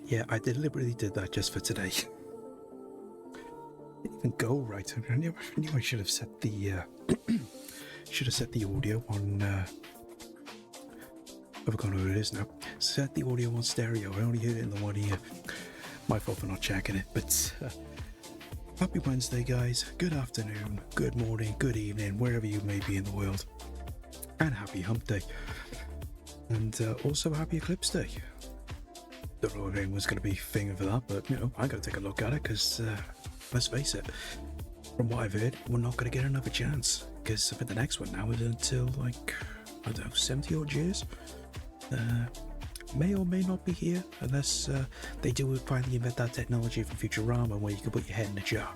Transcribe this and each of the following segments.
Yeah, I deliberately did that just for today. Didn't even go right. I knew I should have set the audio on. I've forgotten who it is now. Set the audio on stereo. I only heard it in the one ear. My fault for not checking it. But happy Wednesday, guys. Good afternoon, good morning, good evening, wherever you may be in the world, and happy Hump Day. And also happy Eclipse Day. Don't know if anyone's going to be thinking for that, but I got to take a look at it because let's face it, from what I've heard, we're not going to get another chance because I think the next one now is until like, I don't know, 70 odd years. May or may not be here unless they do finally invent that technology from Futurama where you can put your head in a jar.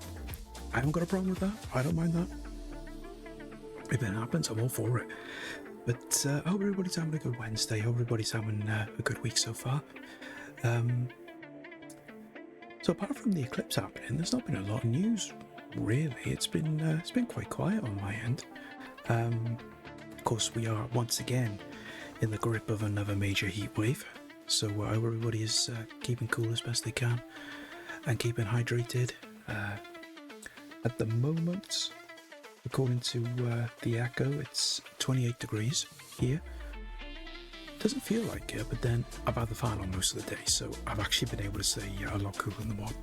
I haven't got a problem with that. I don't mind that. If it happens, I'm all for it. But I hope everybody's having a good Wednesday. I hope everybody's having a good week so far. So apart from the eclipse happening, there's not been a lot of news, really. It's been quite quiet on my end. Of course, we are once again in the grip of another major heat wave. So I hope everybody is keeping cool as best they can and keeping hydrated. At the moment, according to the Echo, it's 28 degrees here. Doesn't feel like it, but then I've had the fan on most of the day, so I've actually been able to stay a lot cooler than what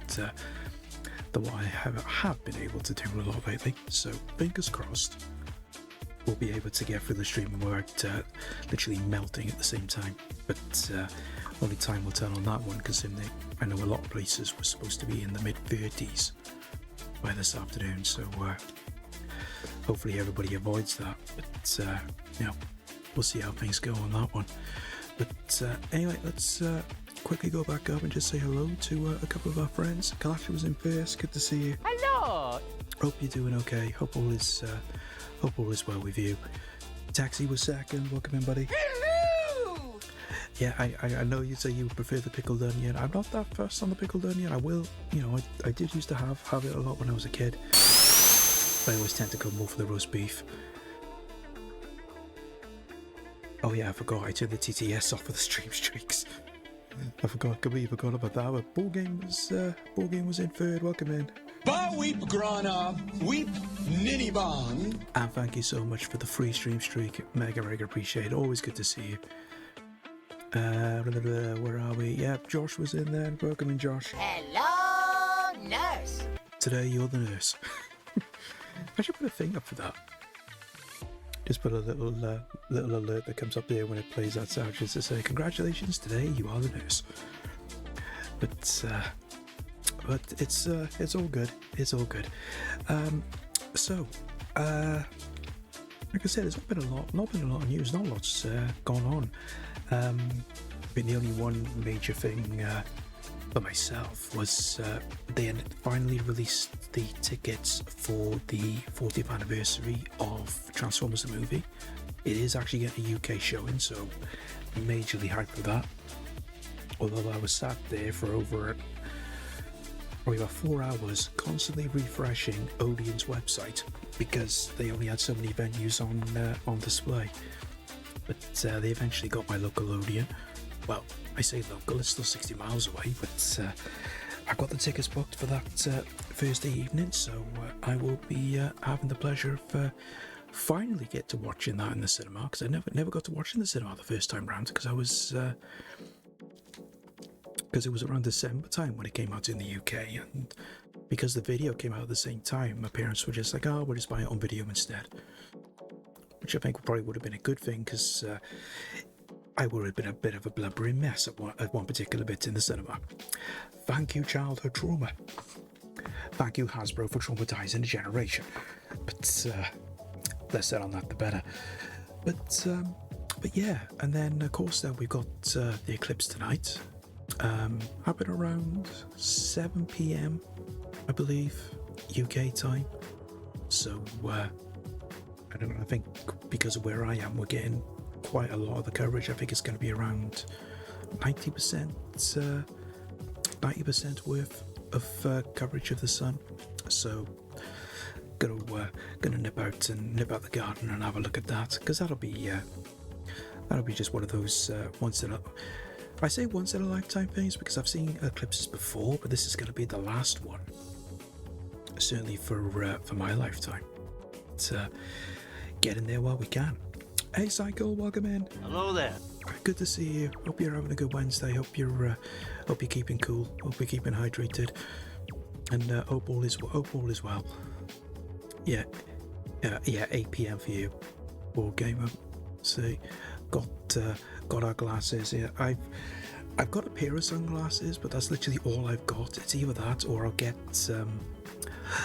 I have been able to do a lot lately. So fingers crossed, we'll be able to get through the stream without literally melting at the same time. But only time will tell on that one, because I know a lot of places were supposed to be in the mid-30s by this afternoon. So hopefully everybody avoids that. But we'll see how things go on that one. But anyway, let's quickly go back up and just say hello to a couple of our friends. Kalasha was in first. Good to see you. Hello. Hope you're doing okay. Hope all is well with you. Taxi was second. Welcome in, buddy. Hello. Yeah, I know you say you prefer the pickled onion. I'm not that fussed on the pickled onion. I will, I did used to have it a lot when I was a kid. But I always tend to go more for the roast beef. Oh yeah, I forgot. I turned the TTS off for the stream streaks. I completely forgot about that. But ball game was in third. Welcome in. Ba weep grana, weep ninny bon. And thank you so much for the free stream streak. Mega appreciate it. Always good to see you. Where are we? Yeah, Josh was in there. Welcome in, Josh. Hello, nurse. Today you're the nurse. I should put a thing up for that. Just put a little alert that comes up there when it plays that sound, just to say congratulations, today you are the nurse. But it's all good. It's all good. So like I said, there's not been a lot of news. Not a lot's gone on. I think the only one major thing for myself was they finally released the tickets for the 40th anniversary of Transformers the movie. It is actually getting a UK showing, so I'm majorly hyped for that. Although I was sat there for over probably about 4 hours constantly refreshing Odeon's website because they only had so many venues on display. But they eventually got my local Odeon. Well, I say local, it's still 60 miles away, but I've got the tickets booked for that Thursday evening, so I will be having the pleasure of finally get to watching that in the cinema, because I never got to watch it in the cinema the first time round, because it was around December time when it came out in the UK, and because the video came out at the same time, my parents were just like, oh, we'll just buy it on video instead, which I think probably would have been a good thing, because I would have been a bit of a blubbering mess at one particular bit in the cinema. Thank you, childhood trauma. Thank you, Hasbro, for traumatizing a generation. But less said on that, the better. But yeah, and then of course then we've got the eclipse tonight. Happen around 7 p.m, I believe, UK time. So I don't know. I think because of where I am, we're getting quite a lot of the coverage. I think it's going to be around 90% worth of coverage of the sun. So gonna nip out the garden and have a look at that, because that'll be That'll be just one of those I say once in a lifetime things because I've seen eclipses before, but this is going to be the last one. Certainly for my lifetime. Let's get in there while we can. Hey, Cycle, welcome in. Hello there. Good to see you. Hope you're having a good Wednesday. Hope you're keeping cool. Hope you're keeping hydrated. And hope all is well. Yeah, 8 p.m. for you, War Gamer. See, got our glasses. Yeah, I've got a pair of sunglasses, but that's literally all I've got. It's either that or I'll get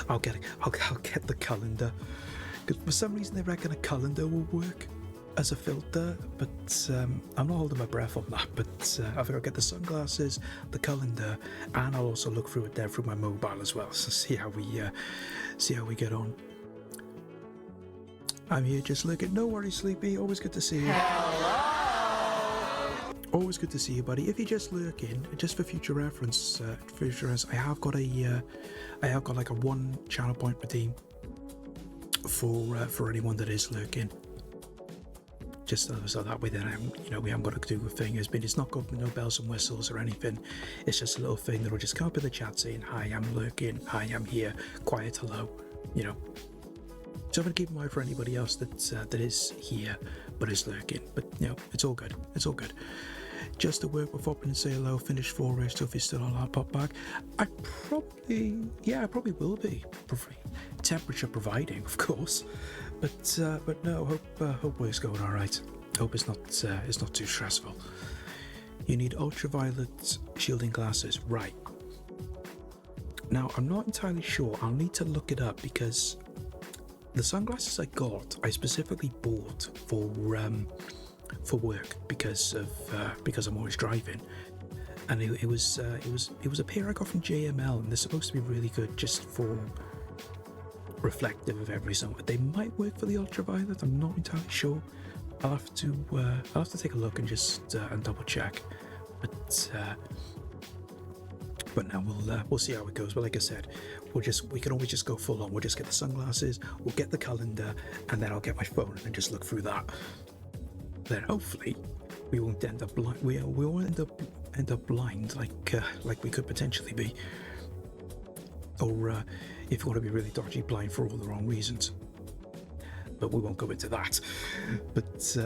the calendar. Because for some reason they reckon a calendar will work as a filter, but I'm not holding my breath on that. But I think I'll get the sunglasses, the and I'll also look through it there through my mobile as well, so see how we get on. I'm here just looking. No worries, Sleepy. Always good to see you. Always good to see you, buddy. If you're just lurking, just for future reference, I have got like a 1 channel point redeem for anyone that is lurking. Just so that way, then we haven't got to do a thing. It's not got no bells and whistles or anything. It's just a little thing that'll just come up in the chat saying, "Hi, I'm lurking. Hi, I'm here. Quiet hello." So I'm gonna keep an eye for anybody else that is here but is lurking. But it's all good. It's all good. Just to work with open and say hello. Finish 4 race stuff is still on. I'll pop back. I probably will be. Temperature providing, of course. But no. Hope work's going all right. Hope it's not too stressful. You need ultraviolet shielding glasses, right? Now I'm not entirely sure. I'll need to look it up because the sunglasses I specifically bought for work because I'm always driving, and it was a pair I got from JML, and they're supposed to be really good just for reflective of every sun. They might work for the ultraviolet. I'm not entirely sure. I'll have to take a look and just and double check. But now we'll see how it goes. But like I said, we can always just go full on. We'll just get the sunglasses, we'll get the calendar, and then I'll get my phone and just look through that. Then hopefully we won't end up blind. We won't end up blind like we could potentially be, or if you want to be really dodgy, blind for all the wrong reasons. But we won't go into that. But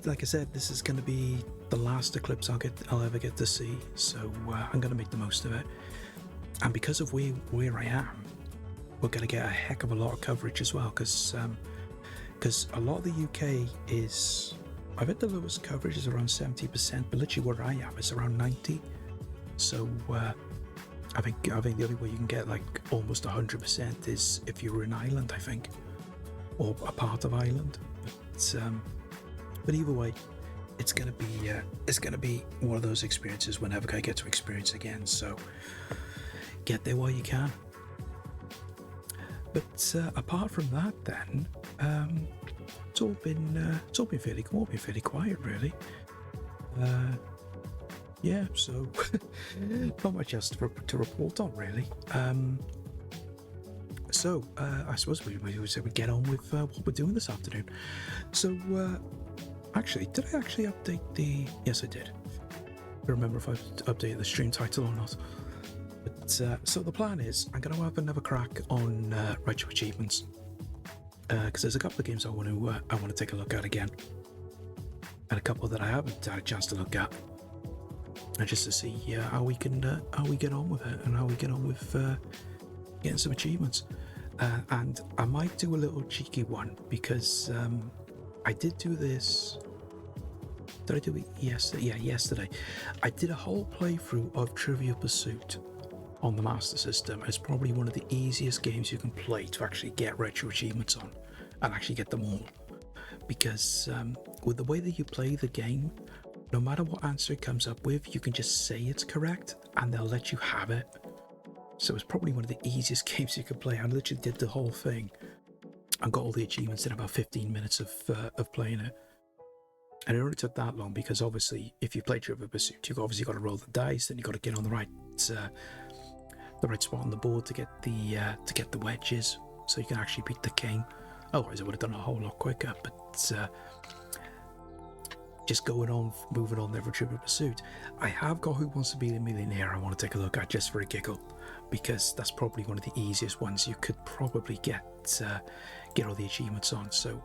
like I said, this is going to be the last eclipse I'll ever get to see. So I'm going to make the most of it. And because of where I am, we're going to get a heck of a lot of coverage as well. Because a lot of the UK is, I bet the lowest coverage is around 70%, but literally where I am is around 90%. So I think the only way you can get like almost 100% is if you're in Ireland, I think, or a part of Ireland. But either way, it's gonna be one of those experiences we're never gonna get to experience again. So get there while you can. But apart from that, then it's all been fairly quiet, really. So not much else to report on, really. So I suppose we get on with what we're doing this afternoon. So actually, did I actually update the? Yes, I did. I don't remember if I updated the stream title or not. But so the plan is I'm going to have another crack on retro achievements because there's a couple of games I want to take a look at again, and a couple that I haven't had a chance to look at, and just to see how we get on with it and how we get on with getting some achievements. And I might do a little cheeky one because I did do this. Did I do it yesterday? Yeah, yesterday. I did a whole playthrough of Trivial Pursuit on the Master System. It's probably one of the easiest games you can play to actually get retro achievements on and actually get them all. Because with the way that you play the game, no matter what answer it comes up with, you can just say it's correct and they'll let you have it. So it's probably one of the easiest games you could play. I literally did the whole thing and got all the achievements in about 15 minutes of playing it. And it only took that long because obviously if you play Trivial Pursuit, you've obviously got to roll the dice, then you've got to get on the right spot on the board to get the wedges, so you can actually beat the king. Otherwise I would have done a whole lot quicker. But just moving on there for Trivial Pursuit. I have got Who Wants to Be a Millionaire I want to take a look at just for a giggle, because that's probably one of the easiest ones you could probably get all the achievements on. So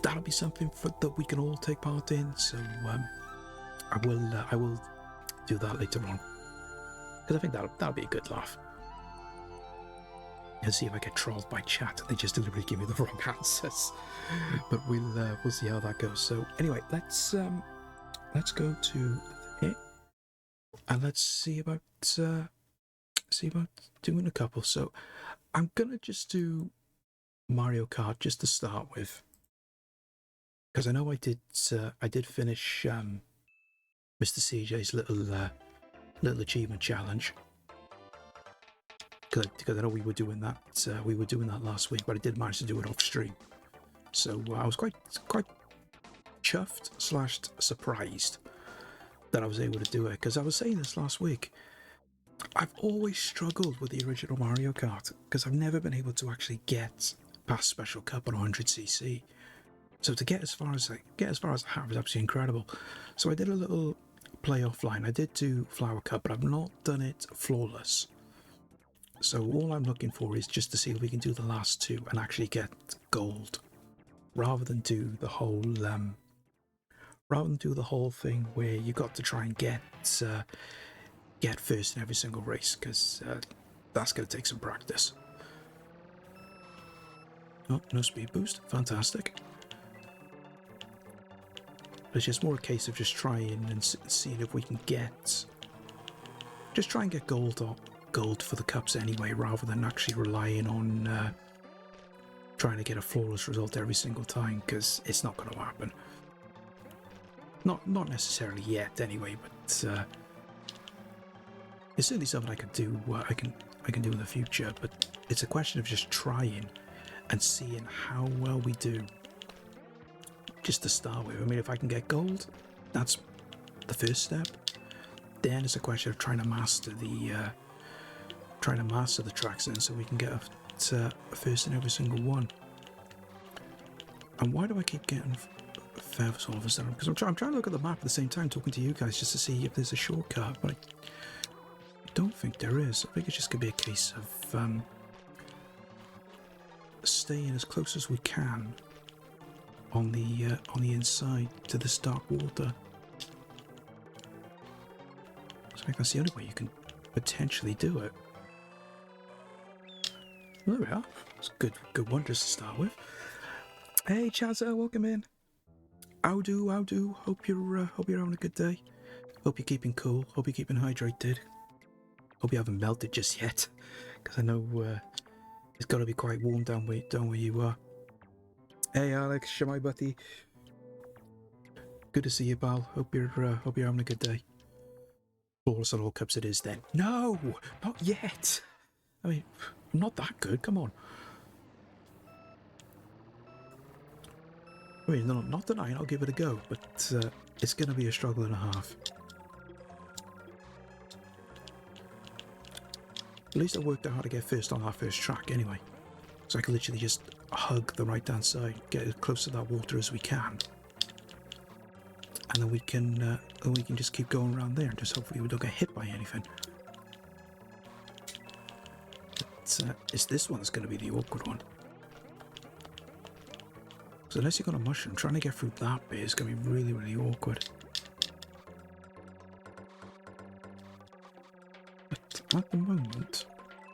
that'll be something that we can all take part in. So I will do that later on, because I think that'll be a good laugh. And see if I get trolled by chat and they just deliberately give me the wrong answers. But we'll see how that goes. So anyway, let's go to it and let's see about doing a couple. So I'm gonna just do Mario Kart just to start with, because I know I did finish Mr. CJ's little achievement challenge, because I know we were doing that last week, but I did manage to do it off stream. So I was quite chuffed / surprised that I was able to do it, because I was saying this last week. I've always struggled with the original Mario Kart because I've never been able to actually get past Special Cup on 100cc. So to get as far as I have is absolutely incredible. So I did a little play offline. I did do Flower Cup, but I've not done it flawless. So all I'm looking for is just to see if we can do the last two and actually get gold, rather than do the whole thing where you got to try and get first in every single race, because that's going to take some practice. Oh, no speed boost, fantastic. It's just more a case of just trying and seeing if we can try and get gold for the cups anyway, rather than actually relying on trying to get a flawless result every single time, because it's not going to happen. Not necessarily yet anyway, but it's certainly something I can do. I can do in the future, but it's a question of just trying and seeing how well we do, just to start with. I mean, if I can get gold, that's the first step. Then it's a question of trying to master the tracks then, so we can get a first in every single one. And why do I keep getting favors all of a sudden? Because I'm trying to look at the map at the same time, talking to you guys, just to see if there's a shortcut, but I don't think there is. I think it's just going to be a case of staying as close as we can on the inside to this dark water. So I think that's the only way you can potentially do it. There we are. It's a good one just to start with. Hey Chazza, welcome in. How do? Hope you're having a good day. Hope you're keeping cool. Hope you're keeping hydrated. Hope you haven't melted just yet, because I know it's got to be quite warm down where you are. Hey Alex, Shamai buddy. Good to see you, pal. Hope you're having a good day. Flawless on all cups it is then. No, not yet. I mean, I'm not that good. Come on. I mean, not denying I'll give it a go, but it's going to be a struggle and a half. At least I worked out how to get first on that first track anyway. So I can literally just hug the right hand side, get as close to that water as we can. And then we can just keep going around there and just hopefully we don't get hit by anything. But it's this one that's going to be the awkward one. So unless you've got a mushroom, trying to get through that bit is going to be really, really awkward. But at the moment,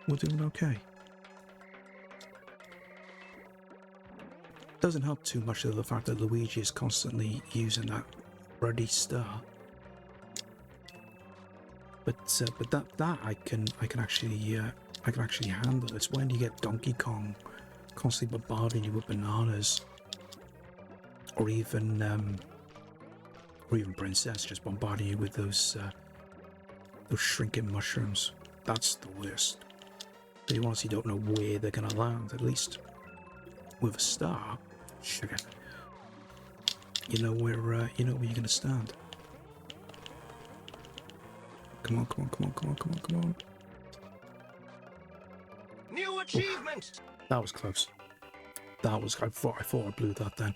we're doing okay. Doesn't help too much though the fact that Luigi is constantly using that ruddy star. But that I can actually handle. It's when you get Donkey Kong constantly bombarding you with bananas, or even Princess just bombarding you with those shrinking mushrooms. That's the worst. But you honestly don't know where they're gonna land. At least with a star, sugar, you know where you're gonna stand. Come on. New achievement! That was close. I thought I blew that then.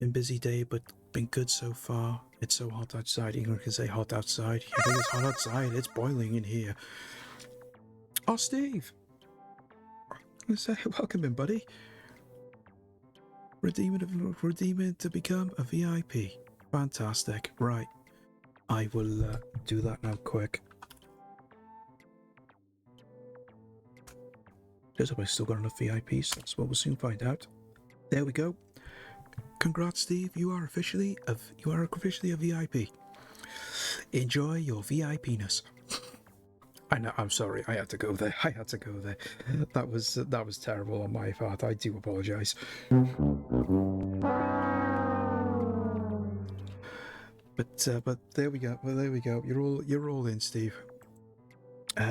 Been busy day, but been good so far. It's so hot outside. You can say hot outside. I think it's hot outside. It's boiling in here. Oh, Steve! Let's say welcome in, buddy. Redeem it to become a VIP. Fantastic. Right. I will do that now quick. Just hope I still got enough VIPs. That's what we'll soon find out. There we go. Congrats, Steve. You are officially a VIP. Enjoy your VIPness. I know. I'm sorry. I had to go there. That was terrible on my part. I do apologise. But there we go. Well, there we go. You're all in, Steve.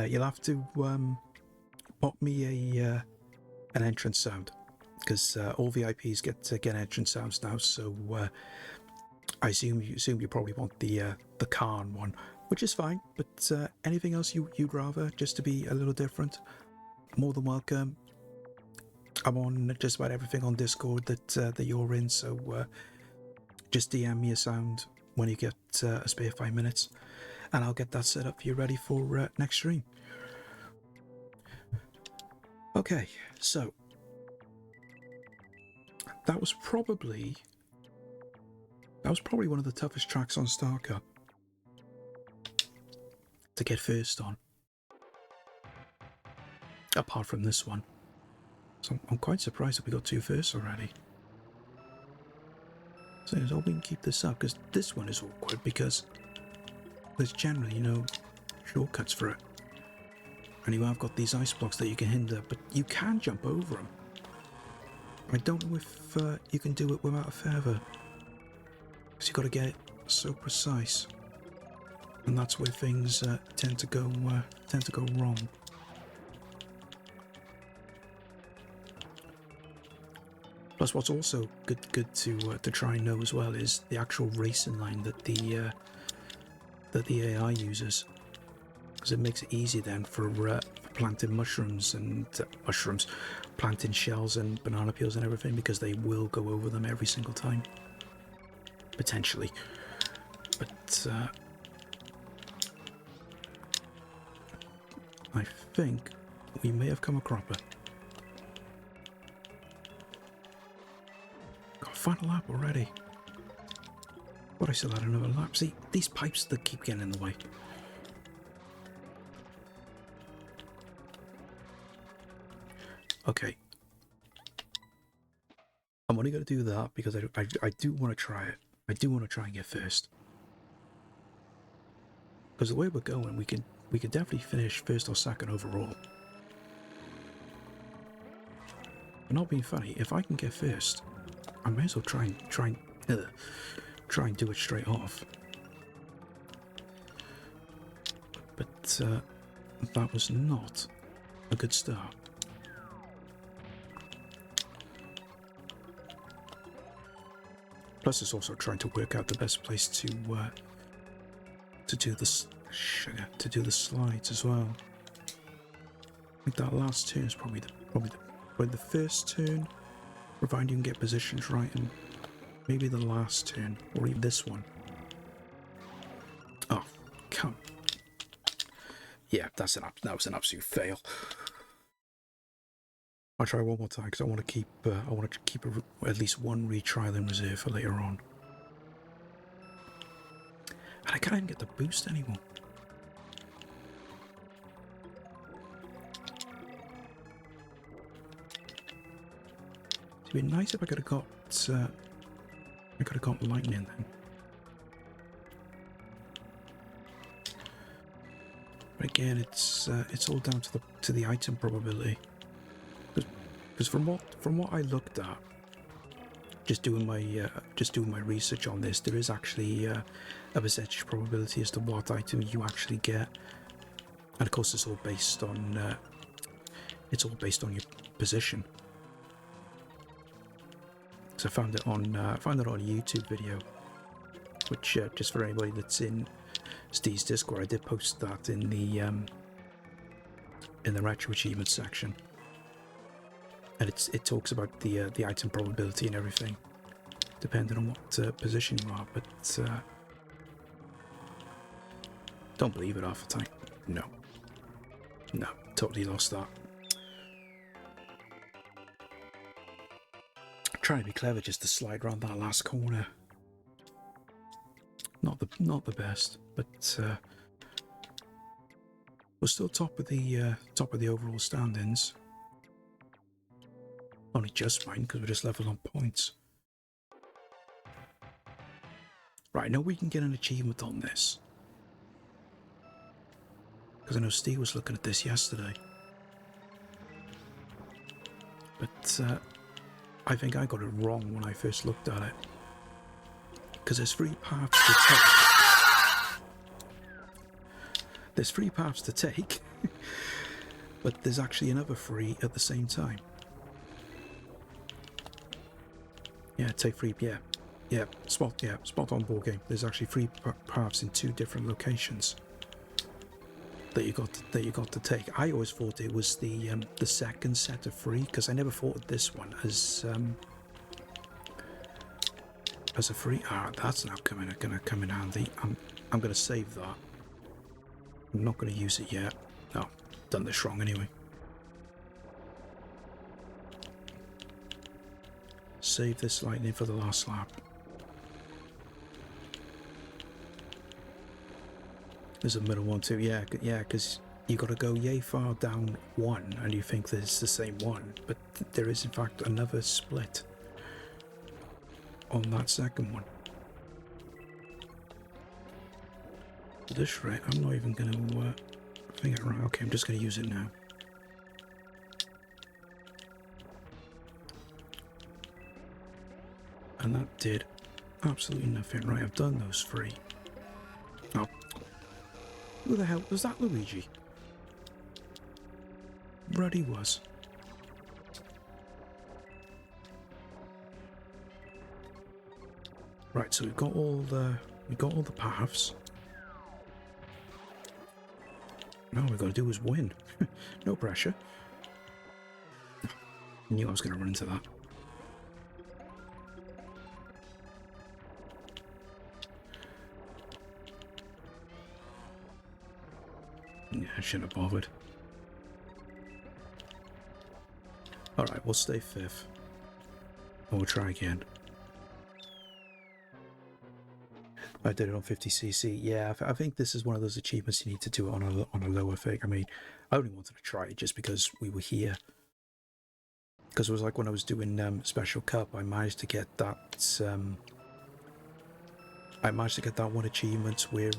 You'll have to pop me an entrance sound, because all VIPs get entrance sounds now. So I assume you probably want the Khan one, which is fine. But anything else you'd rather, just to be a little different, more than welcome. I'm on just about everything on Discord that you're in. So just DM me a sound when you get a spare 5 minutes, and I'll get that set up for you, ready for next stream. Okay, so that was probably one of the toughest tracks on Star Cup to get first on, apart from this one. So I'm quite surprised that we got 2 firsts already. So I hope we can keep this up, because this one is awkward, because there's generally no shortcuts for it. And you have got these ice blocks that you can hinder, but you can jump over them. I don't know if you can do it without a feather, because you've got to get it so precise, and that's where things tend to go wrong. Plus, what's also good to try and know as well is the actual racing line that the AI uses, because it makes it easy then for planting mushrooms and planting shells and banana peels and everything, because they will go over them every single time, potentially. But I think we may have come a cropper. Got a final lap already. But I still had another lap. See, these pipes that keep getting in the way. Okay. I'm only going to do that because I do want to try it. I do want to try and get first. Because the way we're going, we could definitely finish first or second overall. But not being funny, if I can get first, I may as well try and do it straight off. But that was not a good start. Plus, it's also trying to work out the best place to do the slides as well. I think that last turn is probably the first turn, providing you can get positions right, and maybe the last turn, or even this one. Oh, come! Yeah, that was an absolute fail. I'll try one more time because I want to keep at least one retrial in reserve for later on. And I can't even get the boost anymore. It'd be nice if I could have got lightning then. But again, it's all down to the item probability. Because from what I looked at, just doing my research on this, there is actually a percentage probability as to what item you actually get, and of course it's all based on your position. So I found it on a YouTube video, which just for anybody that's in Steve's Discord, I did post that in the retro achievement section. And it talks about the item probability and everything. depending on what position you are, but don't believe it half the time. No. No, totally lost that. Trying to be clever just to slide around that last corner. Not the best, but we're still top of the overall standings. Only just fine because we're just level on points. Right, I know we can get an achievement on this. Because I know Steve was looking at this yesterday. But I think I got it wrong when I first looked at it. Because there's 3 paths to take. There's 3 paths to take. But there's actually another 3 at the same time. Yeah, take 3, yeah, spot on board game. There's actually 3 paths in 2 different locations that you got to take. I always thought it was the second set of 3 because I never thought of this one as a free. Ah, that's now gonna come in handy. I'm gonna save that. I'm not gonna use it yet. No, done this wrong anyway. Save this lightning for the last lap. There's a middle one too. Yeah, because you got to go yay far down one, and you think there's the same one, but there is in fact another split on that second one. At this rate, I'm not even going to think it right. Okay, I'm just going to use it now. And that did absolutely nothing. Right, I've done those 3. Oh. Who the hell was that, Luigi? Ruddy was. Right, so we've got all the paths. Now all we've got to do is win. No pressure. Knew I was going to run into that. Yeah, I shouldn't have bothered. Alright, we'll stay 5th. And we'll try again. I did it on 50cc. Yeah, I think this is one of those achievements you need to do it on a lower thing. I mean, I only wanted to try it just because we were here. Because it was like when I was doing Special Cup, I managed to get that. I managed to get that one achievement where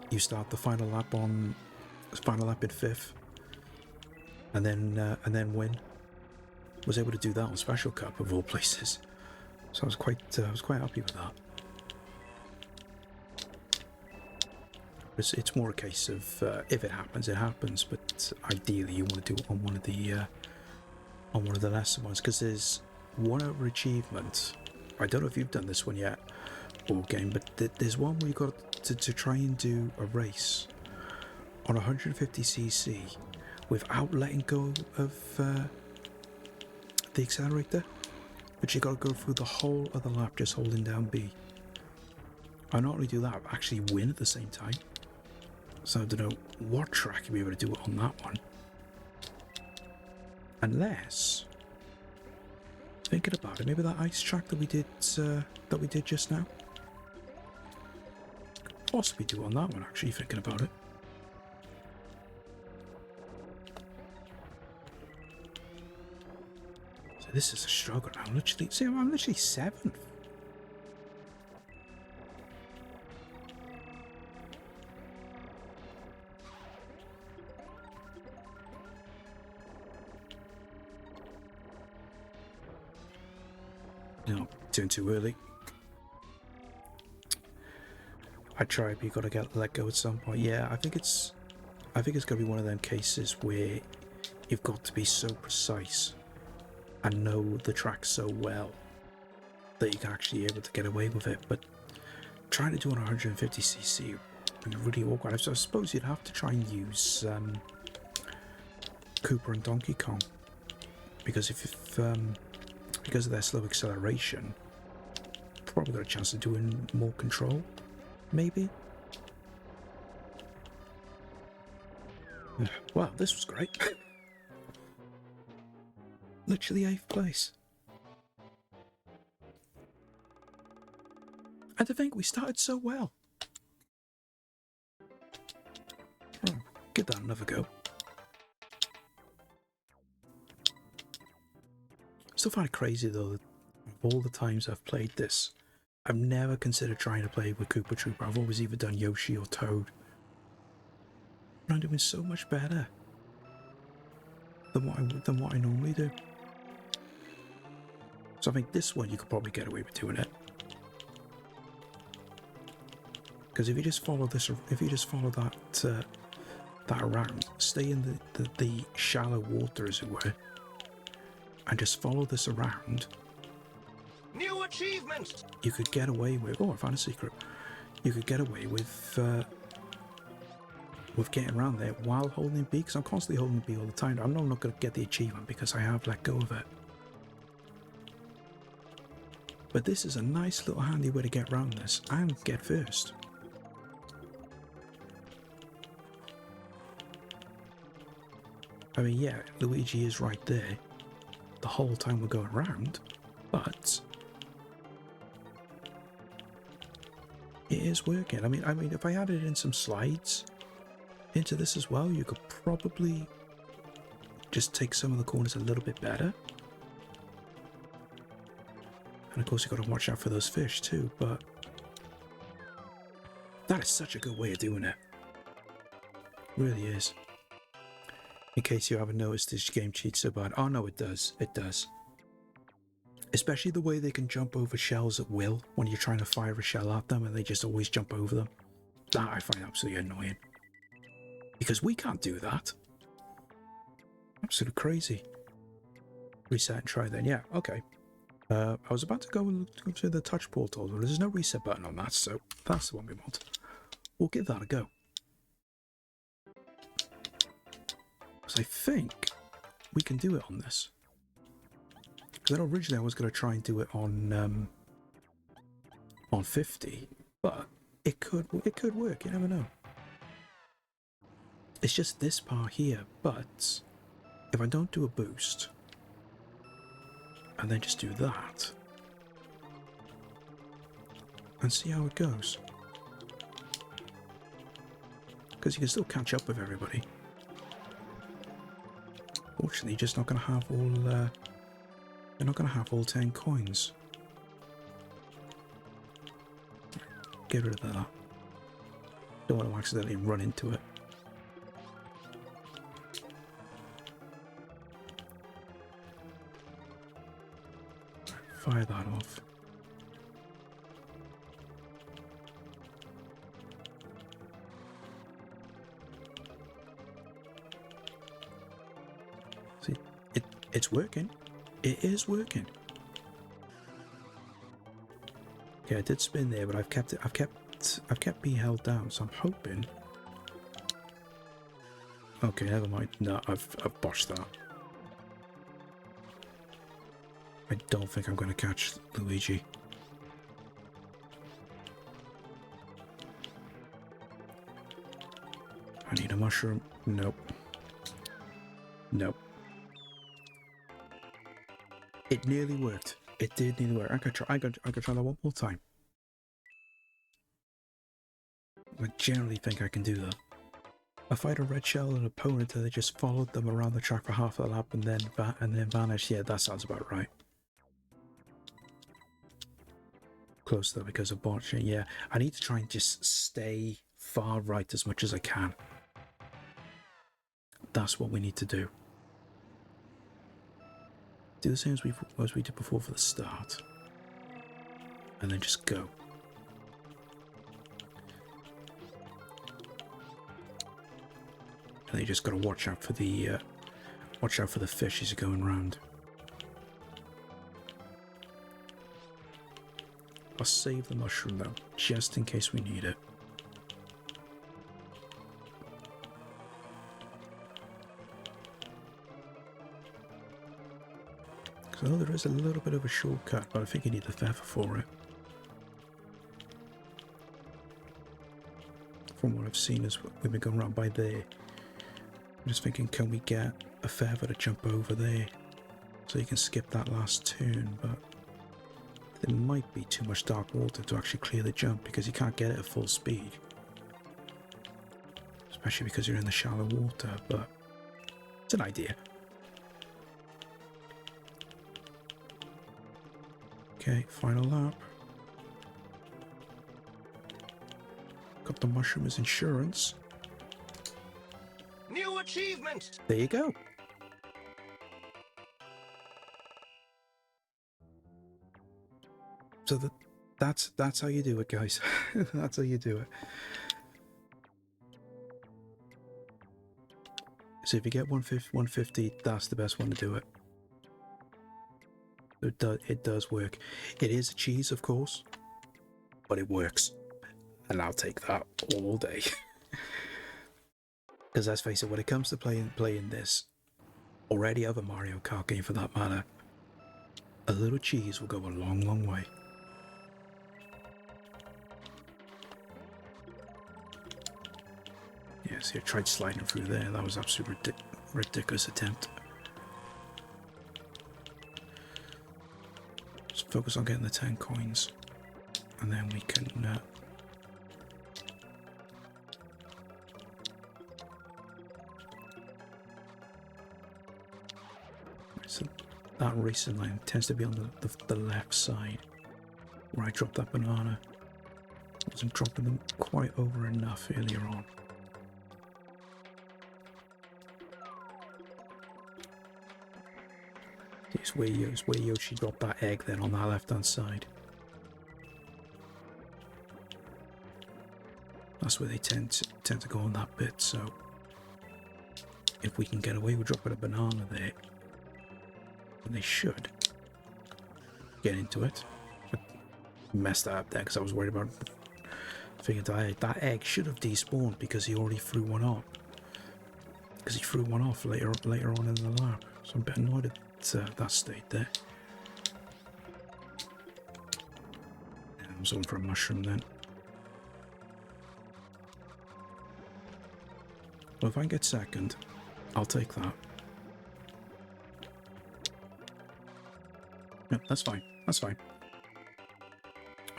you start the final lap in 5th, and then win. Was able to do that on Special Cup of all places, so I was quite happy with that. It's more a case of if it happens, it happens. But ideally, you want to do it on one of the lesser ones, because there's one other achievement. I don't know if you've done this one yet, board game, but there's one where you got to try and do a race on 150cc without letting go of the accelerator, but you got to go through the whole of the lap just holding down B. I not only do that, but actually win at the same time. So I don't know what track you'll be able to do it on that one, unless, thinking about it, maybe that ice track that we did just now. Possibly do it on that one. Actually, thinking about it. So this is a struggle. I'm literally 7th. No, doing too early. I tried, but you gotta let go at some point. Yeah, I think it's gonna be one of them cases where you've got to be so precise and know the track so well that you can actually be able to get away with it. But trying to do it on 150cc would be really awkward. So I suppose you'd have to try and use Cooper and Donkey Kong, because because of their slow acceleration, Probably got a chance of doing more control, maybe. Wow, this was great. Literally 8th place. And to think we started so well. Right, give that another go. Still find it crazy though that of all the times I've played this, I've never considered trying to play with Koopa Troopa. I've always either done Yoshi or Toad. And I'm doing so much better than what I normally do. So I think this one you could probably get away with doing it. Because if you just follow this, if you just follow that around, stay in the shallow water as it were, and just follow this around. New achievement! You could get away with. Oh, I found a secret. You could get away with getting around there while holding B. Because I'm constantly holding B all the time. I know I'm not going to get the achievement because I have let go of it. But this is a nice little handy way to get around this and get first. I mean, yeah, Luigi is right there the whole time we're going around, but it is working. I mean, if I added in some slides into this as well, you could probably just take some of the corners a little bit better. And of course, you've got to watch out for those fish too, but that is such a good way of doing it. It really is. In case you haven't noticed, this game cheats so bad. Oh no, it does. It does. Especially the way they can jump over shells at will when you're trying to fire a shell at them and they just always jump over them. That I find absolutely annoying. Because we can't do that. Absolutely crazy. Reset and try then. Yeah, okay. I was about to go to the touch portal, but there's no reset button on that, so that's the one we want. We'll give that a go. Because I think we can do it on this. Because originally I was going to try and do it on 50, but it could work. You never know. It's just this part here, but if I don't do a boost and then just do that and see how it goes, because you can still catch up with everybody. Fortunately, you're just not going to have all. You're not going to have all 10 coins. Get rid of that. Don't want to accidentally run into it. Fire that off. See, it's working. It is working. Okay, I did spin there, but I've kept it. I've kept B held down, so I'm hoping. Okay, never mind. No, I've botched that. I don't think I'm going to catch Luigi. I need a mushroom. Nope. Nope. It nearly worked. It did nearly work. I could try that one more time. I generally think I can do that. I fight a red shell and an opponent and they just followed them around the track for half a lap and then vanished. Yeah, that sounds about right. Close though because of botching. Yeah, I need to try and just stay far right as much as I can. That's what we need to do. Do the same as we did before for the start, and then just go. And you just got to watch out for the fish as you're going round. I'll save the mushroom though, just in case we need it. So there is a little bit of a shortcut, but I think you need the feather for it. from what I've seen as we've been going around by there. I'm just thinking, can we get a feather to jump over there so you can skip that last turn? But there might be too much dark water to actually clear the jump because you can't get it at full speed. Especially because you're in the shallow water, but it's an idea. Okay, final lap. Got the mushroom as insurance. New achievement! There you go. So that's how you do it, guys. That's how you do it. So if you get 150, that's the best one to do it. It does work. It is a cheese, of course, but it works. And I'll take that all day. Because let's face it, when it comes to playing this, or any other Mario Kart game for that matter, a little cheese will go a long, long way. Yeah, see, I tried sliding through there. That was absolutely ridiculous attempt. Just focus on getting the 10 coins, and then we can. So that racing line tends to be on the left side, where I dropped that banana. I wasn't dropping them quite over enough earlier on. It's where Yoshi dropped that egg then on that left hand side. That's where they tend to go on that bit, so if we can get away with dropping a banana there, then they should get into it. But messed that up there because I was worried about figured that egg should have despawned because he already threw one off. Because he threw one off later on in the lap. So I'm a bit annoyed at that stayed there. And I was on for a mushroom then. Well, if I can get second, I'll take that. Yeah, that's fine. That's fine.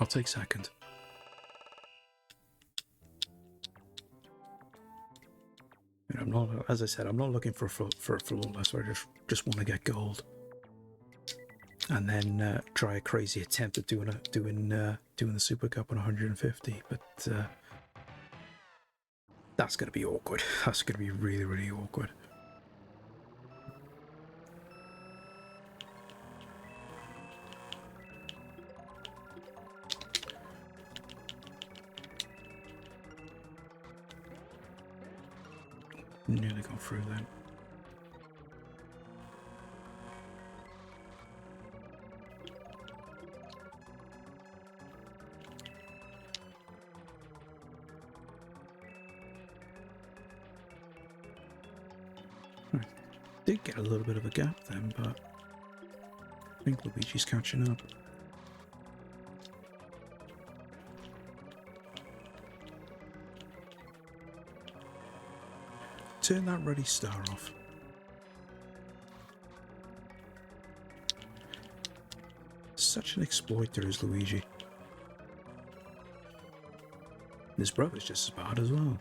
I'll take second. And I'm not, as I said, I'm not looking for a flawless. I just want to get gold, and then try a crazy attempt at doing the Super Cup on 150. But that's going to be awkward. That's going to be really, really awkward. Nearly gone through then. Did get a little bit of a gap then, but I think Luigi's catching up. Turn that ready star off. Such an exploiter is Luigi. His brother's just as bad as well.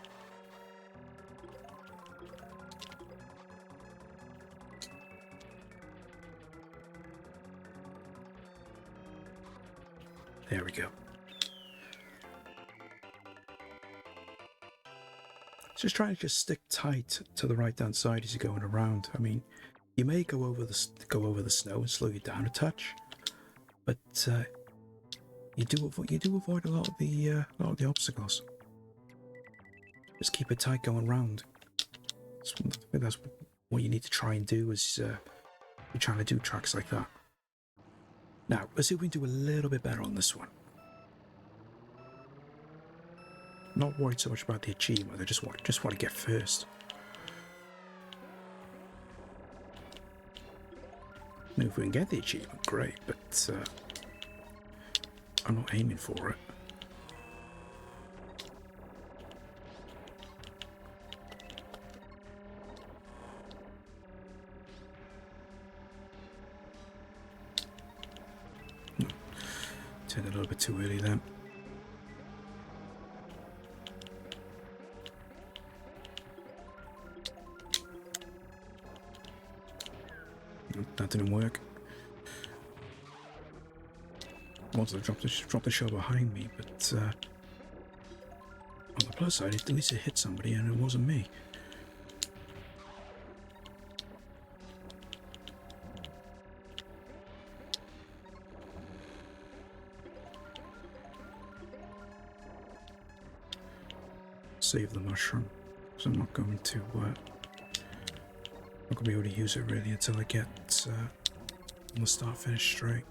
There we go. Just try to stick tight to the right hand side as you're going around. I mean, you may go over the snow and slow you down a touch, but you do avoid a lot of the obstacles. Just keep it tight going round. That's what you need to try and do as you're trying to do tracks like that. Now, let's see if we can do a little bit better on this one. Not worried so much about the achievement. I just want to get first. Now, if we can get the achievement, great. But I'm not aiming for it. Said a little bit too early then. That didn't work. I wanted to drop the shell behind me, but on the plus side, at least it hit somebody and it wasn't me. Save the mushroom, so I'm not going to be able to use it really until I get the start finish straight.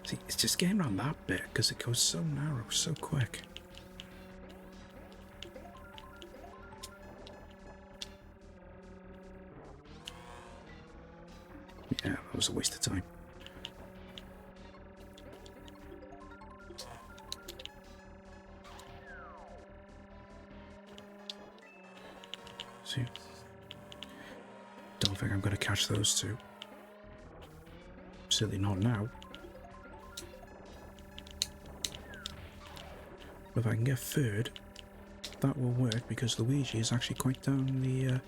See, it's just getting around that bit because it goes so narrow, so quick. Yeah, that was a waste of time. See, don't think I'm going to catch those two. Certainly not now. But if I can get third, that will work because Luigi is actually quite down the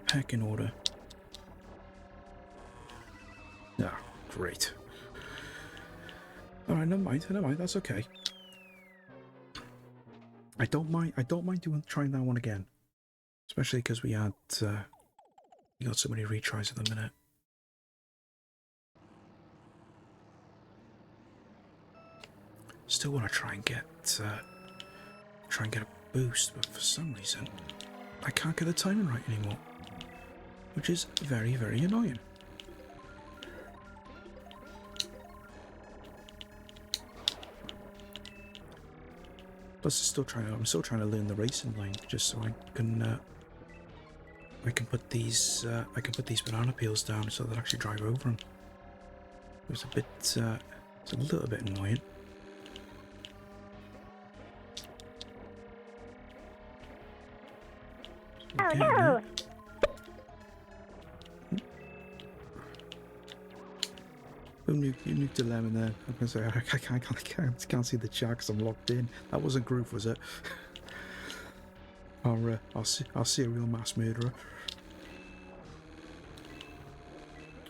pecking order. Ah, great. Alright, never mind, that's okay. I don't mind trying that one again. Especially because we got so many retries at the minute. Still want to try and get a boost, but for some reason I can't get the timing right anymore, which is very, very annoying. Plus, I'm still trying to learn the racing line just so I can put these banana peels down so they'll actually drive over them. It's a little bit annoying. Oh no! Who nuked the lemon there? I'm gonna say I can't see the chat because I'm locked in. That wasn't Groove, was it? Our serial mass murderer.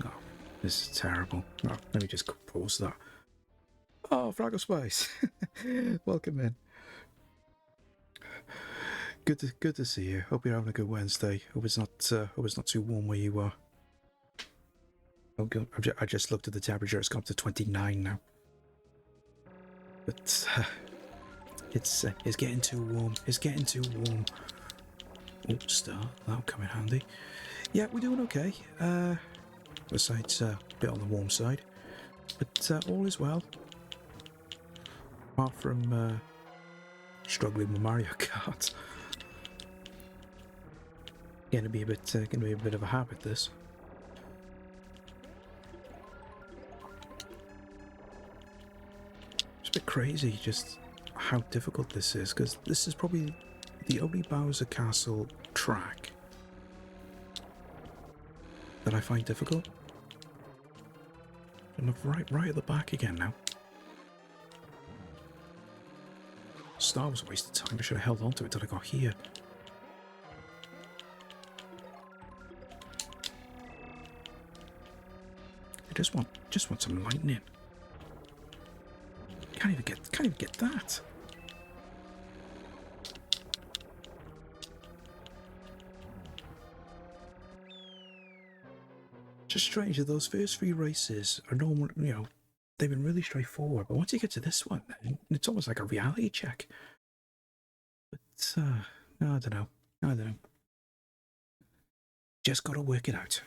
Oh, this is terrible. Oh, let me just pause that. Oh, Fraggle Spice, welcome in. Good to see you. Hope you're having a good Wednesday. Hope it's not too warm where you are. Oh god, I just looked at the temperature. It's gone up to 29 now. But it's getting too warm. It's getting too warm. Oh, star. That'll come in handy. Yeah, we're doing okay. Besides a bit on the warm side, but all is well. Apart from struggling with Mario Kart. Gonna be a bit of a habit, this. It's a bit crazy just how difficult this is, because this is probably the only Bowser Castle track that I find difficult. I'm right at the back again now. Star was a waste of time. I should have held on to it till I got here. I just want some lightning. Can't even get that. Just strange that those first three races are normal, they've been really straightforward, but once you get to this one, it's almost like a reality check. But I don't know. Just gotta work it out.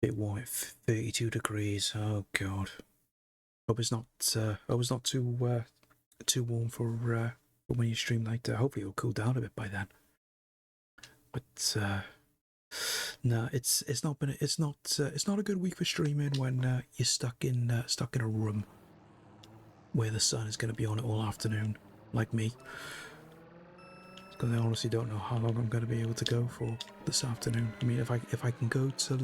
Bit warm at 32 degrees. Oh god. Hope it's not too warm for when you stream later. Hopefully it'll cool down a bit by then. But no, it's not a good week for streaming when you're stuck in a room where the sun is going to be on it all afternoon, like me. Because I honestly don't know how long I'm going to be able to go for this afternoon. I mean, if I can go till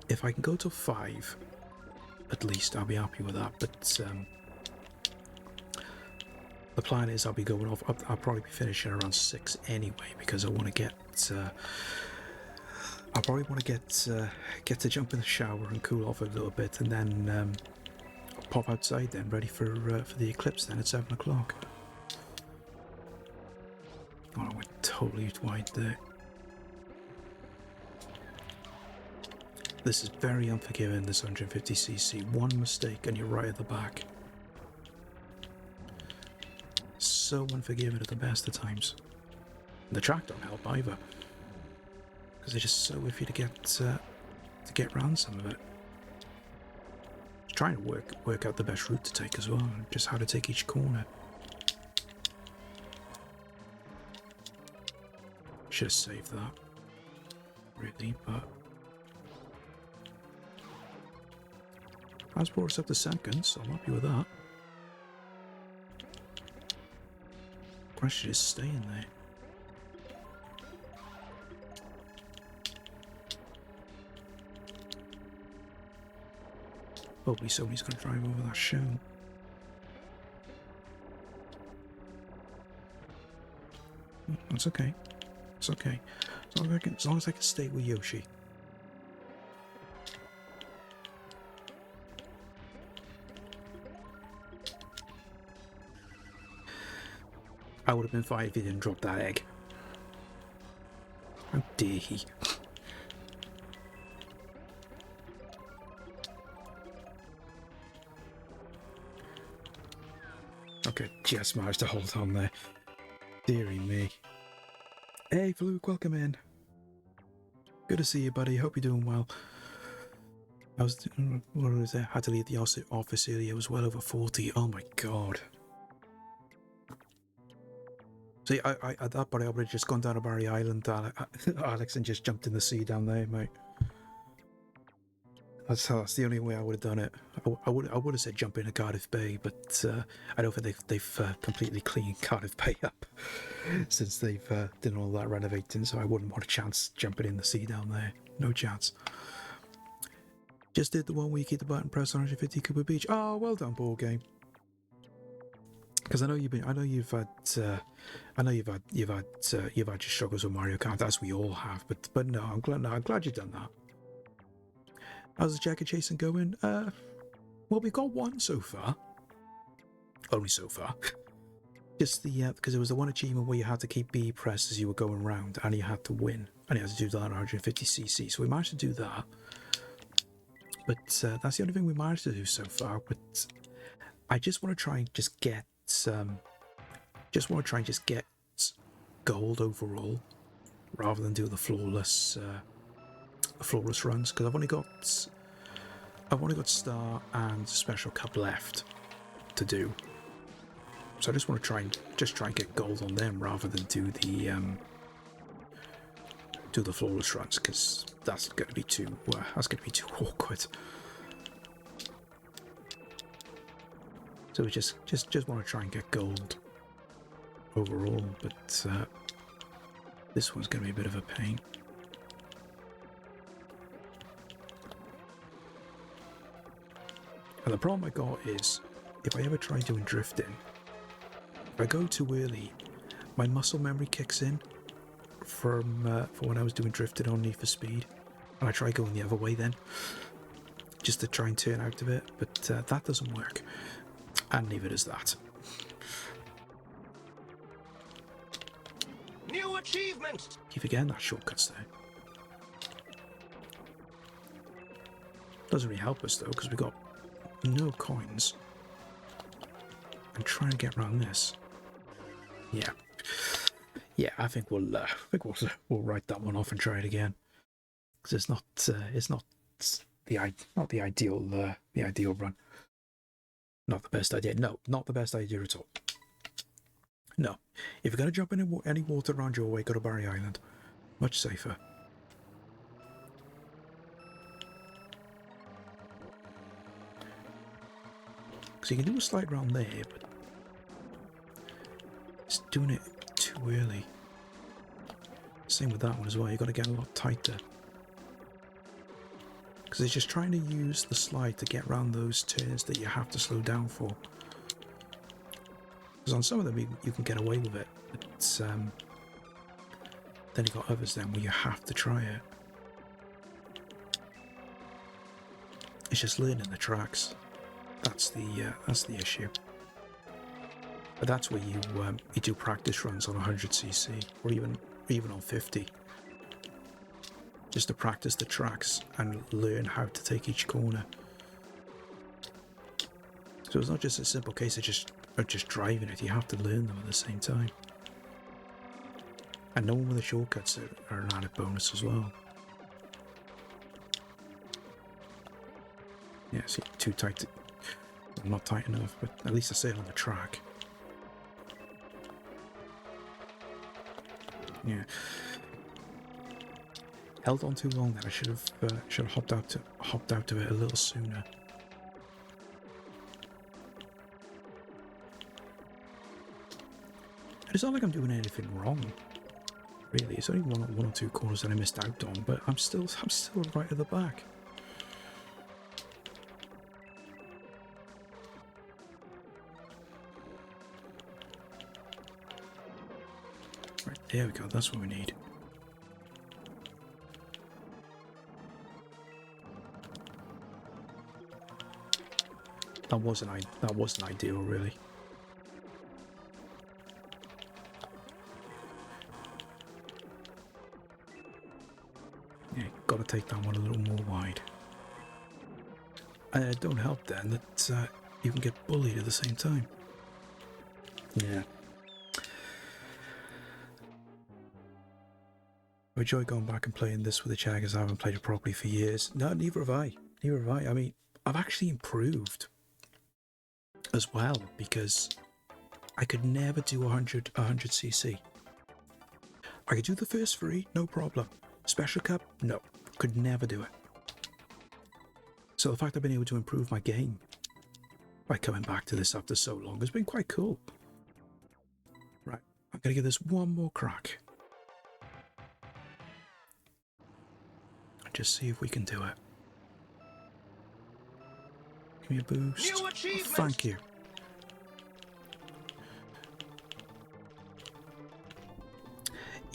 if I can go till 5, at least, I'll be happy with that. But the plan is I'll be going off. I'll probably be finishing around 6 anyway, because I want to get. I probably want to get to jump in the shower and cool off a little bit, and then pop outside. Then ready for the eclipse. Then at 7 o'clock. Oh, I went totally wide there. This is very unforgiving, this 150cc. One mistake and you're right at the back. So unforgiving at the best of times. The track don't help either, because they're just so iffy to get around some of it. Trying to work out the best route to take as well, just how to take each corner. Should have saved that, really, but that's brought us up to second, so I'm happy with that. Question is staying there. Hopefully somebody's going to drive over that show. That's okay. It's okay. As long as I can stay with Yoshi. I would have been fine if he didn't drop that egg. How dare he? Okay, just managed to hold on there. Deary me. Hey, Fluke, welcome in. Good to see you, buddy. Hope you're doing well. What was there? Had to leave the office earlier. It was well over 40. Oh my god. See, I at that point I would have just gone down to Barry Island, Alex, and just jumped in the sea down there, mate. That's the only way I would have done it. I would have said jump into Cardiff Bay, but I don't think they've completely cleaned Cardiff Bay up since they've done all that renovating. So I wouldn't want a chance jumping in the sea down there. No chance. Just did the one where you keep the button press on 150 Cooper Beach. Oh, well done, ball game. Because I know you've had your struggles with Mario Kart, as we all have. But no, I'm glad you've done that. How's the jacket chasing going? Well, we've got one so far. Only so far. Just the because there was the one achievement where you had to keep B pressed as you were going round, and you had to win, and you had to do that on 150cc. So we managed to do that. But that's the only thing we managed to do so far. But I just want to try and just get gold overall, rather than do the flawless runs, because I've only got Star and Special Cup left to do. So I just want to try and get gold on them rather than do the flawless runs, because that's going to be too awkward. So we just want to try and get gold overall, but this one's going to be a bit of a pain. And the problem I got is, if I ever try doing drifting, if I go too early, my muscle memory kicks in for when I was doing drifting on Need for Speed, and I try going the other way then, just to try and turn out of it, but that doesn't work, and neither does that. New achievement! Keep again that shortcuts there. Doesn't really help us though, because we got no coins. I'm trying to get around this. Yeah. I think we'll write that one off and try it again, because it's not the ideal run. Not the best idea. No, not the best idea at all. No, if you're gonna jump in any water around your way, go to Barry Island. Much safer. So you can do a slide round there, but it's doing it too early. Same with that one as well, you've got to get a lot tighter. Because it's just trying to use the slide to get around those turns that you have to slow down for. Because on some of them you can get away with it, but then you got others then where you have to try it. It's just learning the tracks. That's the issue. But that's where you do practice runs on 100cc or even on 50. Just to practice the tracks and learn how to take each corner. So it's not just a simple case of just driving it, you have to learn them at the same time. And knowing where the shortcuts are an added bonus as well. Yeah, see, too tight to, not tight enough, but at least I say it on the track. Yeah. Held on too long there. I should have hopped out to it a little sooner. It's not like I'm doing anything wrong, really. It's only one or two corners that I missed out on, but I'm still right at the back. Right, there we go. That's what we need. That wasn't ideal, really. Yeah, got to take that one a little more wide. And it don't help then that you can get bullied at the same time. Yeah. I enjoy going back and playing this with the cheggers. I haven't played it properly for years. No, neither have I. Neither have I. I mean, I've actually improved as well, because I could never do 100cc. I could do the first three, no problem. Special Cup, no, could never do it. So the fact I've been able to improve my game by coming back to this after so long has been quite cool. Right, I'm gonna give this one more crack. Just see if we can do it. Give me a boost. New achievement. Thank you.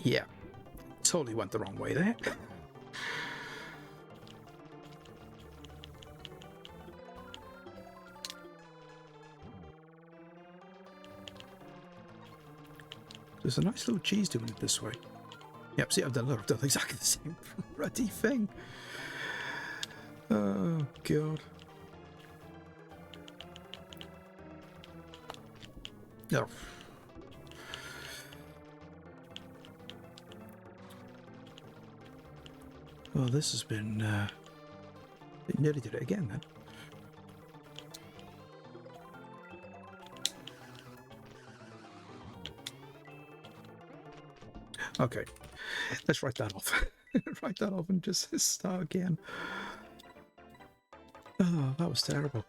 Yeah, totally went the wrong way there. There's a nice little cheese doing it this way. Yep, see, I've done exactly the same bloody thing. Oh, God. No. Well, this has been, it nearly did it again then. Okay, let's write that off. Write that off and just start again. Oh, that was terrible.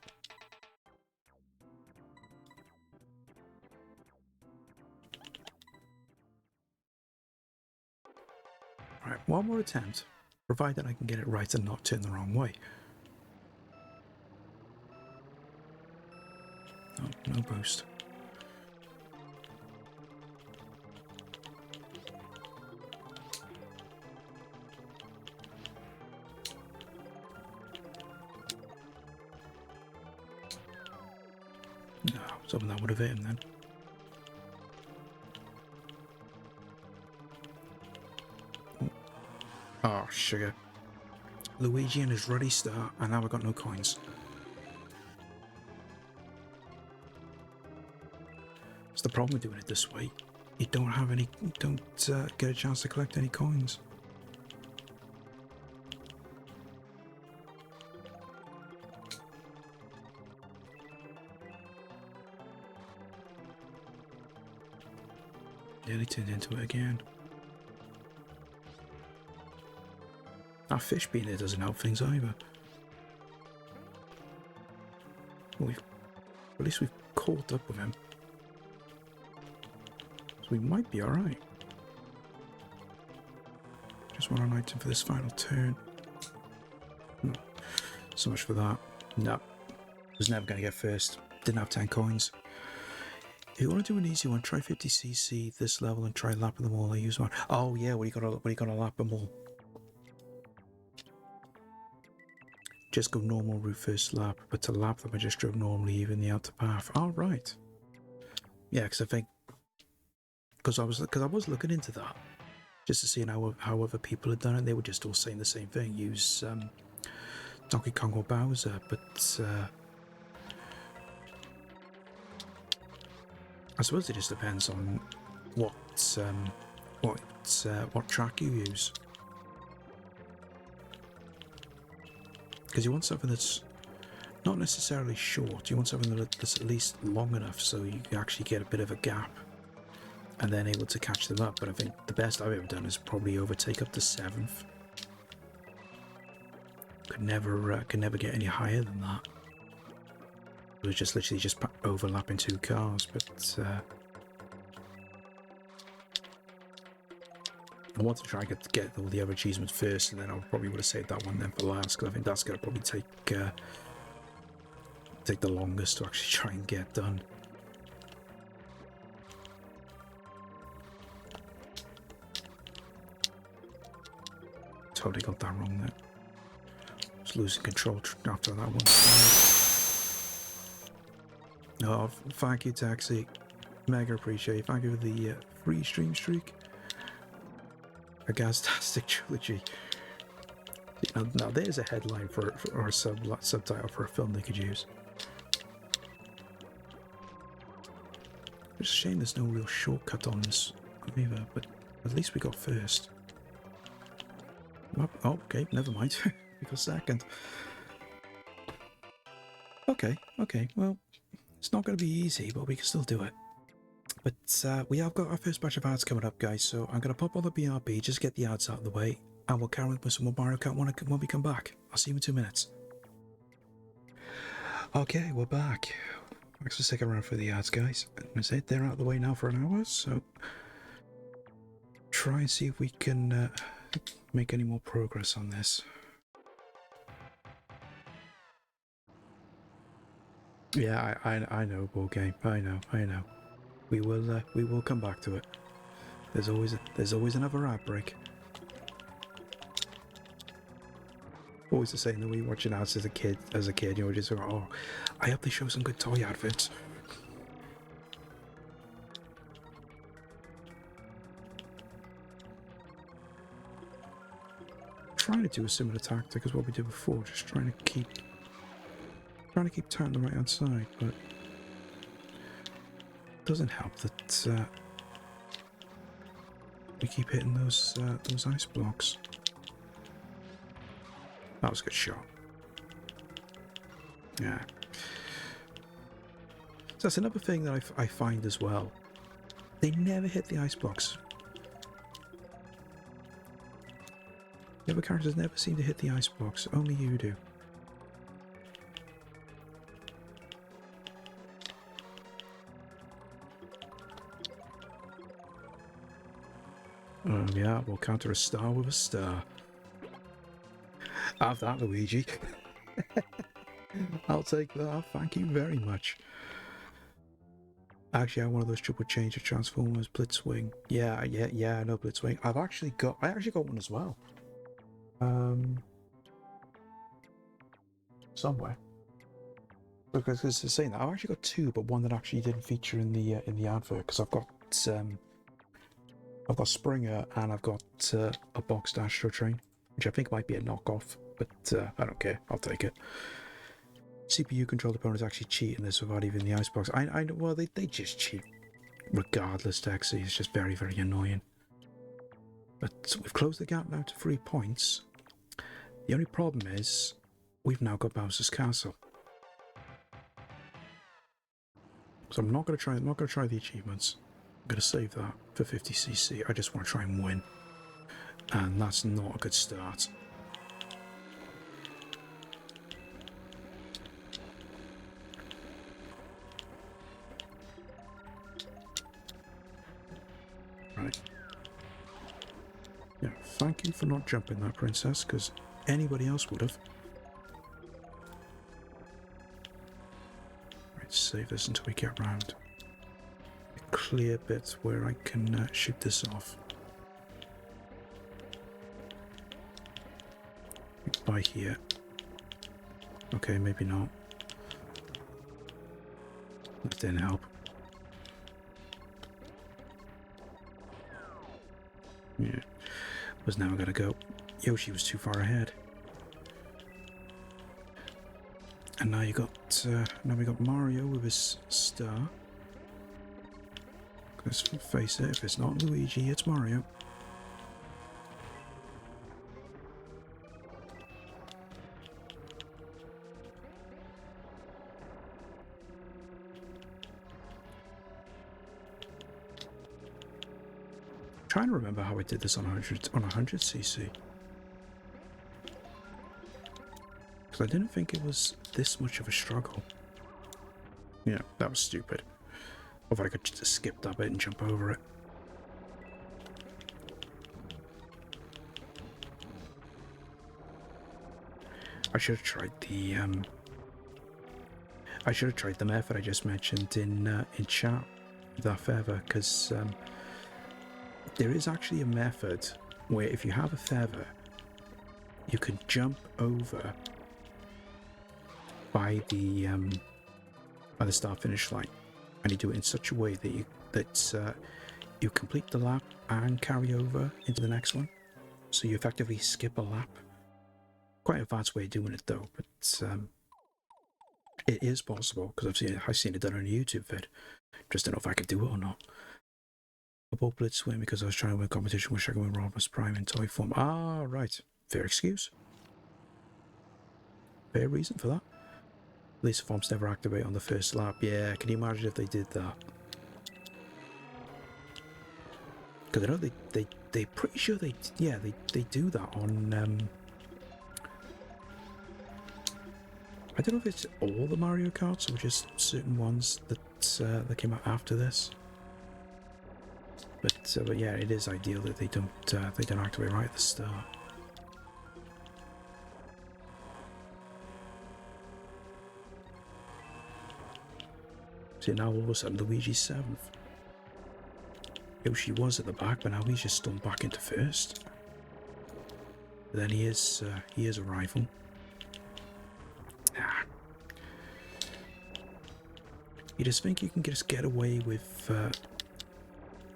Right, one more attempt, provided I can get it right and not turn the wrong way. Oh, no boost. No, I was hoping that would have hit him then. Oh, sugar. Luigi and his ruddy start, and now I've got no coins. It's the problem with doing it this way. You don't have any, get a chance to collect any coins. Nearly turned into it again. That fish being there doesn't help things either. Well, at least we've caught up with him. So we might be alright. Just want an item for this final turn. No. So much for that. No, was never going to get first. Didn't have 10 coins. If you want to do an easy one, try 50cc this level and try lapping them all. I use one. Oh yeah, what you gotta lap them all. Just go normal route first lap, but to lap them I just drove normally even the outer path. Oh right. Yeah, because I think because I was looking into that just to see how other people had done it. They were just all saying the same thing. Use Donkey Kong or Bowser, but I suppose it just depends on what track you use. Because you want something that's not necessarily short, you want something that's at least long enough so you can actually get a bit of a gap and then able to catch them up. But I think the best I've ever done is probably overtake up to 7th. Could never get any higher than that. It was just literally just overlapping 2 cars, but I want to try to get all the other achievements first, and then I probably would have saved that one then for last, because I think that's going to probably take the longest to actually try and get done. Totally got that wrong there. Was losing control after that one. Oh, thank you, Taxi. Mega appreciate. Thank you for the free stream streak. A Gastastic trilogy. Now there's a headline for or a subtitle for a film they could use. It's a shame there's no real shortcut on this either, but at least we got first. Oh, okay, never mind. We got second. Okay, well, it's not going to be easy, but we can still do it. But we have got our first batch of ads coming up, guys, so I'm going to pop on the BRB, just get the ads out of the way, and we'll carry on with some more Mario Kart when we come back. I'll see you in 2 minutes. Okay, we're back. Thanks for sticking around for the ads, guys. That's it, they're out of the way now for an hour, so try and see if we can make any more progress on this. Yeah, I know, ball game. I know. We will come back to it. There's always another ad break. Always the same that we watching ads as a kid, you know, just oh, I hope they show some good toy adverts. Trying to do a similar tactic as what we did before, just trying to keep turning the right hand side, but it doesn't help that we keep hitting those ice blocks. That was a good shot. Yeah. So that's another thing that I find as well. They never hit the ice blocks. The other characters never seem to hit the ice blocks. Only you do. Yeah, we'll counter a star with a star. Have that, Luigi. I'll take that. Thank you very much. Actually, I have one of those triple change of Transformers Blitzwing. Yeah, I know Blitzwing. I actually got one as well. Somewhere. Because it's saying that I've actually got 2, but one that actually didn't feature in the advert. Because I've got Springer and I've got a boxed Astro Train, which I think might be a knockoff, but I don't care. I'll take it. CPU controlled opponents actually cheating this without even the icebox. I know. Well, they just cheat regardless. Taxi, it's just very, very annoying. But we've closed the gap now to 3 points. The only problem is we've now got Bowser's Castle. So I'm not going to try the achievements. I'm going to save that for 50cc. I just want to try and win, and that's not a good start. Right. Yeah, thank you for not jumping that, princess, because anybody else would have. Let's save this until we get round a clear bit where I can shoot this off. By here. Okay, maybe not. That didn't help. Yeah. Was now gonna go. Yoshi was too far ahead. And now you got now we got Mario with his star. Let's face it, if it's not Luigi, it's Mario. Trying to remember how I did this on 100cc. Because I didn't think it was this much of a struggle. Yeah, that was stupid. Or if I could just skip that bit and jump over it. I should have tried the method I just mentioned in chat with that feather, because there is actually a method where if you have a feather, you can jump over by the start finish line, and you do it in such a way that you complete the lap and carry over into the next one, so you effectively skip a lap. Quite an advanced way of doing it though, but it is possible because I've seen it done on a YouTube vid. Just don't know if I could do it or not. I bought Blitz Swim because I was trying to win a competition with Shadow and Rodimus Prime in toy form. Ah, right. Fair excuse. Fair reason for that. Laser forms never activate on the first lap. Yeah, can you imagine if they did that? Because I know they're pretty sure they do that on I don't know if it's all the Mario Karts or just certain ones that came out after this. But yeah, it is ideal that they don't activate right at the start. See, now all of a sudden Luigi's 7th. Yoshi was at the back, but now he's just stunned back into first. But then he is a rival. Ah. You just think you can just get away with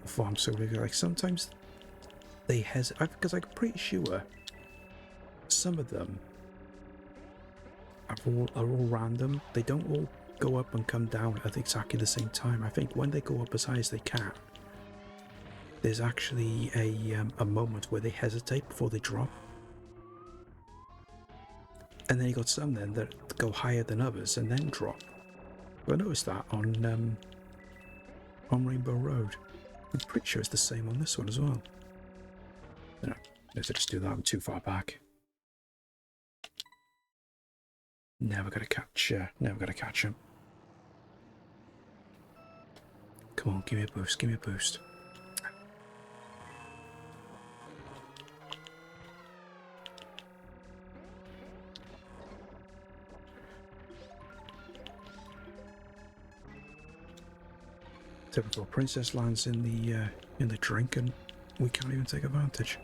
farm, so like sometimes they hesitate, because I'm pretty sure some of them are all random. They don't all go up and come down at exactly the same time. I think when they go up as high as they can, there's actually a moment where they hesitate before they drop. And then you got some then that go higher than others and then drop. I noticed that on Rainbow Road. I'm pretty sure it's the same on this one as well. No, let's just do that. I'm too far back. Never gonna catch him. Come on, give me a boost, give me a boost. Typical princess lands in the drink and we can't even take advantage.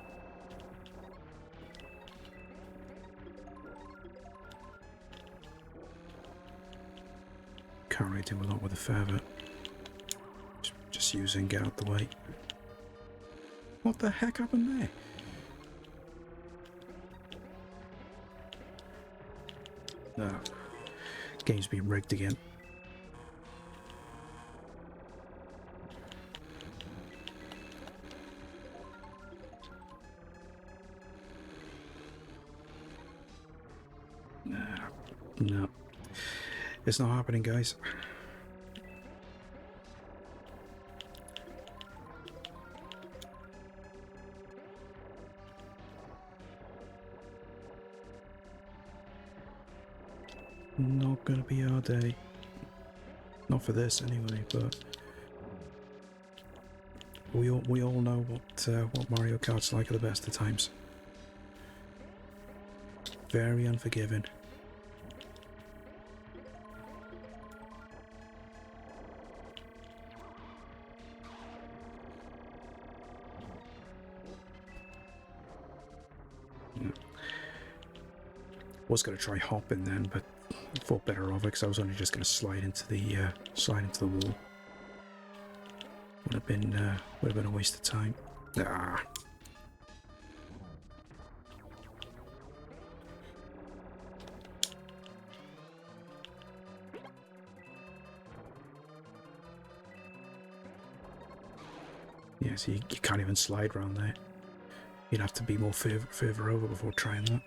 Can't really do a lot with the feather. Just using get out the way. What the heck happened there? No. Game's being rigged again. No, it's not happening, guys. Not gonna be our day. Not for this, anyway. But we all know what Mario Kart's like at the best of times. Very unforgiving. Was going to try hopping then, but I thought better of it because I was only just going to slide into the wall. Would have been a waste of time. Ah. Yeah, so you can't even slide around there. You'd have to be more further over before trying that.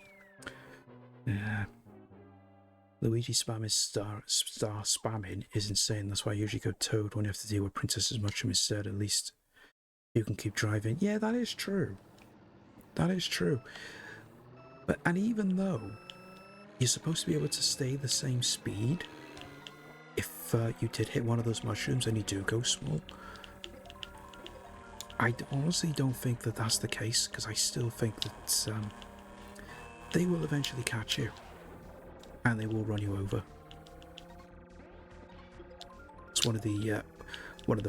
Yeah. Luigi spam is star spamming is insane. That's why I usually go Toad when you have to deal with Princess's Mushroom instead. At least you can keep driving. Yeah, that is true. That is true. But and even though you're supposed to be able to stay the same speed, if you did hit one of those mushrooms and you do go small, I honestly don't think that that's the case, because I still think that they will eventually catch you and they will run you over. It's one of the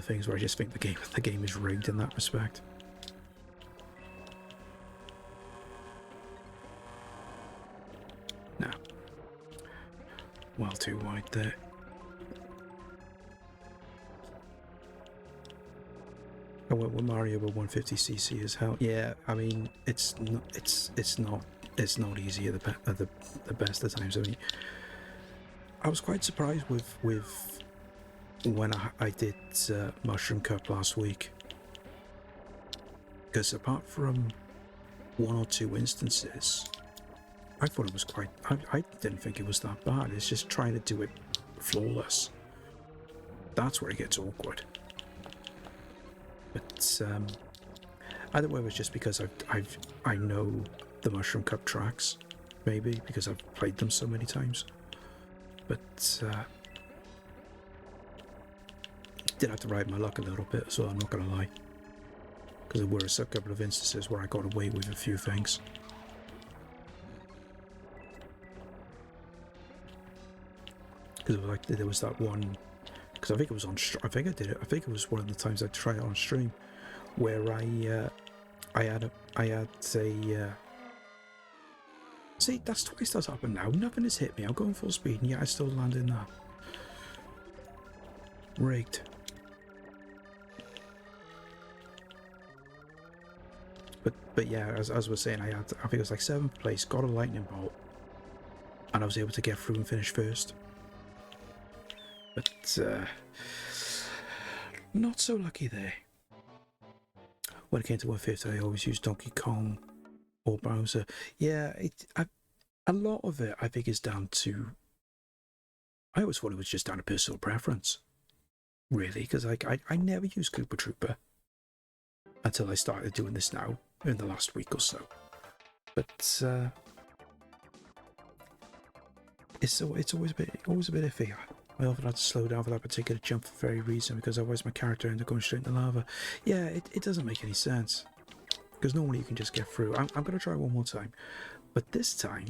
things where I just think the game is rigged in that respect. No. Well too wide there. I went with Mario with 150cc as hell. Yeah, I mean it's not easy at the best of times. I mean, I was quite surprised with when I did Mushroom Cup last week, because apart from one or two instances, I thought it was quite. I didn't think it was that bad. It's just trying to do it flawless. That's where it gets awkward. But I don't know if it's just because I know the Mushroom Cup tracks, maybe because I've played them so many times. But did have to ride my luck a little bit, so I'm not gonna lie. Because there were a couple of instances where I got away with a few things. Because like there was that one. Because I think it was on. I think I did it. I think it was one of the times I tried it on stream, where I had a. See, that's twice that's happened now. Nothing has hit me. I'm going full speed, and yet I still land in that. Rigged. But yeah, as I was saying, I think it was like 7th place, got a lightning bolt, and I was able to get through and finish first. But not so lucky there. When it came to 150, I always used Donkey Kong or Bowser. Yeah, a lot of it I think is down to. I always thought it was just down to personal preference, really, because I never used Koopa Trooper until I started doing this now in the last week or so. But it's always a bit iffy. I often had to slow down for that particular jump for very reason, because otherwise my character ended up going straight into lava. Yeah, it doesn't make any sense, because normally you can just get through. I'm gonna try one more time, but this time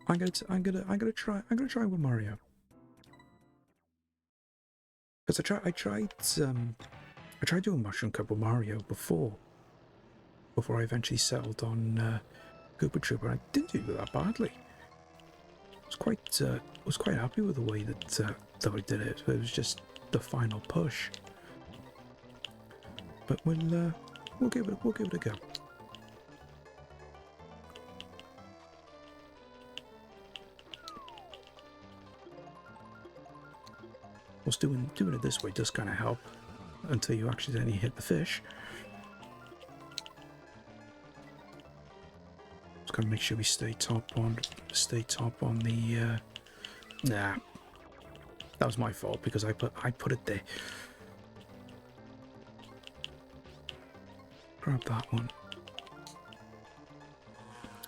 I'm gonna try with Mario, because I tried doing Mushroom Cup with Mario before I eventually settled on Koopa Trooper. I didn't do that badly. Was quite happy with the way that I did it. It was just the final push. But we'll give it a go. Whilst doing it this way does kind of help until you accidentally hit the fish. Just gotta make sure we stay top on the. Nah, that was my fault because I put it there. Grab that one.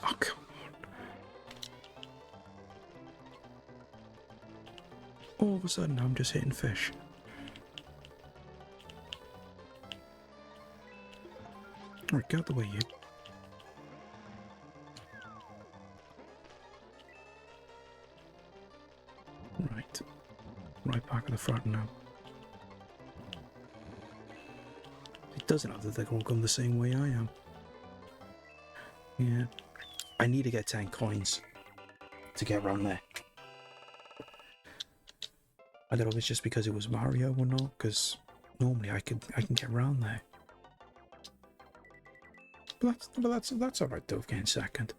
Oh, come on. All of a sudden, I'm just hitting fish. Alright, get out the way, you. Right back at the front now. It doesn't have that they're all going the same way I am. Yeah. I need to get 10 coins to get around there. I don't know if it's just because it was Mario or not, because normally I can get around there. But that's alright though, getting second.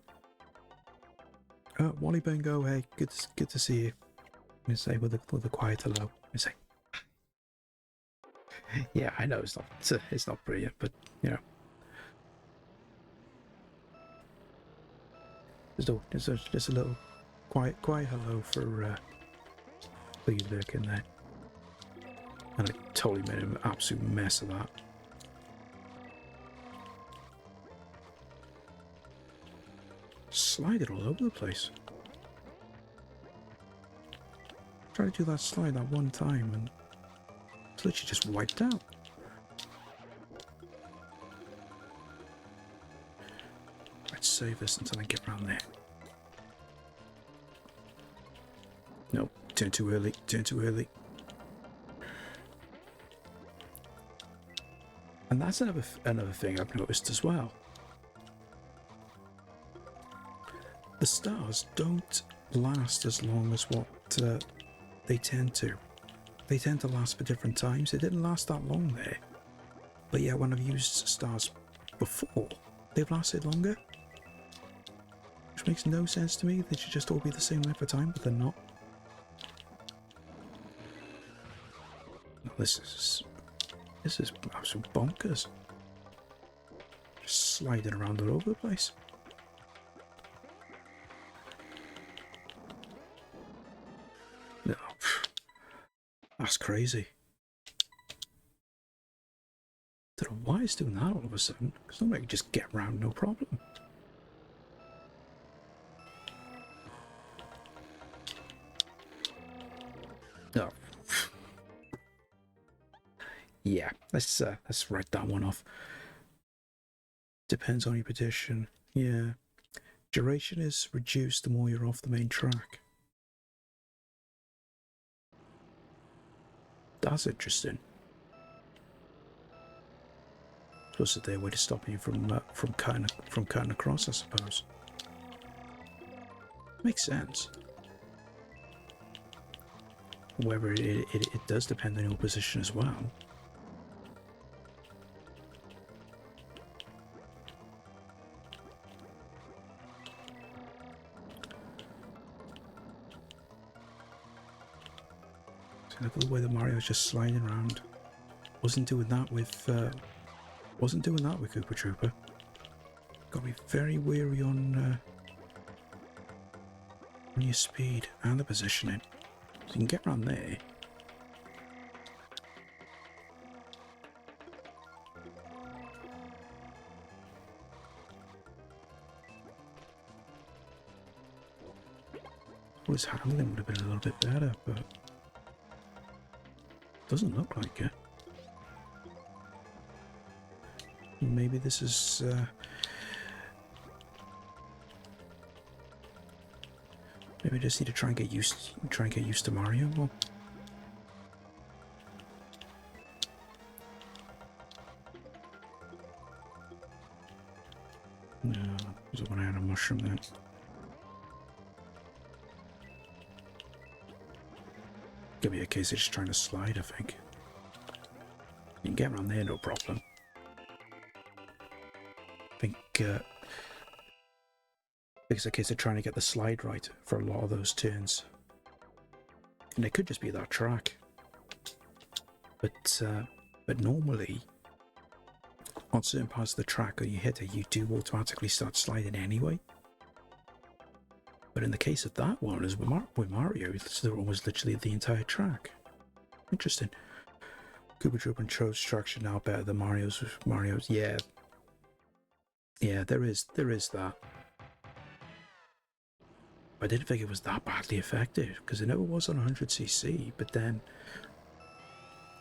Wally Bingo, hey, good to see you. Let me say with a quiet hello. Let me say. Yeah, I know it's not brilliant, but you know. There's a little quiet hello for you lurking there. And I totally made an absolute mess of that. Slide it all over the place. Try to do that slide that one time and it's literally just wiped out. Let's save this until I get around there. Nope, turn too early, turn too early. And that's another thing I've noticed as well. The stars don't last as long as what they tend to. They tend to last for different times. It didn't last that long there. But yeah, when I've used stars before, they've lasted longer. Which makes no sense to me. They should just all be the same length of time, but they're not. No, this is absolute bonkers. Just sliding around all over the place. No, that's crazy. Don't know why it's doing that all of a sudden. Because normally I can just get around no problem. No. Yeah, let's write that one off. Depends on your petition. Yeah. Duration is reduced the more you're off the main track. That's interesting. Suppose that their way to stop you from cutting across, I suppose. Makes sense. However, it does depend on your position as well. So look at the way that Mario's just sliding around. Wasn't doing that with Koopa Trooper. Gotta be very wary on your speed and the positioning. So you can get around there. Well, his handling would have been a little bit better, but doesn't look like it. Maybe this is maybe I just need to try and get used to Mario more. No, there's a banana mushroom then. Could be a case of just trying to slide, I think. You can get around there, no problem. I think it's a case of trying to get the slide right for a lot of those turns. And it could just be that track. But normally, on certain parts of the track when you hit it, you do automatically start sliding anyway. But in the case of that one, as with Mario, it's almost literally the entire track. Interesting. Koopa Trooper and Cho's structure now better than Mario's. Yeah. Yeah, there is that. I didn't think it was that badly effective, because it never was on 100cc, but then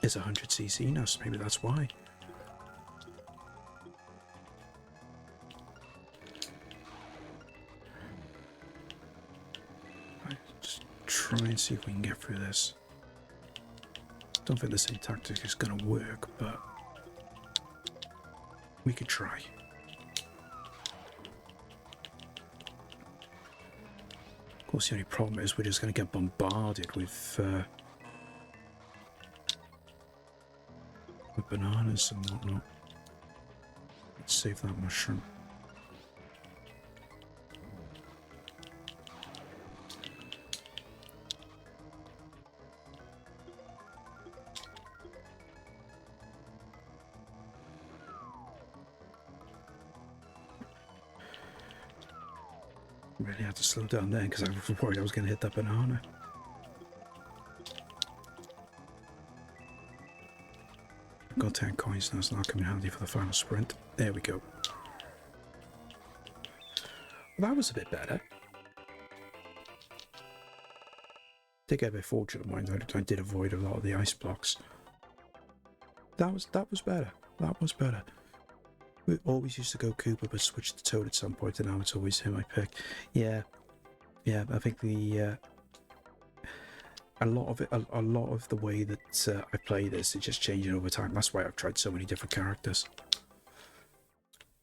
it's 100cc now, so maybe that's why. Just try and see if we can get through this. Don't think the same tactic is going to work, but we could try. course, the only problem is we're just going to get bombarded with bananas and whatnot. Let's save that mushroom. Really had to slow down there because I was worried I was going to hit that banana. Got 10 coins now, so that'll come in handy for the final sprint. There we go. Well, that was a bit better. Did get a bit fortunate of mine. I did avoid a lot of the ice blocks. That was better. That was better. We always used to go Cooper, but switched to Toad at some point, and now it's always him I pick. Yeah, I think the a lot of the way that I play this is just changing over time. That's why I've tried so many different characters.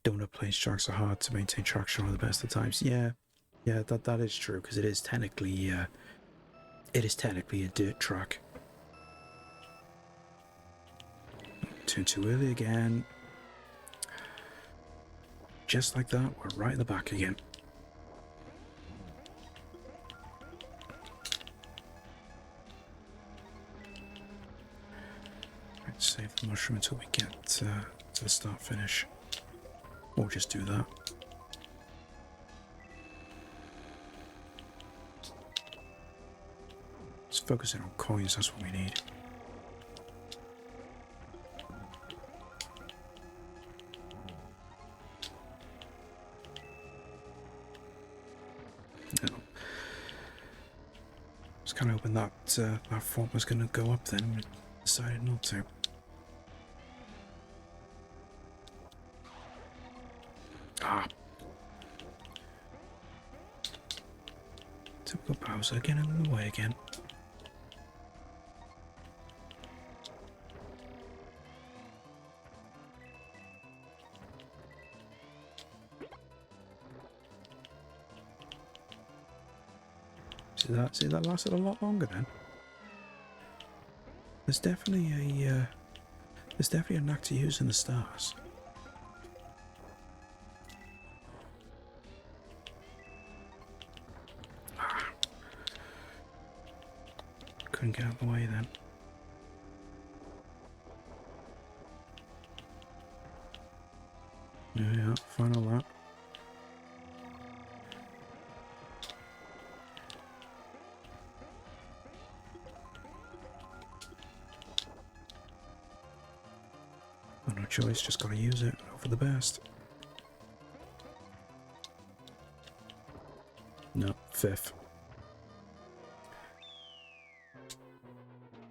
Donut planes tracks are hard to maintain traction on the best of times. Yeah, that is true because it is technically a dirt track. Turn too early again. Just like that, we're right in the back again. Let's save the mushroom until we get to the start finish. Or just do that. Let's focus in on coins, that's what we need. I was kind of hoping that that font was going to go up then, but decided not to. Ah. Typical Bowser, getting in the way again. See that lasted a lot longer then. There's definitely a knack to using the stars. Ah. Couldn't get out of the way then. Yeah, final lap. No choice, just gotta use it. Hope for the best. No, fifth.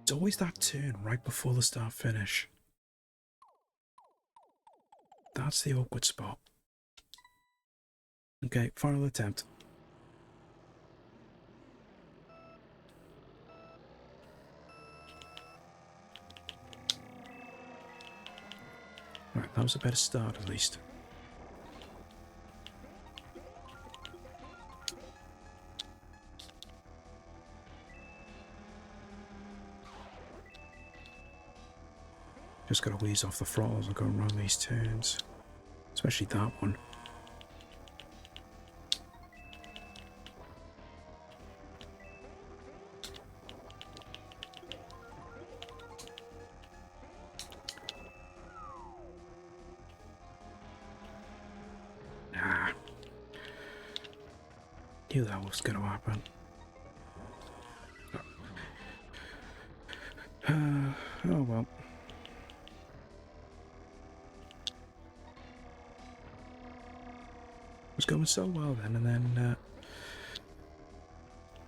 It's always that turn right before the start finish. That's the awkward spot. Okay, final attempt. Right, that was a better start at least. Just gotta wheeze off the throttles and go around these turns. Especially that one. Knew that was going to happen. Oh well. It was going so well then, and then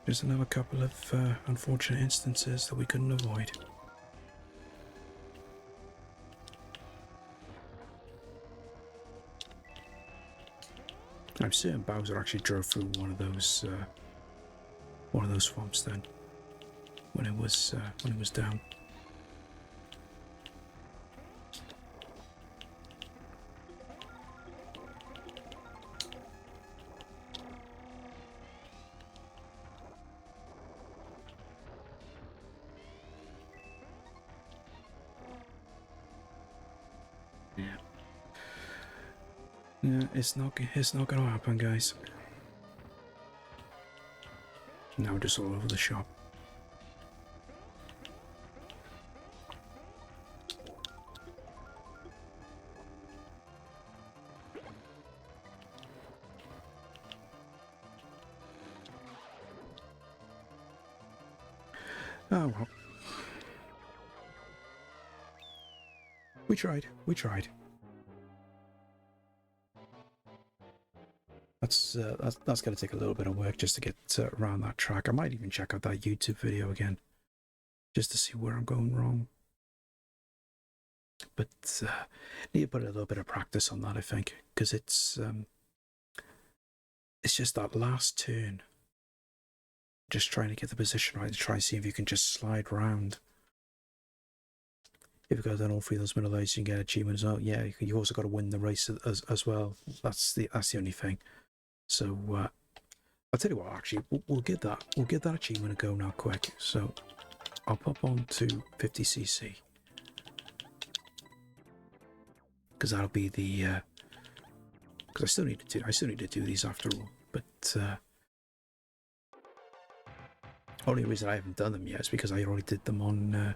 there's another couple of unfortunate instances that we couldn't avoid. I'm certain Bowser actually drove through one of those swamps then, when it was down. Yeah, it's not gonna happen, guys. Now just all over the shop. Oh well. We tried. We tried. That's going to take a little bit of work just to get around that track. I might even check out that YouTube video again, just to see where I'm going wrong. But need to put a little bit of practice on that, I think, because it's just that last turn. Just trying to get the position right to try and see if you can just slide round. If you go down all three of those middle lanes, you can get achievement as well. Yeah, you also got to win the race as well. That's the only thing. So I'll tell you what. Actually, we'll give that achievement a go now, quick. So I'll pop on to 50cc because that'll be the. Because I still need to do these after all. But only reason I haven't done them yet is because I already did them on.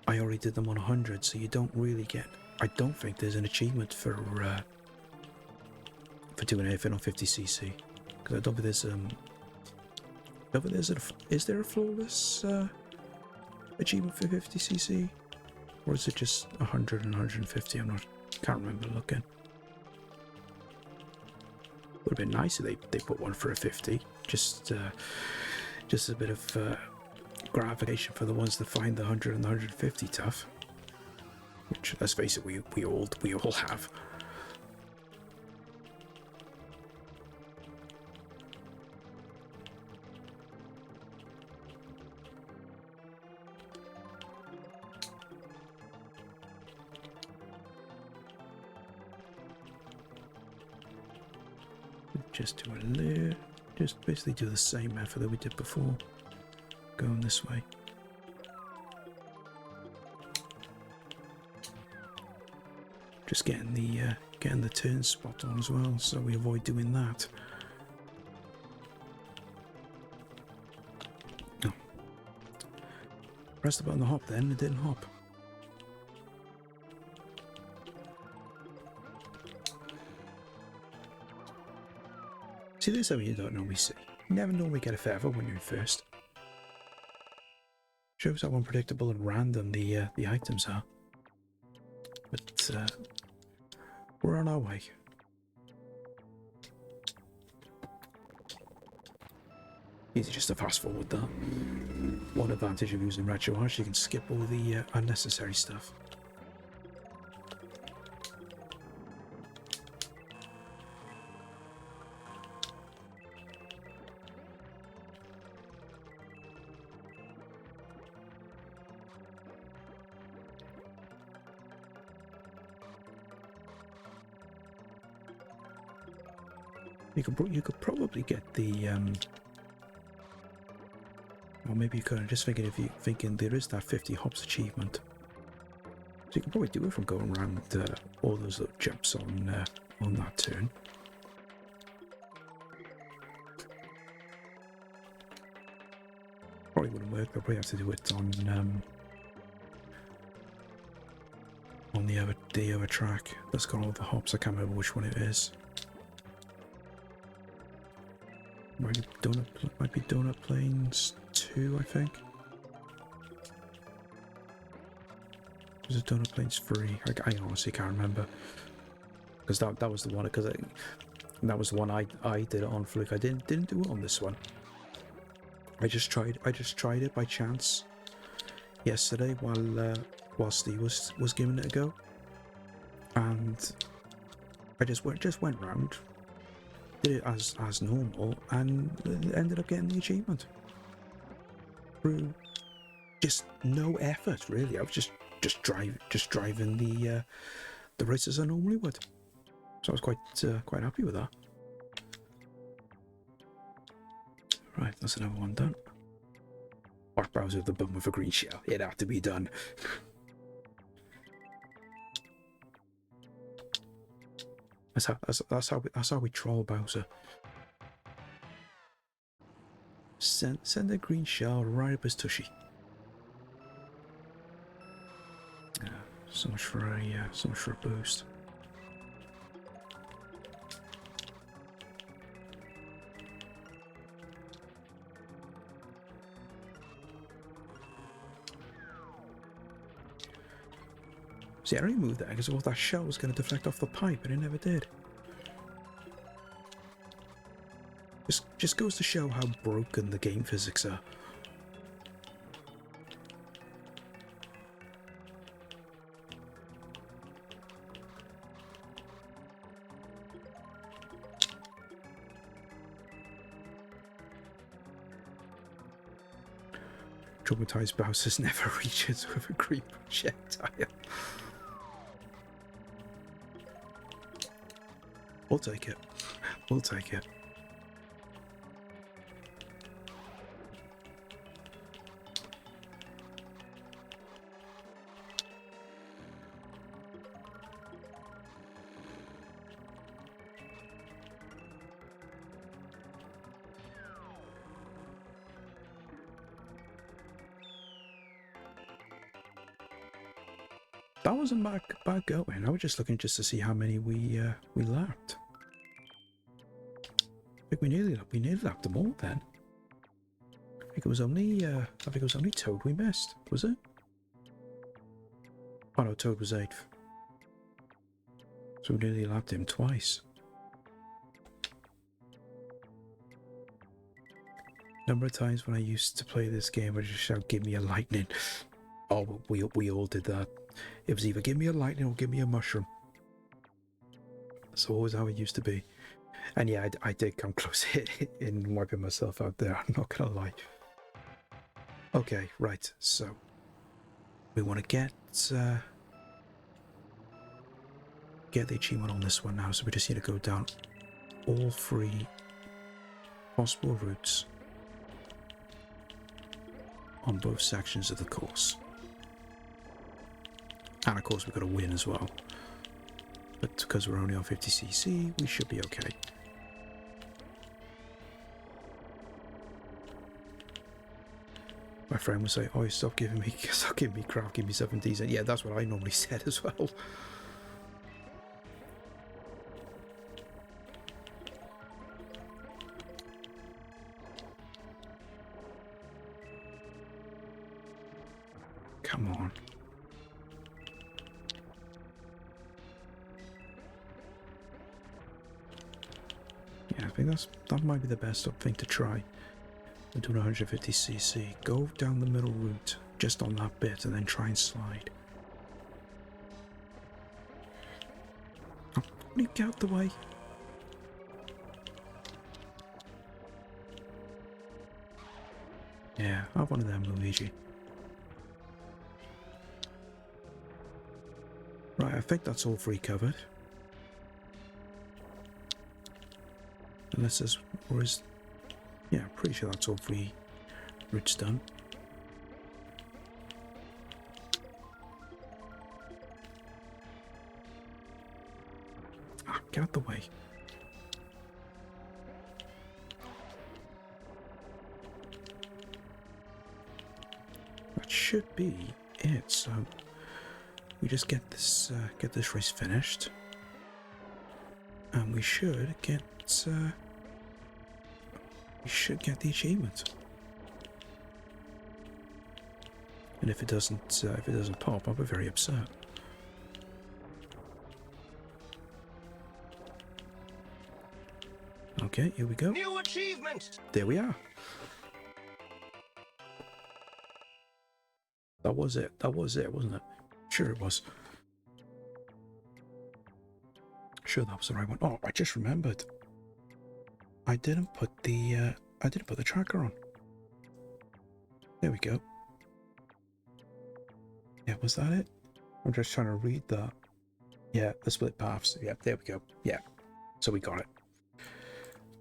I already did them on 100, so you don't really get. I don't think there's an achievement for doing anything on 50cc, because I don't think there's is there a flawless achievement for 50cc, or is it just 100 and 150? Can't remember looking. Would have been nice if they put one for a 50, just a bit of gratification for the ones that find the 100 and the 150 tough, which, let's face it, we all have. Just do a layer, just basically do the same method that we did before, going this way. Just getting the turn spot on as well, so we avoid doing that. Oh. Pressed the button to hop then, it didn't hop. See, this is how you don't normally see. You never normally get a feather when you're in first. Shows how unpredictable and random the items are. But we're on our way. Easy just to fast forward that. One advantage of using retro is you can skip all the unnecessary stuff. You could probably get the or maybe you could. I'm just thinking, if you thinking there is that 50 hops achievement, so you can probably do it from going around all those little jumps on that turn. Probably wouldn't work. They'll probably have to do it on the other track that's got all the hops. I can't remember which one it is. Might be Donut Plains 2, I think. Was it Donut Plains 3? I honestly can't remember. Because that was the one. Because that was the one I did it on fluke. I didn't do it on this one. I just tried it by chance yesterday while Steve was giving it a go, and I just went round. Did it as normal and ended up getting the achievement through just no effort, really. I was just driving the race as I normally would, so I was quite happy with that. Right, that's another one done. Art browser with the bum with a green shell. It had to be done. That's how we troll Bowser. Send a green shell right up his tushy. So much for a boost. See, I removed that because I thought that shell was going to deflect off the pipe, and it never did. Just goes to show how broken the game physics are. Traumatized Bowser's never reaches with a green projectile. We'll take it. We'll take it. That wasn't bad going. I was just looking just to see how many we lapped. I think we nearly lapped them all then. I think it was only Toad we missed, was it? Oh no, Toad was 8th. So we nearly lapped him twice. Number of times when I used to play this game, I just shout, "Give me a lightning!" Oh, we all did that. It was either give me a lightning or give me a mushroom. That's always how it used to be. And yeah, I did come close in wiping myself out there, I'm not gonna lie. Okay, right, so we want to get the achievement on this one now, so we just need to go down all 3 possible routes on both sections of the course. And of course we've got to win as well. But because we're only on 50cc, we should be okay. My friend would say, "Oh, stop giving me crap, give me 70s." And yeah, that's what I normally said as well. Come on. Yeah, I think that might be the best thing to try. We're doing 150cc. Go down the middle route, just on that bit, and then try and slide. Oh, get out the way. Yeah, have one of them, Luigi. Right, I think that's all 3 covered. Unless there's... or is... yeah, I'm pretty sure that's all 3 routes done. Ah, get out the way. That should be it, so... we just get this race finished. And we should get... we should get the achievement. And if it doesn't pop, I'll be very upset. Okay, here we go. New achievement! There we are. That was it, wasn't it? Sure it was. Sure that was the right one. Oh, I just remembered. I didn't put the tracker on. There we go. Yeah, was that it? I'm just trying to read that. Yeah, the split paths. Yeah, there we go. Yeah. So we got it.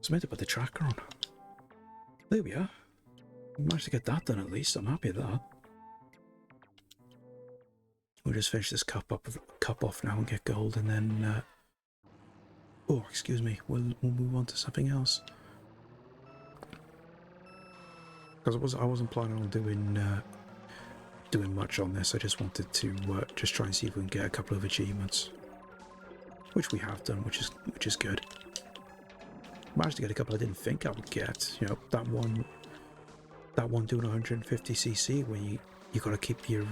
So I meant to put the tracker on. There we are. We managed to get that done at least. I'm happy with that. We'll just finish this cup off now and get gold, and then Oh, excuse me. We'll move on to something else. Because I wasn't planning on doing much on this. I just wanted to just try and see if we can get a couple of achievements, which we have done, which is good. Managed to get a couple I didn't think I would get. You know, that one doing 150cc where you got to keep your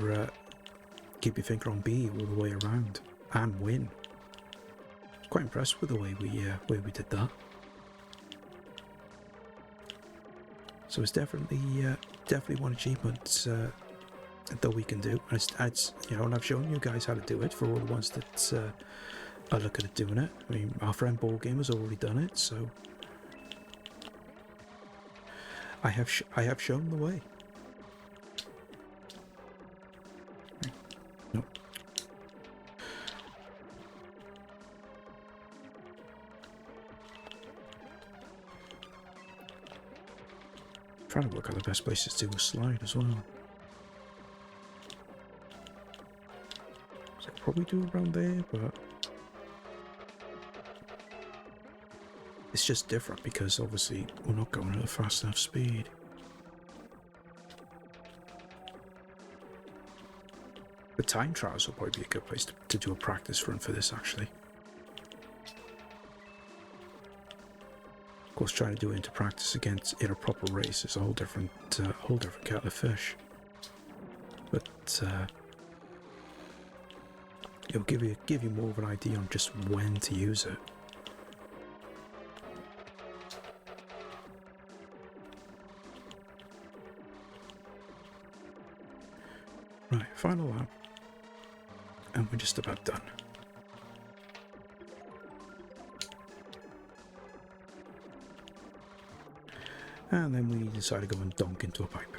finger on B all the way around and win. Quite impressed with the way we did that. So it's definitely one achievement that we can do. And you know, and I've shown you guys how to do it for all the ones that are looking at doing it. I mean, our friend Ball Game has already done it, so I have shown the way. Nope. Trying to work out the best places to do a slide as well. So I'll probably do around there, but it's just different because obviously we're not going at a fast enough speed. The time trials will probably be a good place to do a practice run for this, actually. Of course, trying to do it into practice against in a proper race is a whole different kettle of fish. But it'll give you more of an idea on just when to use it. Right, final lap, and we're just about done. And then we decide to go and donk into a pipe.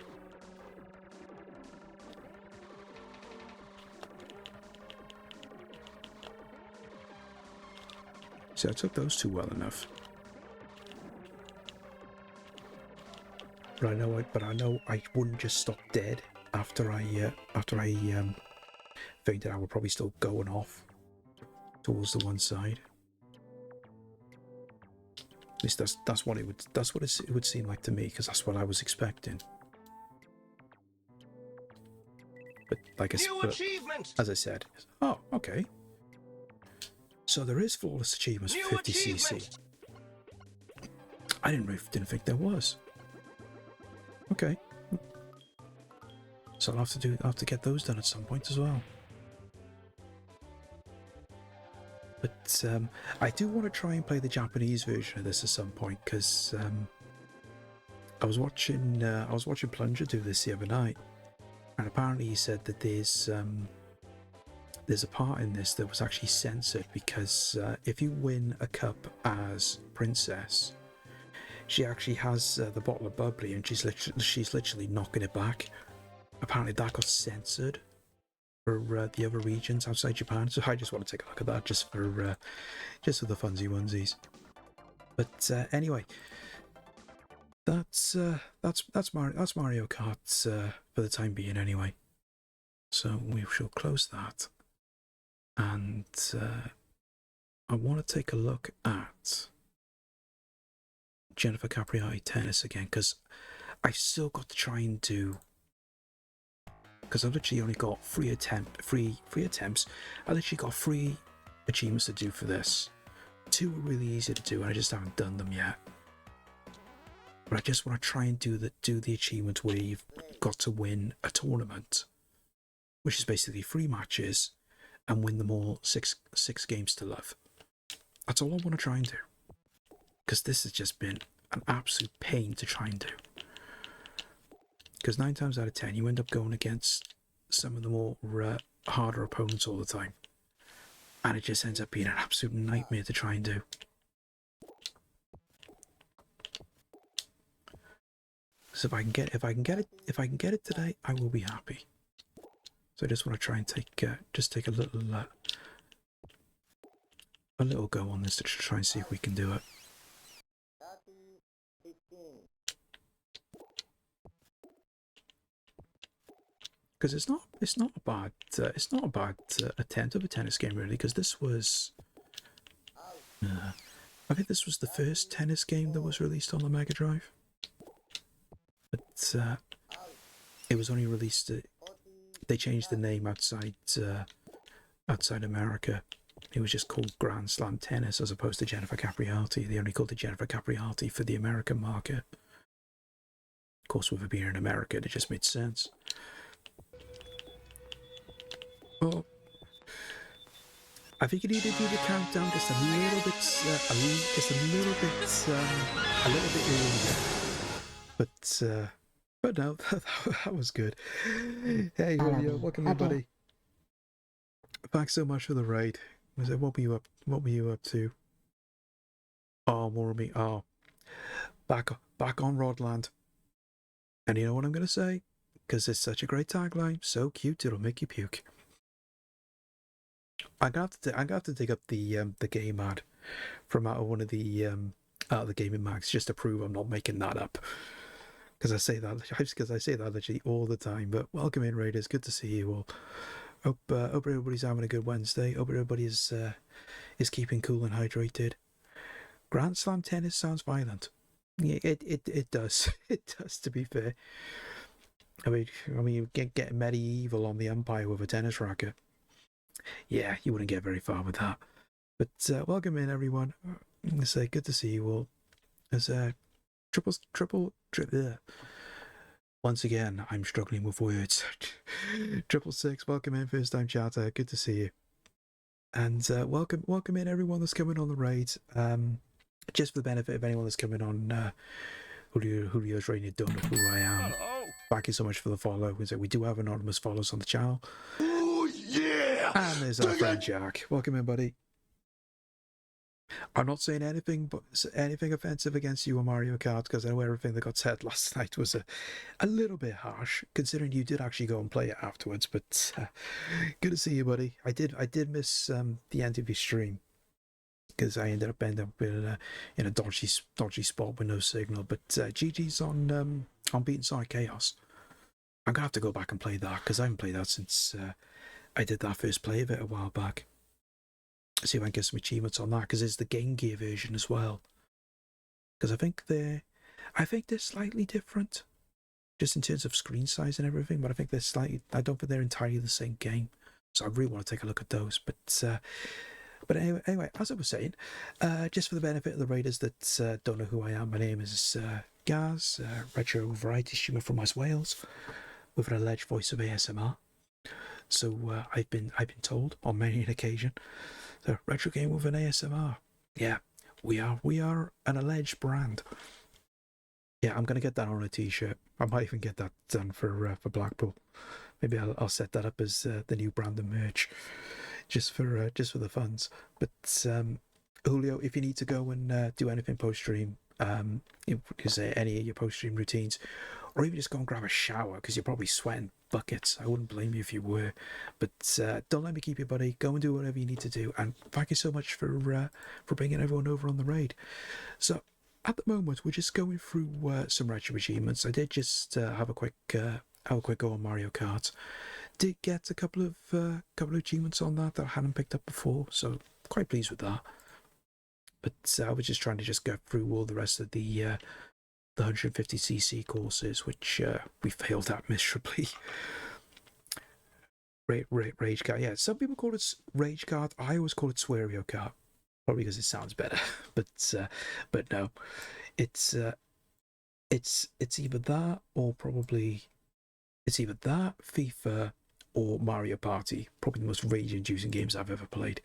See, I took those two well enough. But I know I wouldn't just stop dead after I figured I would probably still going off towards the one side. At least that's what it would seem like to me, because that's what I was expecting. But like I said, as I said, oh, okay. So there is flawless achievements for 50cc. I didn't think there was. Okay. So I'll have to get those done at some point as well. But I do want to try and play the Japanese version of this at some point, because I was watching Plunger do this the other night, and apparently he said that there's a part in this that was actually censored because if you win a cup as Princess, she actually has the bottle of bubbly, and she's literally knocking it back. Apparently that got censored for the other regions outside Japan, so I just want to take a look at that just for the funsy onesies. But anyway, that's Mario Kart for the time being anyway. So we shall close that, and I want to take a look at Jennifer Capriati tennis again, because I've still got to try and do. Because I've literally only got three attempts. I literally got 3 achievements to do for this. 2 were really easy to do, and I just haven't done them yet. But I just want to try and do the achievement where you've got to win a tournament, which is basically 3 matches, and win them all 6 games to love. That's all I want to try and do. Because this has just been an absolute pain to try and do. Because 9 times out of 10, you end up going against some of the more harder opponents all the time, and it just ends up being an absolute nightmare to try and do. So if I can get it today, I will be happy. So I just want to try and take a little go on this to try and see if we can do it. Because it's not a bad attempt of a tennis game really. Because this was I think this was the first tennis game that was released on the Mega Drive, but it was only released. They changed the name outside America. It was just called Grand Slam Tennis as opposed to Jennifer Capriati. They only called it Jennifer Capriati for the American market. Of course, with it being in America, it just made sense. Well, I think you need to do the countdown just a little bit earlier. But no, that was good. Hey, Julio, welcome in, buddy. Thanks so much for the raid. What were you up to? Oh, more of me. Oh, back on Rodland. And you know what I'm gonna say? Because it's such a great tagline, so cute it'll make you puke. I'm gonna have to dig up the game ad from out of one of the gaming mags just to prove I'm not making that up. Because I say that literally all the time. But welcome in, Raiders. Good to see you all. Hope everybody's having a good Wednesday. Hope everybody is keeping cool and hydrated. Grand Slam tennis sounds violent. Yeah, it does. It does. To be fair, I mean, you get medieval on the umpire with a tennis racket. Yeah, you wouldn't get very far with that. But welcome in, everyone. Say good to see you all. As triple. Once again, I'm struggling with words. 666, welcome in, first time chatter. Good to see you. And welcome in everyone that's coming on the raid. Just for the benefit of anyone that's coming on, Julio's rated don't know who I am. Thank you so much for the follow. We do have anonymous follows on the channel. Oh, yeah! And there's our friend Jack. Welcome in, buddy. I'm not saying anything offensive against you on Mario Kart, because I know everything that got said last night was a little bit harsh, considering you did actually go and play it afterwards. But good to see you, buddy. I did miss the end of your stream because I ended up in a dodgy spot with no signal. But GG's on beating Sonic Chaos. I'm gonna have to go back and play that because I haven't played that since I did that first play of it a while back. See if I can get some achievements on that, because there's the Game Gear version as well. Because I think they're slightly different, just in terms of screen size and everything. But I think I don't think they're entirely the same game. So I really want to take a look at those. But anyway, as I was saying, just for the benefit of the raiders that don't know who I am, my name is Gaz, retro variety streamer from West Wales, with an alleged voice of ASMR. So I've been told on many an occasion. The retro game with an ASMR. Yeah, we are an alleged brand. Yeah, I'm gonna get that on a t-shirt. I might even get that done for Blackpool. Maybe I'll set that up as the new brand of merch, just for the funds. But Julio, if you need to go and do anything post stream, because any of your post stream routines, or even just go and grab a shower because you're probably sweating buckets. I wouldn't blame you if you were, but don't let me keep you, buddy. Go and do whatever you need to do, and thank you so much for bringing everyone over on the raid. So at the moment, we're just going through some retro achievements. I did just have a quick go on Mario Kart. Did get a couple of achievements on that I hadn't picked up before, so quite pleased with that. But I was just trying to just go through all the rest of the 150cc courses, which we failed at miserably. Rage Kart, yeah. Some people call it Rage Kart. I always call it Sweario Kart, probably because it sounds better. but no, it's either that or probably it's either that, FIFA, or Mario Party. Probably the most rage-inducing games I've ever played.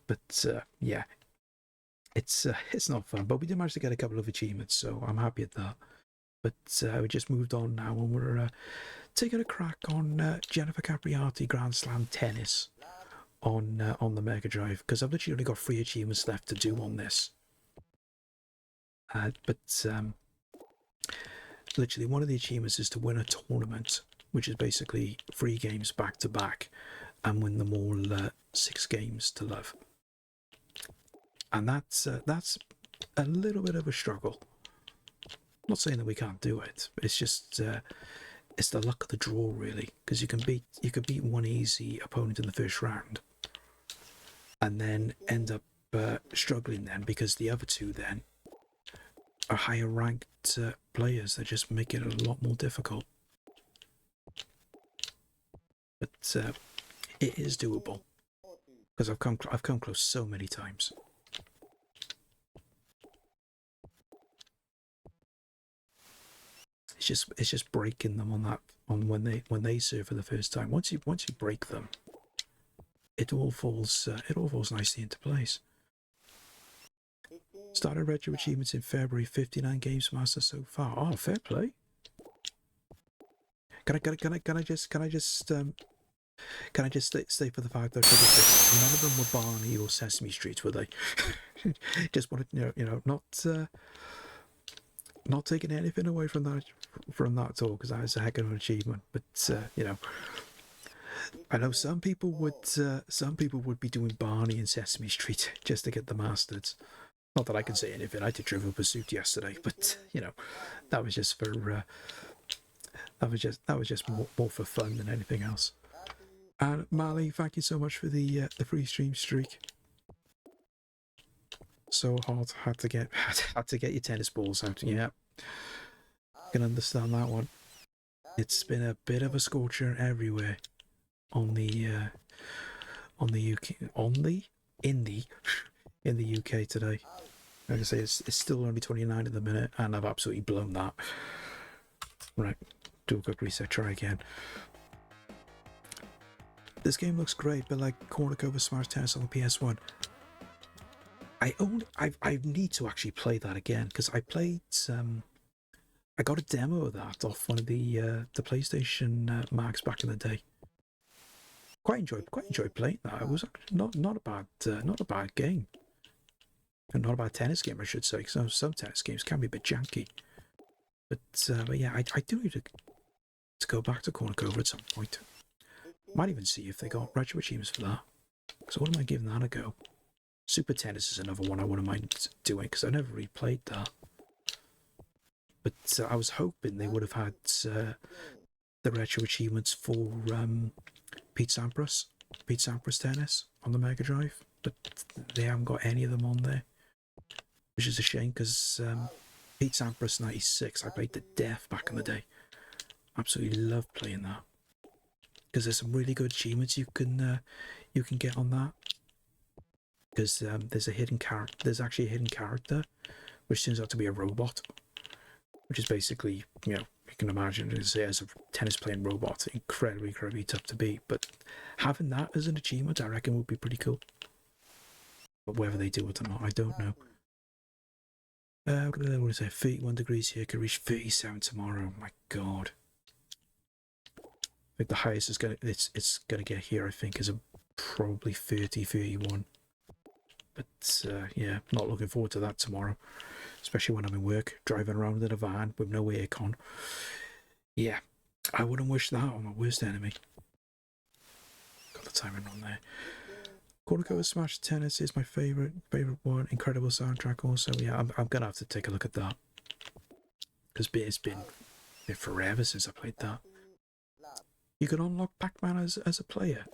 But yeah. It's not fun, but we did manage to get a couple of achievements, so I'm happy at that. But we just moved on now, and we're taking a crack on Jennifer Capriati Grand Slam Tennis on the Mega Drive, because I've literally only got 3 achievements left to do on this. But literally one of the achievements is to win a tournament, which is basically 3 games back to back, and win them all 6 games to love. And that's a little bit of a struggle. I'm not saying that we can't do it, but it's just it's the luck of the draw, really, because you can beat one easy opponent in the first round, and then end up struggling then, because the other two then are higher ranked players that just make it a lot more difficult. But it is doable, because I've come close so many times. It's just breaking them on when they serve for the first time. Once you break them, it all falls nicely into place. Started retro achievements in February. 59 games master so far. Oh, fair play. Can I just stay for the fact that none of them were Barney or Sesame Street, were they? Just wanted not taking anything away from that at all, because that is a heck of an achievement. But I know some people would be doing Barney and Sesame Street just to get the masters. Not that I can say anything. I did Trivial Pursuit yesterday, but that was just for that was just more for fun than anything else. And Marley, thank you so much for the free stream streak. So hard, had to get your tennis balls out. Yeah, I can understand that one. It's been a bit of a scorcher everywhere in the UK today. Like I say, it's still only 29 at the minute, and I've absolutely blown that. Right, do a quick reset, try again. This game looks great, but like Cornucopia Smash Tennis on the PS1. I need to actually play that again, because I played I got a demo of that off one of the PlayStation marks back in the day. Quite enjoyed playing that. It was actually not a bad game. And not a bad tennis game, I should say, because some tennis games can be a bit janky. But yeah, I do need to go back to Cornucopia at some point. Might even see if they got retro achievements for that. So what am I giving that a go? Super Tennis is another one I wouldn't mind doing, because I never really played that. But I was hoping they would have had the retro achievements for Pete Sampras Tennis on the Mega Drive, but they haven't got any of them on there, which is a shame, because Pete Sampras 96 I played to death back in the day. Absolutely loved playing that, because there's some really good achievements you can get on that. Because there's actually a hidden character, which turns out to be a robot, which is basically, you can imagine as a tennis playing robot, incredibly tough to beat. But having that as an achievement, I reckon, would be pretty cool. But whether they do it or not, I don't know. What is it? 31 degrees here, could reach 37 tomorrow. My God. I think the highest it's gonna get here, I think, is probably 30, 31. But yeah, not looking forward to that tomorrow, especially when I'm in work, driving around in a van with no aircon. Yeah, I wouldn't wish that on my worst enemy. Got the timing on there. Cornucopia Smash Tennis is my favorite one. Incredible soundtrack also. Yeah, I'm gonna have to take a look at that, because it's been forever since I played that. You can unlock Pac-Man as a player.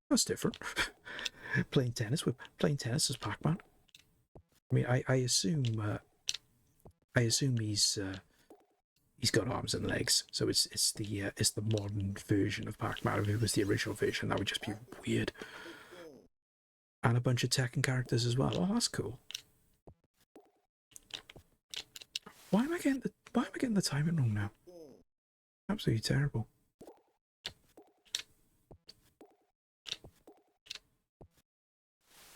That's different. playing tennis as Pac-Man. I mean, I assume he's got arms and legs, so it's the modern version of Pac-Man. If it was the original version, that would just be weird. And a bunch of Tekken characters as well. Oh, that's cool. Why am I getting the timing wrong now? Absolutely terrible.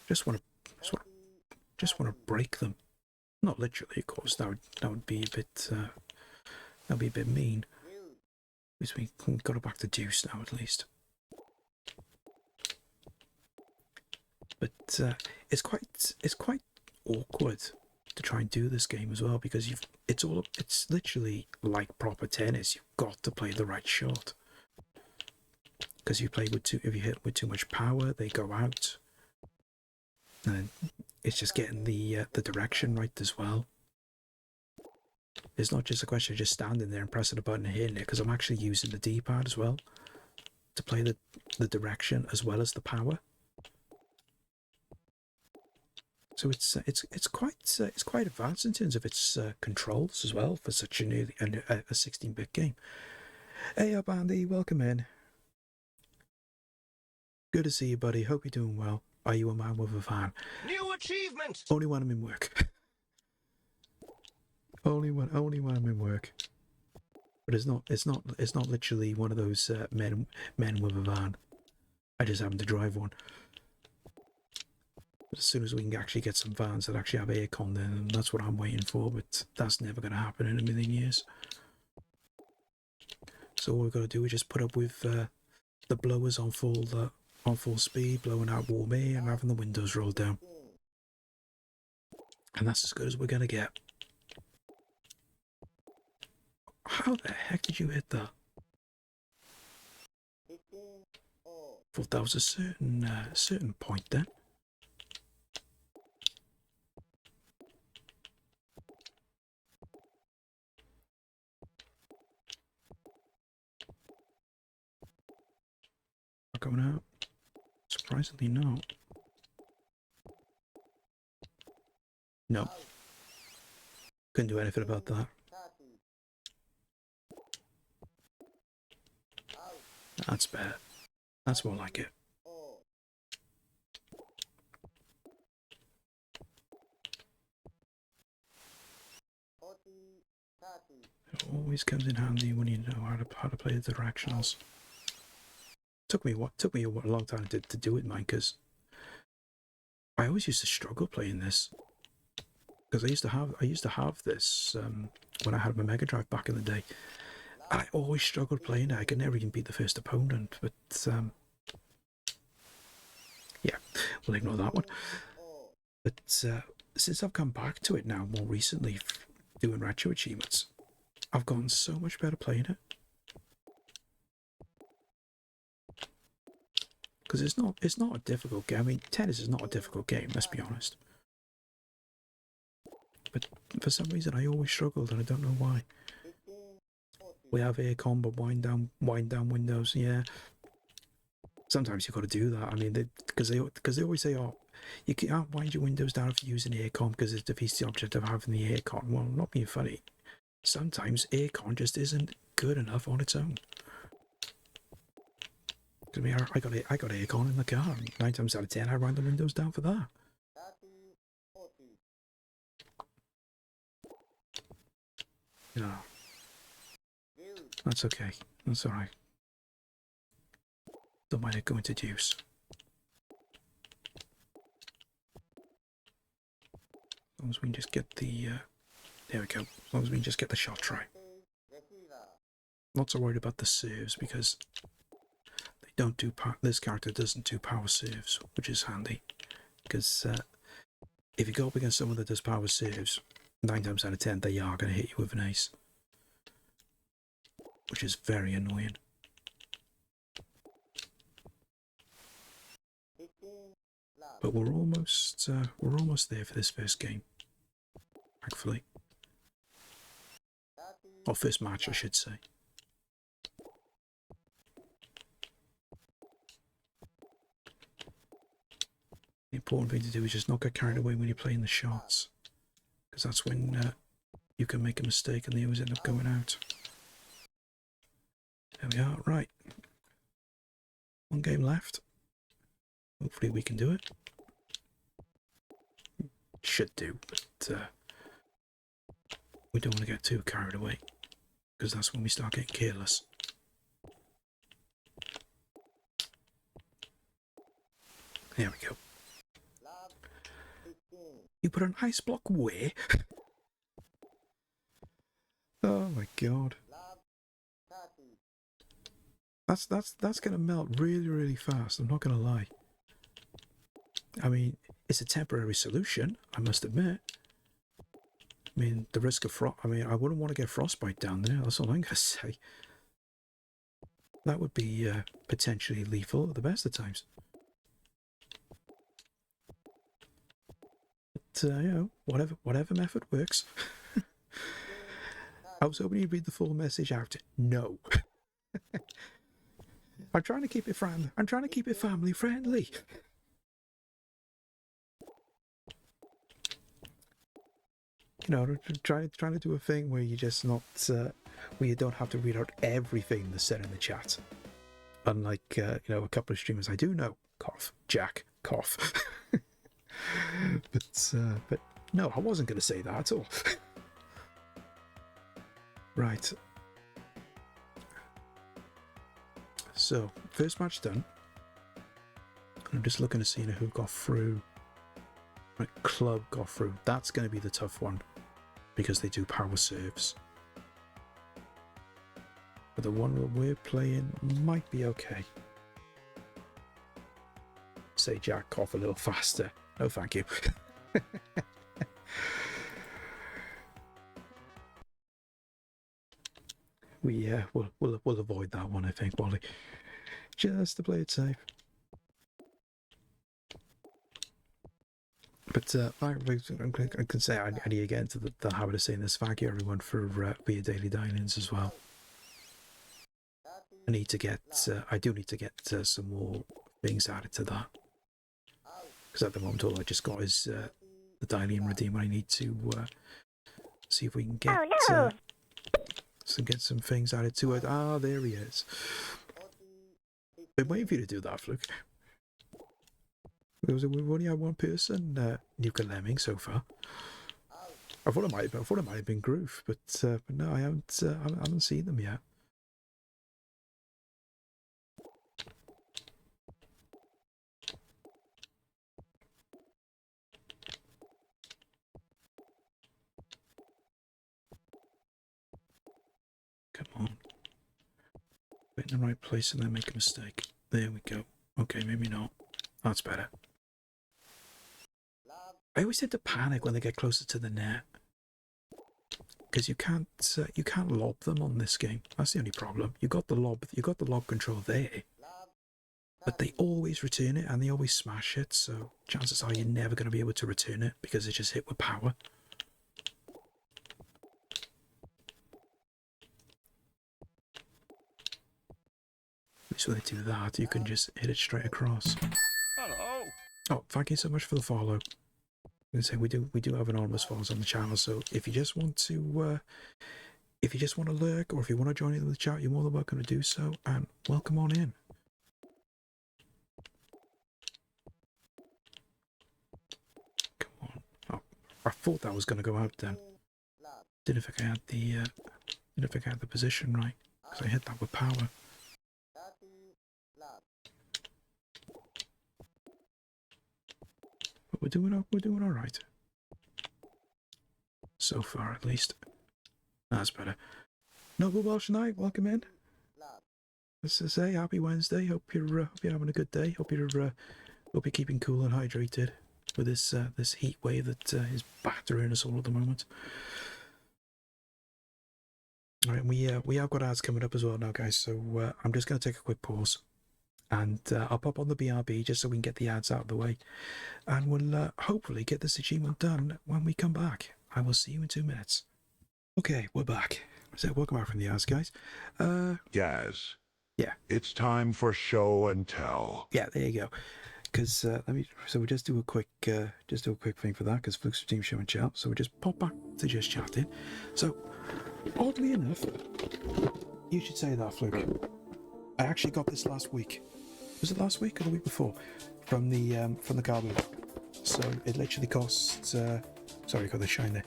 Just want to break them. Not literally, of course. That would be a bit mean. At least we got it back to deuce now, at least. But it's quite awkward to try and do this game as well, because it's literally like proper tennis. You've got to play the right shot, because if you hit with too much power, they go out. And it's just getting the direction right as well. It's not just a question of just standing there and pressing a button and hitting it, because I'm actually using the D-pad as well to play the direction as well as the power. So it's quite advanced in terms of its controls as well for such a 16-bit game. Hey up, Andy, welcome in. Good to see you, buddy. Hope you're doing well. Are you a man with a van? New achievement! Only when I'm in work. only when I'm in work. But it's not literally one of those men with a van. I just happen to drive one. But as soon as we can actually get some vans that actually have aircon, then that's what I'm waiting for. But that's never going to happen in a million years. So all we've got to do is just put up with the blowers on full speed, blowing out warm air and having the windows rolled down. And that's as good as we're going to get. How the heck did you hit that? Thought that was a certain point then. Not going out. Surprisingly not. No. Couldn't do anything about that. That's bad. That's more like it. It always comes in handy when you know how to play the directionals. Took me a long time to do it, mine, because I always used to struggle playing this. Because I used to have this when I had my Mega Drive back in the day. I always struggled playing it. I could never even beat the first opponent. But yeah, we'll ignore that one. But since I've come back to it now more recently, doing retro achievements, I've gotten so much better playing it. Because it's not a difficult game. I mean, tennis is not a difficult game. Let's be honest. But for some reason, I always struggled, and I don't know why. We have aircon, but wind down windows. Yeah. Sometimes you've got to do that. I mean, because they always say, oh, you can't wind your windows down if you're using aircon because it defeats the object of having the aircon. Well, not being funny. Sometimes aircon just isn't good enough on its own. I mean, I got aircon in the car. 9 times out of 10, I wind the windows down for that. Yeah. That's okay. That's alright. Don't mind it going to juice. As long as we can just get the... there we go. As long as we can just get the shot right. Not so worried about the serves because they don't do this character doesn't do power serves, which is handy. Because if you go up against someone that does power serves, 9 times out of 10 they are going to hit you with an ace, which is very annoying. But we're almost there for this first game, thankfully. Or first match, I should say. The important thing to do is just not get carried away when you're playing the shots, because that's when you can make a mistake and they always end up going out. There we are. Right, 1 game left. Hopefully we can do it. Should do, but we don't want to get too carried away, because that's when we start getting careless. There we go. You put an ice block where? Oh my god. That's gonna melt really, really fast, I'm not gonna lie. I mean, it's a temporary solution, I must admit. I mean, the risk of frost, I mean, I wouldn't want to get frostbite down there, that's all I'm gonna say. That would be potentially lethal at the best of times. But, you know, whatever method works. I was hoping you'd read the full message out. No. I'm trying to keep it family friendly. trying to do a thing where you just not where you don't have to read out everything that's said in the chat. Unlike a couple of streamers I do know, cough, Jack, cough. but no, I wasn't going to say that at all. Right. So first match done. I'm just looking to see who got through. Right, club got through. That's going to be the tough one because they do power serves. But the one that we're playing might be okay. Say Jack, cough a little faster. No, thank you. We'll avoid that one, I think, Wally. Just to play it safe. But I can say I need to get into the habit of saying this. Thank you everyone for your daily dine-ins as well. I do need to get some more things added to that. Because at the moment all I just got is the dine-in redeem. I need to see if we can get get some things added to it. Ah, there he is. Been waiting for you to do that, Fluke. We've only had one person nuke lemming so far. I thought it might have been Groove, but no, I haven't seen them yet. Come on. Put in the right place and then make a mistake. There we go. Okay, maybe not. That's better. I always tend to panic when they get closer to the net. Because you can't lob them on this game. That's the only problem. You got the lob control there. But they always return it and they always smash it, so chances are you're never going to be able to return it because it's just hit with power. At least when they do that, you can just hit it straight across. Hello. Oh, thank you so much for the follow. I say we do have anonymous follows on the channel, so if you just want to lurk or if you want to join in the chat, you're more than welcome to do so, and welcome on in. Come on. Oh, I thought that was going to go out then. Didn't think I had the position right because I hit that with power. We're doing all right. So far, at least. That's better. Noble Welsh Knight, welcome in. Let's just say happy Wednesday. Hope you're having a good day. Hope you're keeping cool and hydrated with this heat wave that is battering us all at the moment. All right, we have got ads coming up as well now, guys. So I'm just going to take a quick pause. And I'll pop on the BRB just so we can get the ads out of the way. And we'll hopefully get this achievement done when we come back. I will see you in 2 minutes. Okay, we're back. So welcome back from the ads, guys. Yes. Yeah. It's time for show and tell. Yeah, there you go. Because so we'll just do a quick thing for that because Fluke's team show and chat. So we'll just pop back to just chatting. So oddly enough, you should say that, Fluke. I actually got this last week. Was it last week or the week before? From the car boot. So it literally cost. Sorry, got the shine there.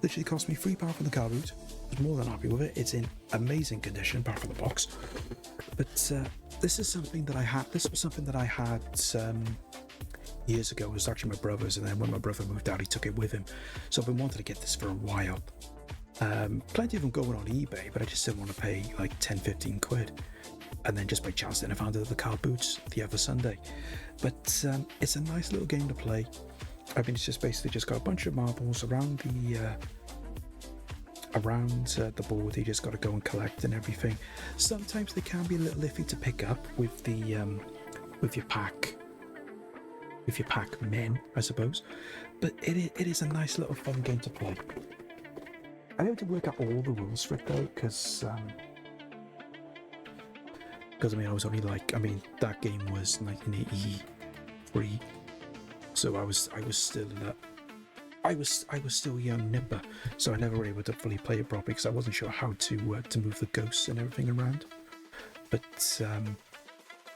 Literally cost me £3 from the car boot. I was more than happy with it. It's in amazing condition, apart from the box. But this is something that I had. This was something that I had years ago. It was actually my brother's, and then when my brother moved out, he took it with him. So I've been wanting to get this for a while. Plenty of them going on eBay, but I just didn't want to pay like 10-15 quid. And then just by chance then I found it at the car boots the other Sunday. But it's a nice little game to play. I mean, it's just basically just got a bunch of marbles around the board. You just got to go and collect and everything. Sometimes they can be a little iffy to pick up with the with your pack men, I suppose. But it is a nice little fun game to play. I need to work out all the rules for it though, because I mean, I was only like, I mean, that game was 1983, so I was still I was still a young nipper, so I never were able to fully play it properly because I wasn't sure how to move the ghosts and everything around. But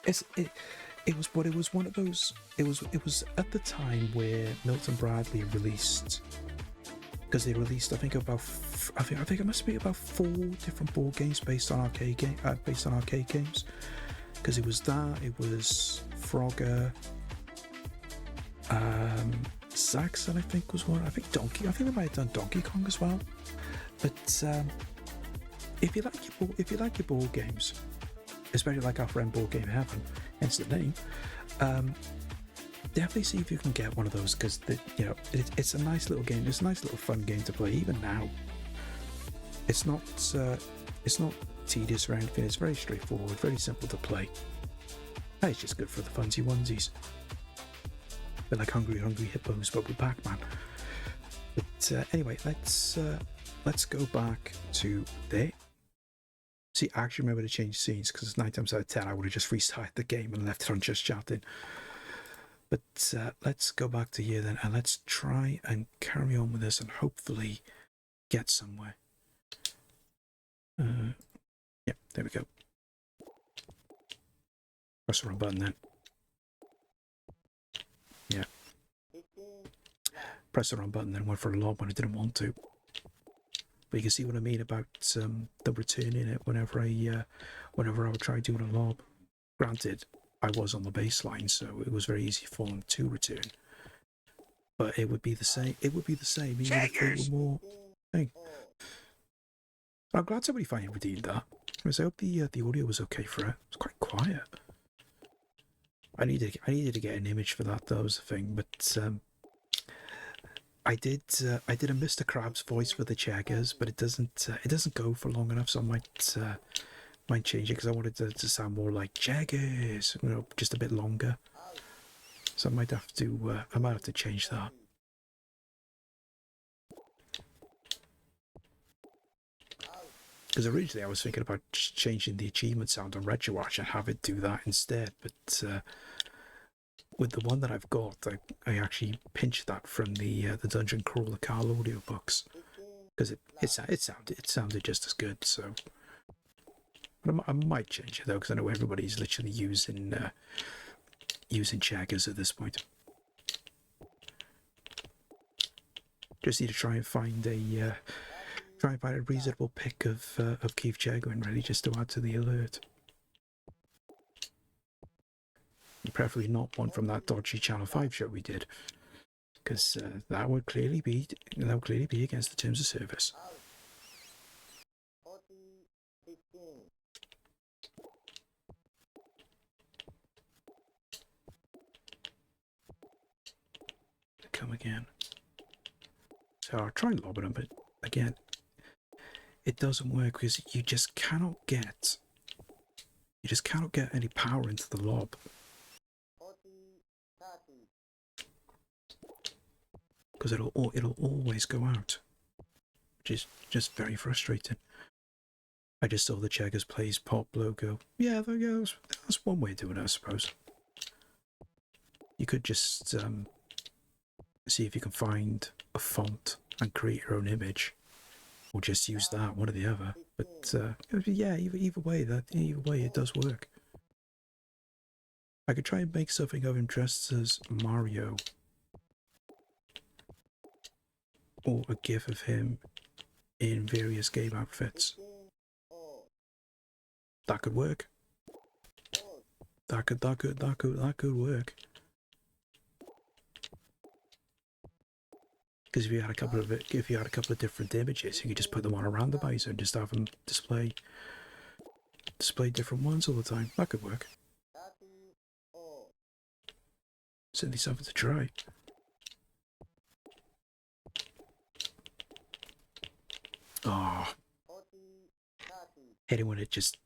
it was one of those. It was at the time where Milton Bradley released, because they released I think it must be about 4 different board games based on arcade games. Because it was Frogger, Zaxxon I think was one. I think they might have done Donkey Kong as well. But if you like your board games, especially like our friend Board Game Heaven, hence the name, definitely see if you can get one of those, because it's a nice little game. It's a nice little fun game to play. Even now, it's not tedious or anything. It's very straightforward, very simple to play. And it's just good for the funsy onesies. Bit like Hungry Hippos, but with Pac-Man. But anyway, let's go back to there. See, I actually remember to change scenes, because 9 times out of 10 I would have just restarted the game and left it on just chatting. But let's go back to here then, and let's try and carry on with this and hopefully get somewhere. Yeah, there we go. Press the wrong button then. Yeah. Press the wrong button then, went for a lob when I didn't want to. But you can see what I mean about the returning it whenever I would try doing a lob. Granted, I was on the baseline, so it was very easy for them to return. But it would be the same. It would be the same even if they were more thing. I'm glad somebody finally redeemed that. I hope the audio was okay for it. It was quite quiet. I needed to get an image for that. That was the thing. But I did a Mr. Krabs voice for the cheggers, but it doesn't go for long enough, so I might change it, because I wanted to sound more like cheggers, just a bit longer. So I might have to change that. Because originally I was thinking about changing the achievement sound on RetroWatch and have it do that instead, but with the one that I've got, I actually pinched that from the Dungeon Crawler Carl audiobooks, because it sounded just as good. So, but I might change it though, because I know everybody's literally using cheggers at this point. Just need to try and find a reasonable pick of Keith Chegwin ready, just to add to the alert. Preferably not one from that dodgy Channel 5 show we did, because that would clearly be against the terms of service. Come again. So I'll try lobbing them, but again, it doesn't work, because you just cannot get any power into the lob. Because it'll always go out, which is just very frustrating. I just saw the Cheggers Plays Pop logo. Yeah, there goes. That's one way of doing it, I suppose. You could just see if you can find a font and create your own image, or just use that, one or the other. But yeah, either way, it does work. I could try and make something of him dressed as Mario, or a gif of him in various game outfits. That could work. That could work. Because if you had a couple of different images, you could just put them on a randomizer and just have them display different ones all the time. That could work. Certainly something to try. Oh, hate it when it just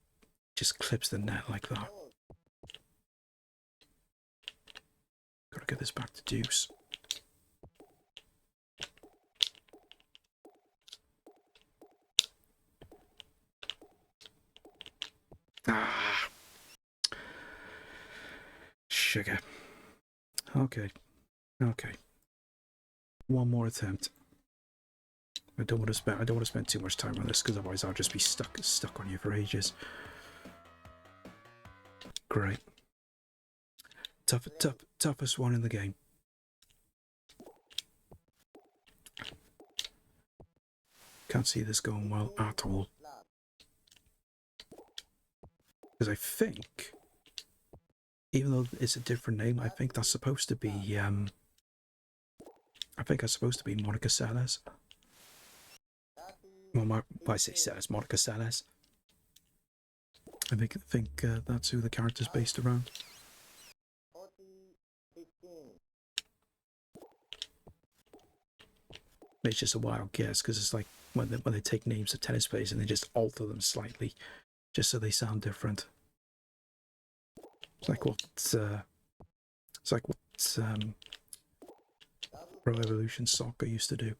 clips the net like that. Gotta get this back to deuce. Ah, sugar. Okay. One more attempt. I don't want to spend too much time on this because otherwise I'll just be stuck on you for ages. Great. Toughest one in the game. Can't see this going well at all. Because I think, even though it's a different name, I think that's supposed to be, I think that's supposed to be Monica Seles. Well, I say Seles, Monica Seles. I think that's who the character's based around. It's just a wild guess because it's like when they take names of tennis players and they just alter them slightly, just so they sound different. It's like what Pro Evolution Soccer used to do.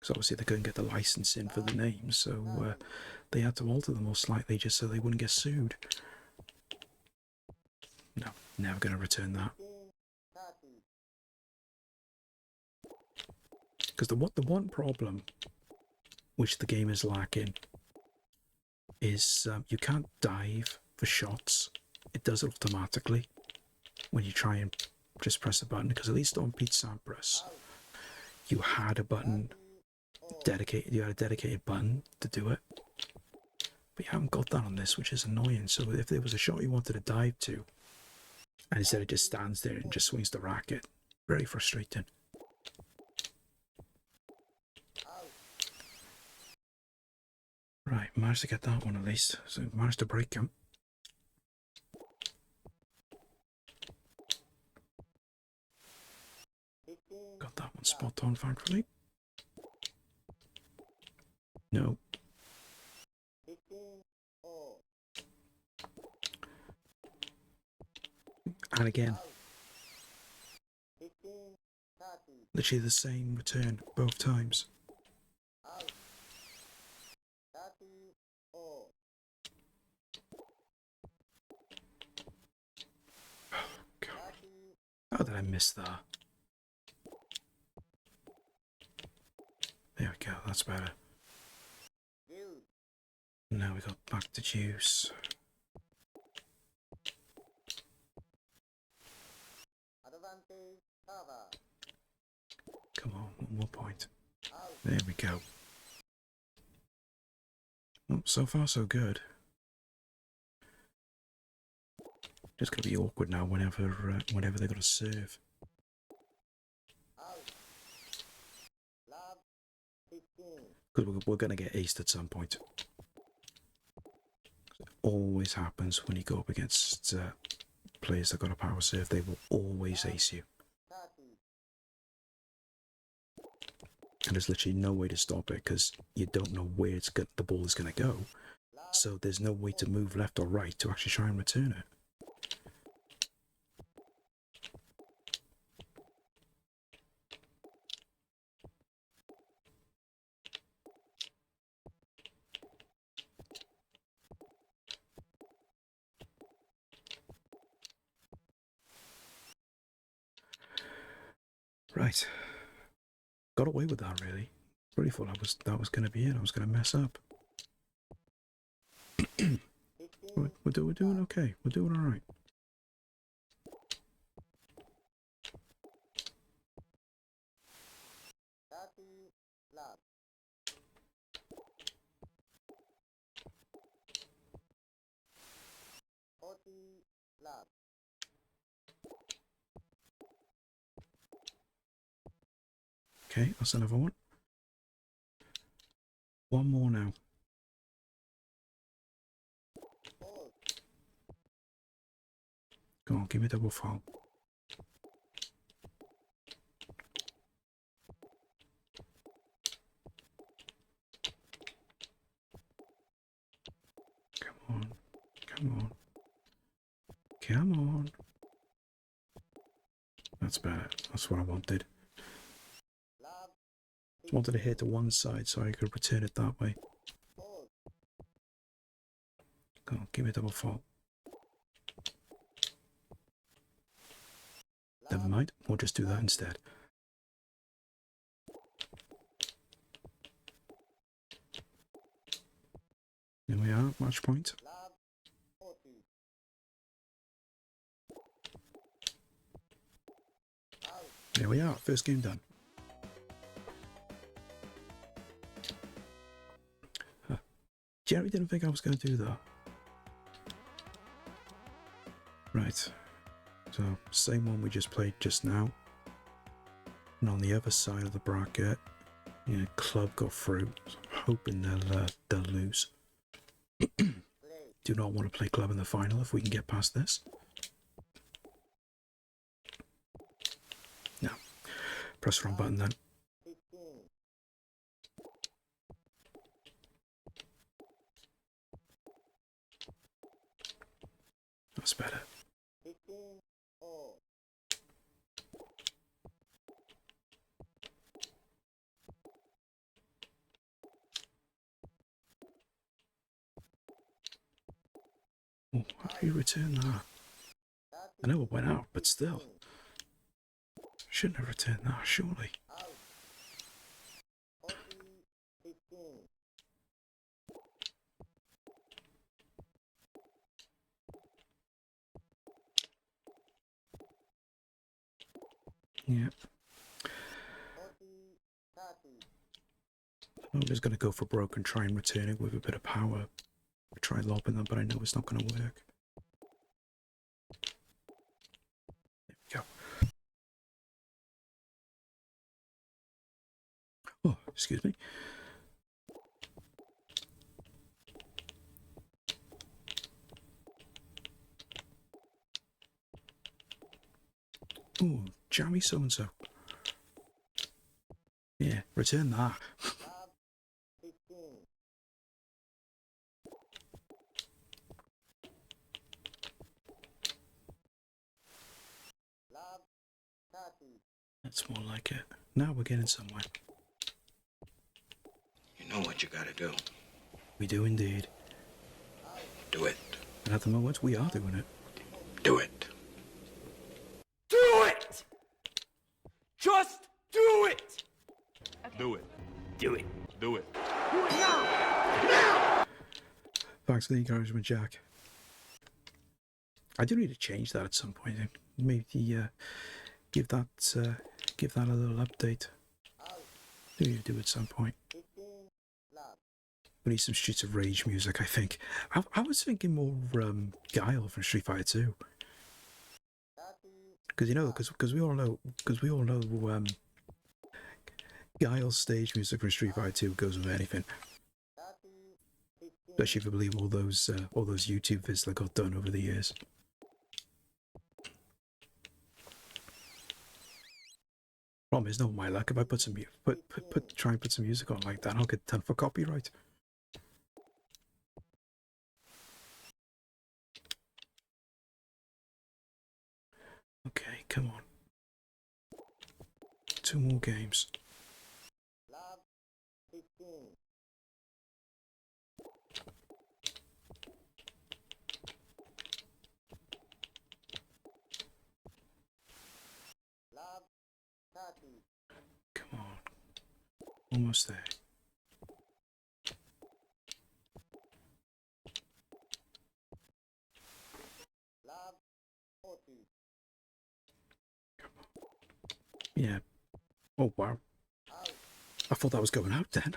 Because obviously they couldn't get the license in for the names, so they had to alter them all slightly just so they wouldn't get sued. No, never going to return that. Because the one problem which the game is lacking is you can't dive for shots. It does it automatically when you try and just press a button. Because at least on Pete Sampras, you had a button dedicated. You had a dedicated button to do it, but you haven't got that on this, which is annoying. So if there was a shot you wanted to dive to, and instead it just stands there and just swings the racket, very frustrating. Right, managed to get that one at least. So managed to break him. Got that one spot on, thankfully. No. And again. Literally the same return both times. How did I miss that? There we go, that's better. Now we got back to juice. Come on, one more point. There we go. Oh, so far so good. Just gonna be awkward now whenever they got to serve. Because we're gonna get aced at some point. It always happens when you go up against players that got a power serve. They will always ace you. And there's literally no way to stop it because you don't know where the ball is gonna go. So there's no way to move left or right to actually try and return it. Right. Got away with that, really. Really thought that was going to be it. I was going to mess up. We're doing okay. We're doing all right. Okay, that's another one. One more now. Go on, give me a double foul. Come on. Come on. Come on. That's better. That's what I wanted. Just wanted to hit to one side so I could return it that way. Come on, give me a double fault. never mind. We'll just do that instead. Here we are, match point. There we are, first game done. Jerry didn't think I was going to do that. Right, so same one we just played just now. And on the other side of the bracket, club got through. So I'm hoping they'll lose. Do not want to play club in the final if we can get past this. No. Press the wrong button then. That's better. Oh, how do you return that? I know it went out, but still. Shouldn't have returned that, surely. Yep. I'm just going to go for broke and try and return it with a bit of power. Try lobbing them, but I know it's not going to work. There we go. Oh, excuse me. Oh, jammy so-and-so. Yeah, return that. That's more like it. Now we're getting somewhere. You know what you gotta do. We do indeed. Do it. And at the moment, we are doing it. Do it. Do it! Just do it! Do it. Do it. Do it. Thanks for the encouragement, Jack. I do need to change that at some point. Maybe give that a little update. Do you do at some point? We need some Streets of Rage music, I think. I was thinking more Guile from Street Fighter 2. Because we all know Guile's stage music from Street Fighter 2 goes with anything. Especially if you believe all those YouTube vids that got done over the years. Problem is, not my luck. If I put some try and put some music on like that, I'll get done for copyright. Okay, come on. 2 more games. Come on. Almost there. Yeah. Oh, wow. I thought that was going out then.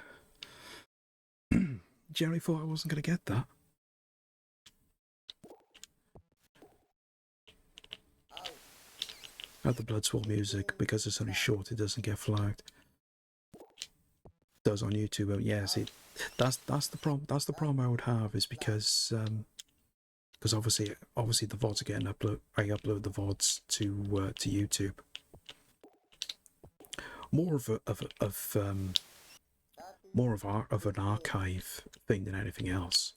Jerry thought I wasn't going to get that. Add the Bloodsport music, because it's only short, it doesn't get flagged. It does on YouTube. Yeah, see, that's the problem. That's the problem I would have, is because obviously the VODs are getting upload. I upload the VODs to YouTube. More of an archive thing than anything else.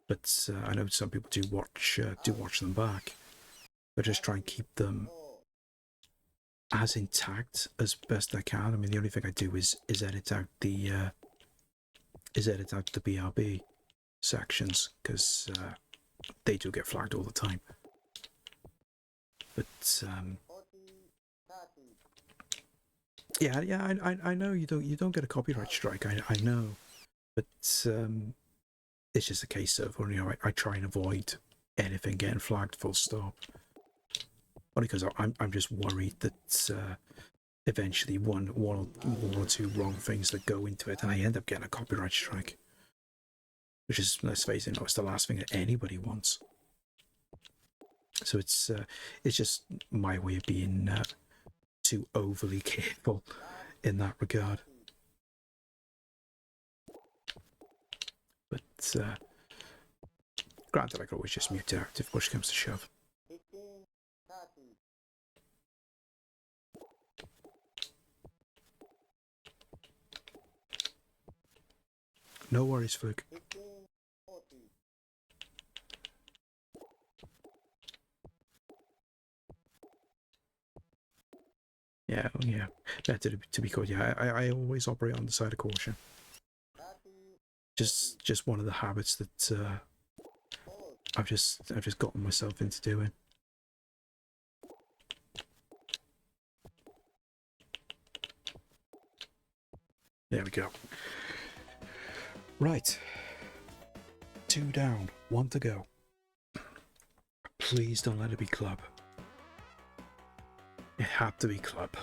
But I know some people do watch them back. But just try and keep them as intact as best I can. I mean, the only thing I do is edit out the BRB sections, because they do get flagged all the time. But Yeah. I know you don't get a copyright strike. I know, but it's just a case of, you know, I try and avoid anything getting flagged. Full stop. Only because I'm just worried that eventually one or two wrong things that go into it, and I end up getting a copyright strike. Which is, let's face it, it's the last thing that anybody wants. So it's just my way of being too overly careful in that regard. But granted, I could always just mute out if push comes to shove. No worries, Fluke. Yeah. Better to be caught. Yeah, I always operate on the side of caution. Just one of the habits that I've just gotten myself into doing. There we go. Right. 2 down, 1 to go. Please don't let it be club. It had to be club.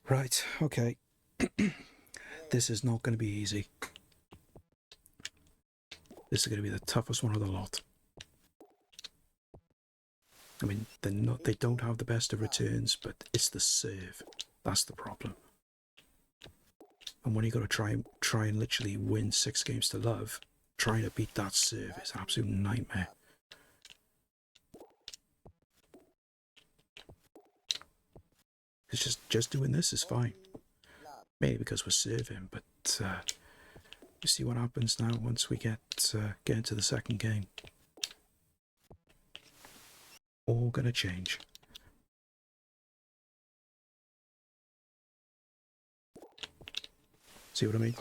Right, okay. This is not going to be easy. This is going to be the toughest one of the lot. I mean, they don't have the best of returns, but it's the serve. That's the problem. And when you got to try and literally win 6 games to love, trying to beat that serve is an absolute nightmare. It's just doing this is fine. Maybe because we're serving, but you see what happens now once we get into the second game. All gonna change. See what I mean?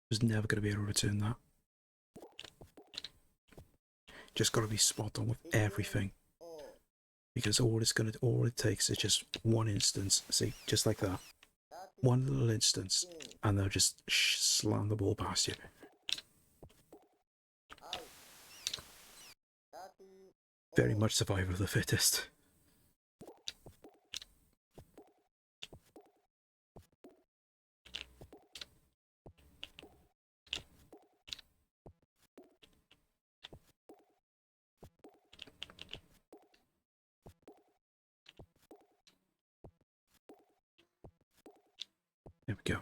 Was never gonna be able to return that. Just gotta be spot on with everything. Because all it takes is just one instance. See, just like that. One little instance, and they'll just slam the ball past you. Very much survival of the fittest. There we go.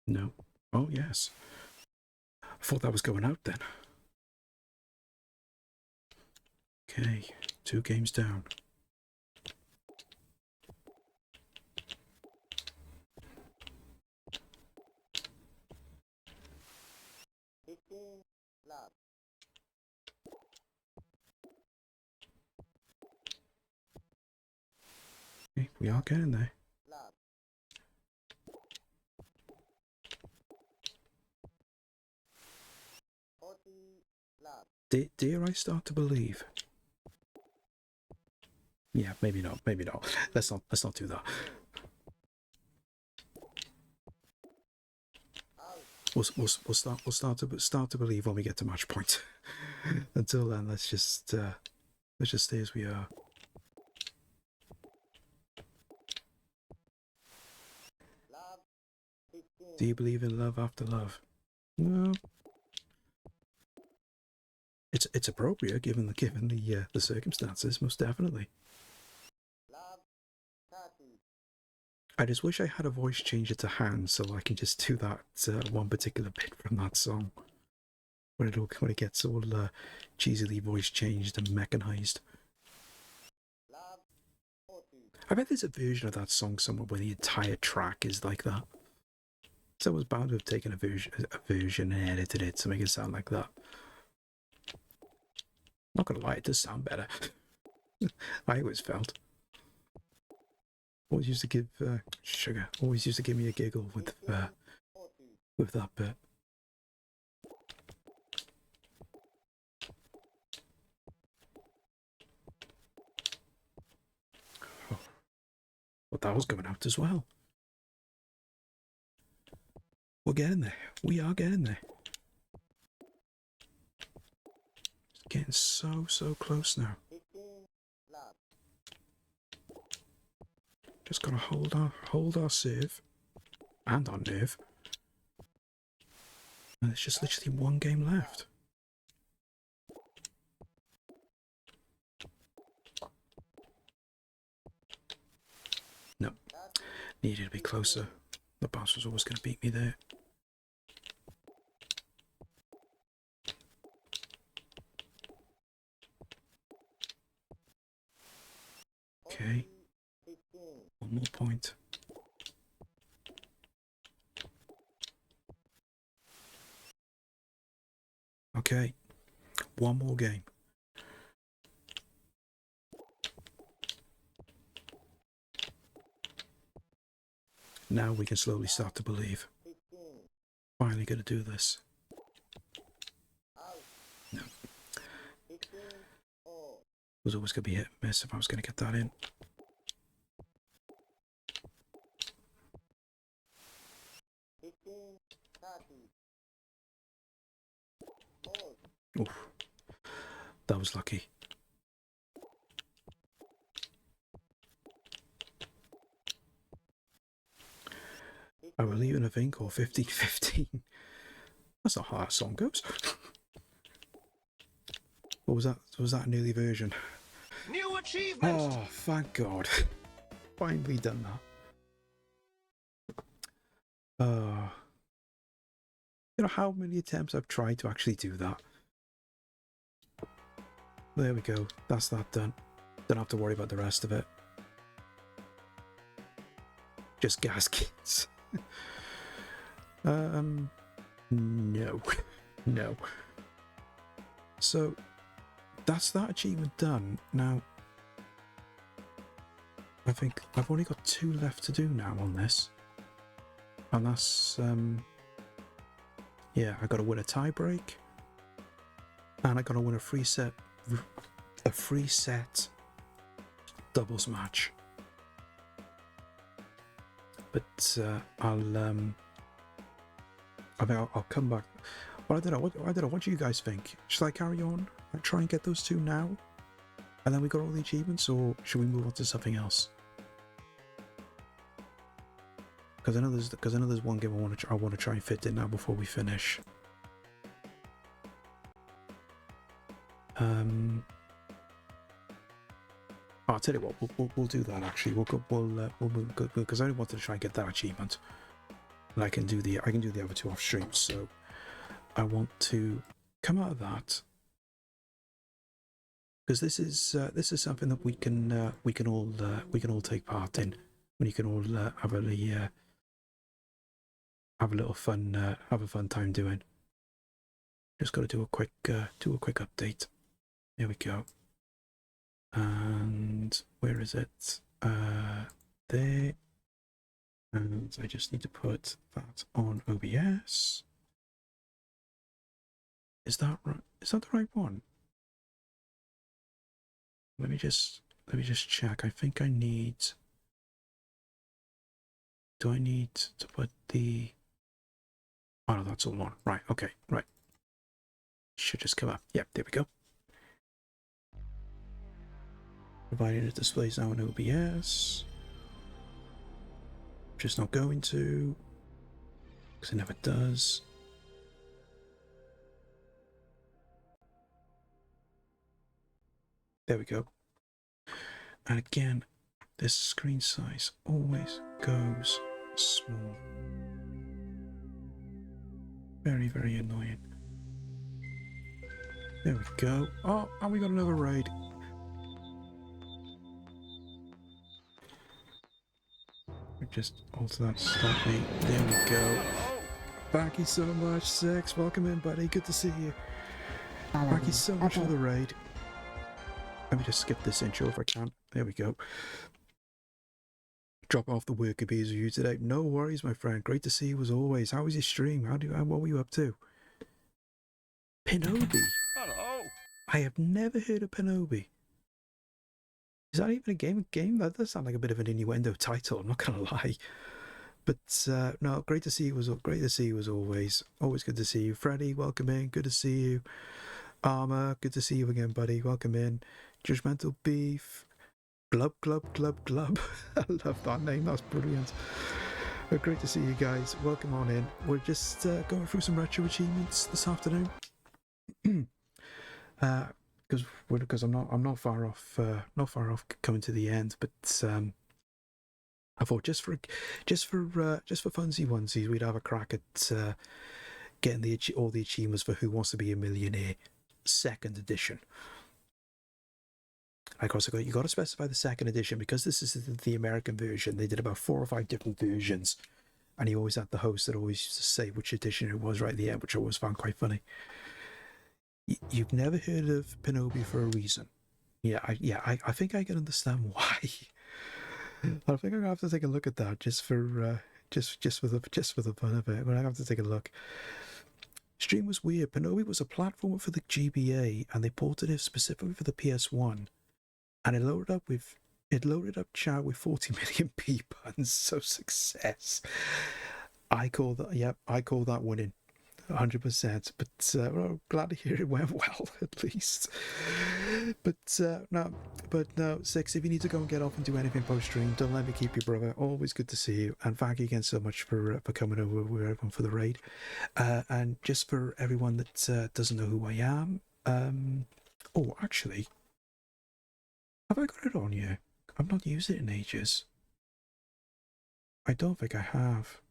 No. Oh, yes. I thought that was going out then. Okay, 2 games down. Okay, we are getting there. Dare I start to believe? Yeah, maybe not. Maybe not. Let's not do that. We'll start to believe when we get to match point. Until then, let's just stay as we are. Do you believe in love after love? Well, it's appropriate given the circumstances, most definitely. I just wish I had a voice changer to hand so I can just do that one particular bit from that song when it gets all cheesily voice changed and mechanized. I bet there's a version of that song somewhere where the entire track is like that. Someone's bound to have taken a version and edited it to make it sound like that. Not gonna lie, it does sound better. I always felt. Always used to give sugar. Always used to give me a giggle with that bit. Oh, but that was going out as well. We're getting there. We are getting there. It's getting so close now. Just gotta hold our serve and our nerve. And there's just literally one game left. No. Needed to be closer. The boss was always gonna beat me there. Okay. One more point. Okay. One more game. Now we can slowly start to believe. Finally gonna do this. No. It was always gonna be hit and miss if I was gonna get that in. Oof. That was lucky. I believe in a thing called 15-15. That's not how that song goes. What was that? Was that an early version? New achievement! Oh, thank God. Finally done that. You know how many attempts I've tried to actually do that? There we go. That's that done. Don't have to worry about the rest of it. Just gaskets. No. No. So, that's that achievement done. Now, I think I've only got 2 left to do now on this. And that's, yeah, I gotta win a tie break. And I gotta win a free set doubles match. But I'll come back. Well, I don't know. What do you guys think? Should I carry on? Like, try and get those 2 now, and then we got all the achievements, or should we move on to something else? Because I know there's one game I want to try and fit in now before we finish. I'll tell you what. We'll do that actually. We'll move because I only wanted to try and get that achievement, and I can do the other 2 off stream. So I want to come out of that because this is something that we can all take part in. When you can all have a little fun, have a fun time doing. Just got to do a quick update. There we go. And where is it? There. And I just need to put that on OBS. Is that right? Is that the right one? Let me just check. I think I need. Do I need to put the? Oh no, that's all one. Right. Okay. Right. Should just come up. Yep. There we go. Providing it displays now in OBS. Just not going to, because it never does. There we go. And again, this screen size always goes small. Very, very annoying. There we go. Oh, and we got another raid. Just alter that, stop me. There we go. Thank you so much, Six. Welcome in, buddy. Good to see you. Thank you so much for the raid. Let me just skip this intro if I can. There we go. drop off the work of beers with you today. No worries, my friend. Great to see you as always. How was your stream? What were you up to? Pinobi. Hello. I have never heard of Pinobi. Is that even a game? That does sound like a bit of an innuendo title, I'm not gonna lie. But no, great to see you as always. Always good to see you. Freddie, welcome in. Good to see you. Armour, good to see you again, buddy. Welcome in. Judgmental Beef. Glub, glub, glub, glub. I love that name. That's brilliant. Great to see you guys. Welcome on in. We're just going through some retro achievements this afternoon. Because I'm not far off coming to the end, but I thought just for funsy onesies we'd have a crack at getting all the achievements for Who Wants to Be a Millionaire second edition. Of course, you got to specify the second edition because this is the American version. They did about 4 or 5 different versions, and he always had the host that always used to say which edition it was right at the end, which I always found quite funny. You've never heard of Pinobi for a reason. I think I can understand why. I think I'm gonna have to take a look at that just for the fun of it. But I have to take a look. Stream was weird. Pinobi was a platformer for the GBA, and they ported it specifically for the PS1, and it loaded up chat with 40 million P buttons. So success. I call that winning. 100%, but well, glad to hear it went well at least. But no, Six, if you need to go and get off and do anything post stream, don't let me keep you, brother. Always good to see you, and thank you again so much for coming over with everyone for the raid. And just for everyone that doesn't know who I am, oh, actually, have I got it on you? I've not used it in ages. I don't think I have.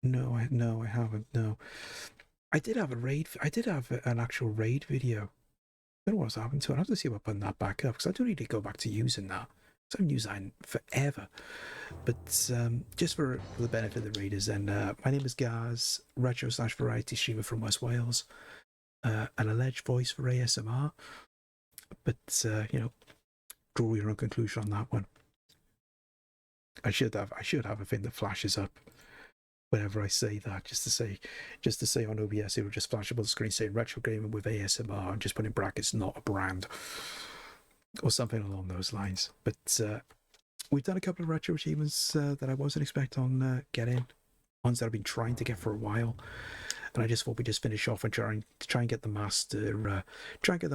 No, I haven't. No, I did have an actual raid video. I don't know what's happened to it. I have to see about putting that back up because I don't need to go back to using that. I haven't used that in forever. But just for the benefit of the raiders, then my name is Gaz, retro/variety streamer from West Wales, an alleged voice for ASMR. But draw your own conclusion on that one. I should have a thing that flashes up whenever I say that, just to say on OBS, it would just flash up on the screen saying retro gaming with ASMR and just put in brackets, not a brand, or something along those lines. But we've done a couple of retro achievements that I wasn't expecting on getting, ones that I've been trying to get for a while, and I just thought we'd just finish off and try and get the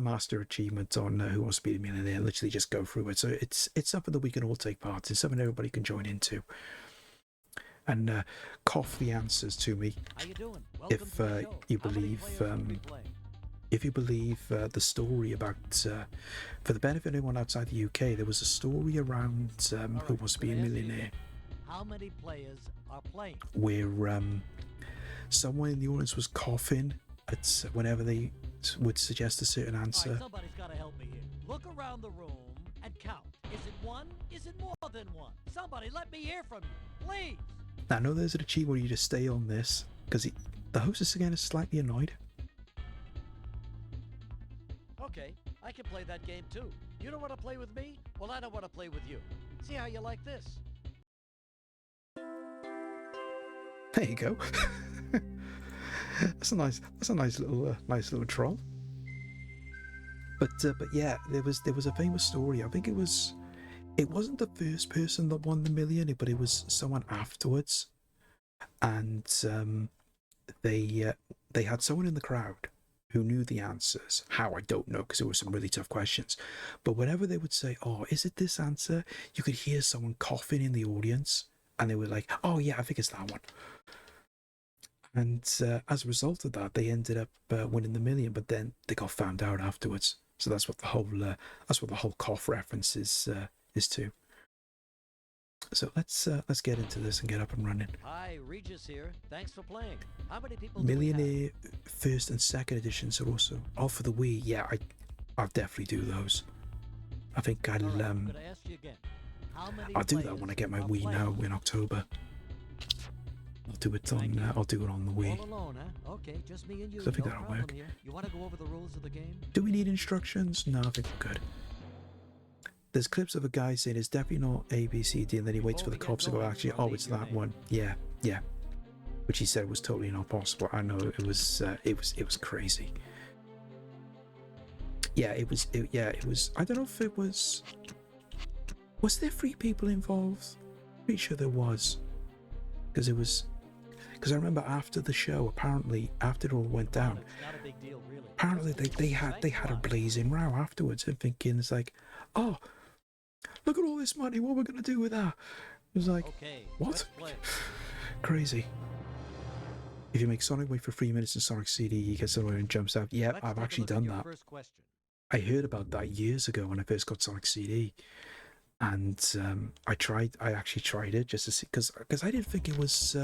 master achievement on Who Wants to Be a Millionaire, and literally just go through it. So it's something that we can all take part in, something everybody can join into. And cough the answers to me if you believe the story about for the benefit of anyone outside the UK, there was a story around Who Wants to Be a Millionaire. How many players are playing? Where someone in the audience was coughing at whenever they would suggest a certain answer. All right, somebody's got to help me here. Look around the room and count. Is it one? Is it more than one? Somebody let me hear from you, please. Now, I know there's an achievement where you just stay on this, because the hostess again is slightly annoyed. Okay, I can play that game too. You don't want to play with me? Well, I don't want to play with you. See how you like this? There you go. That's a nice little troll. But yeah, there was a famous story. I think it wasn't the first person that won the million, but it was someone afterwards, and they had someone in the crowd who knew the answers. How, I don't know, because it were some really tough questions. But whenever they would say, "Oh, is it this answer?" you could hear someone coughing in the audience, and they were like, "Oh yeah, I think it's that one." And as a result of that, they ended up winning the million. But then they got found out afterwards. So that's what the whole cough reference is to. So let's get into this and get up and running. Hi, Regis here. Thanks for playing. How many people? Millionaire first and second editions are also for the Wii. Yeah, I'll definitely do those. I think I'll do that when I get my Wii now in October. I'll do it on the Wii. All alone, huh? Okay, just me and you. I think No that'll problem work. here. You want to go over the rules of the game? Do we need instructions? No, I think we're good. There's clips of a guy saying it's definitely not A, B, C, D, and then he waits for the cops to go, actually, oh, it's that one. Yeah, yeah. Which he said was totally not possible. I know it was crazy. Yeah, it was. I don't know if it was. Was there 3 people involved? Pretty sure there was, because it was. Because I remember after the show, apparently after it all went down, apparently they had a blazing row afterwards, and thinking it's like, oh, look at all this money. What are we gonna do with that? It was like, what? Crazy. If you make Sonic wait for 3 minutes in Sonic CD, he gets somewhere and jumps out. Yep, I've actually done that. I heard about that years ago when I first got Sonic CD, and I actually tried it just to see, because I didn't think it was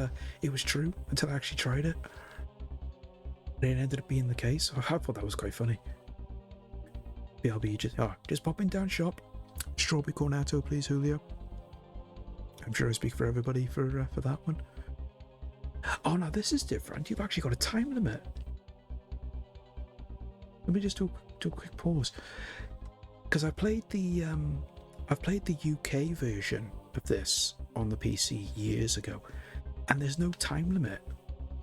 true until I actually tried it. And it ended up being the case. I thought that was quite funny. BLB just popping down shop. Strawberry cornetto, please, Julio. I'm sure I speak for everybody for that one. Oh no, this is different. You've actually got a time limit. Let me just do a quick pause, because I've played the UK version of this on the PC years ago, and there's no time limit.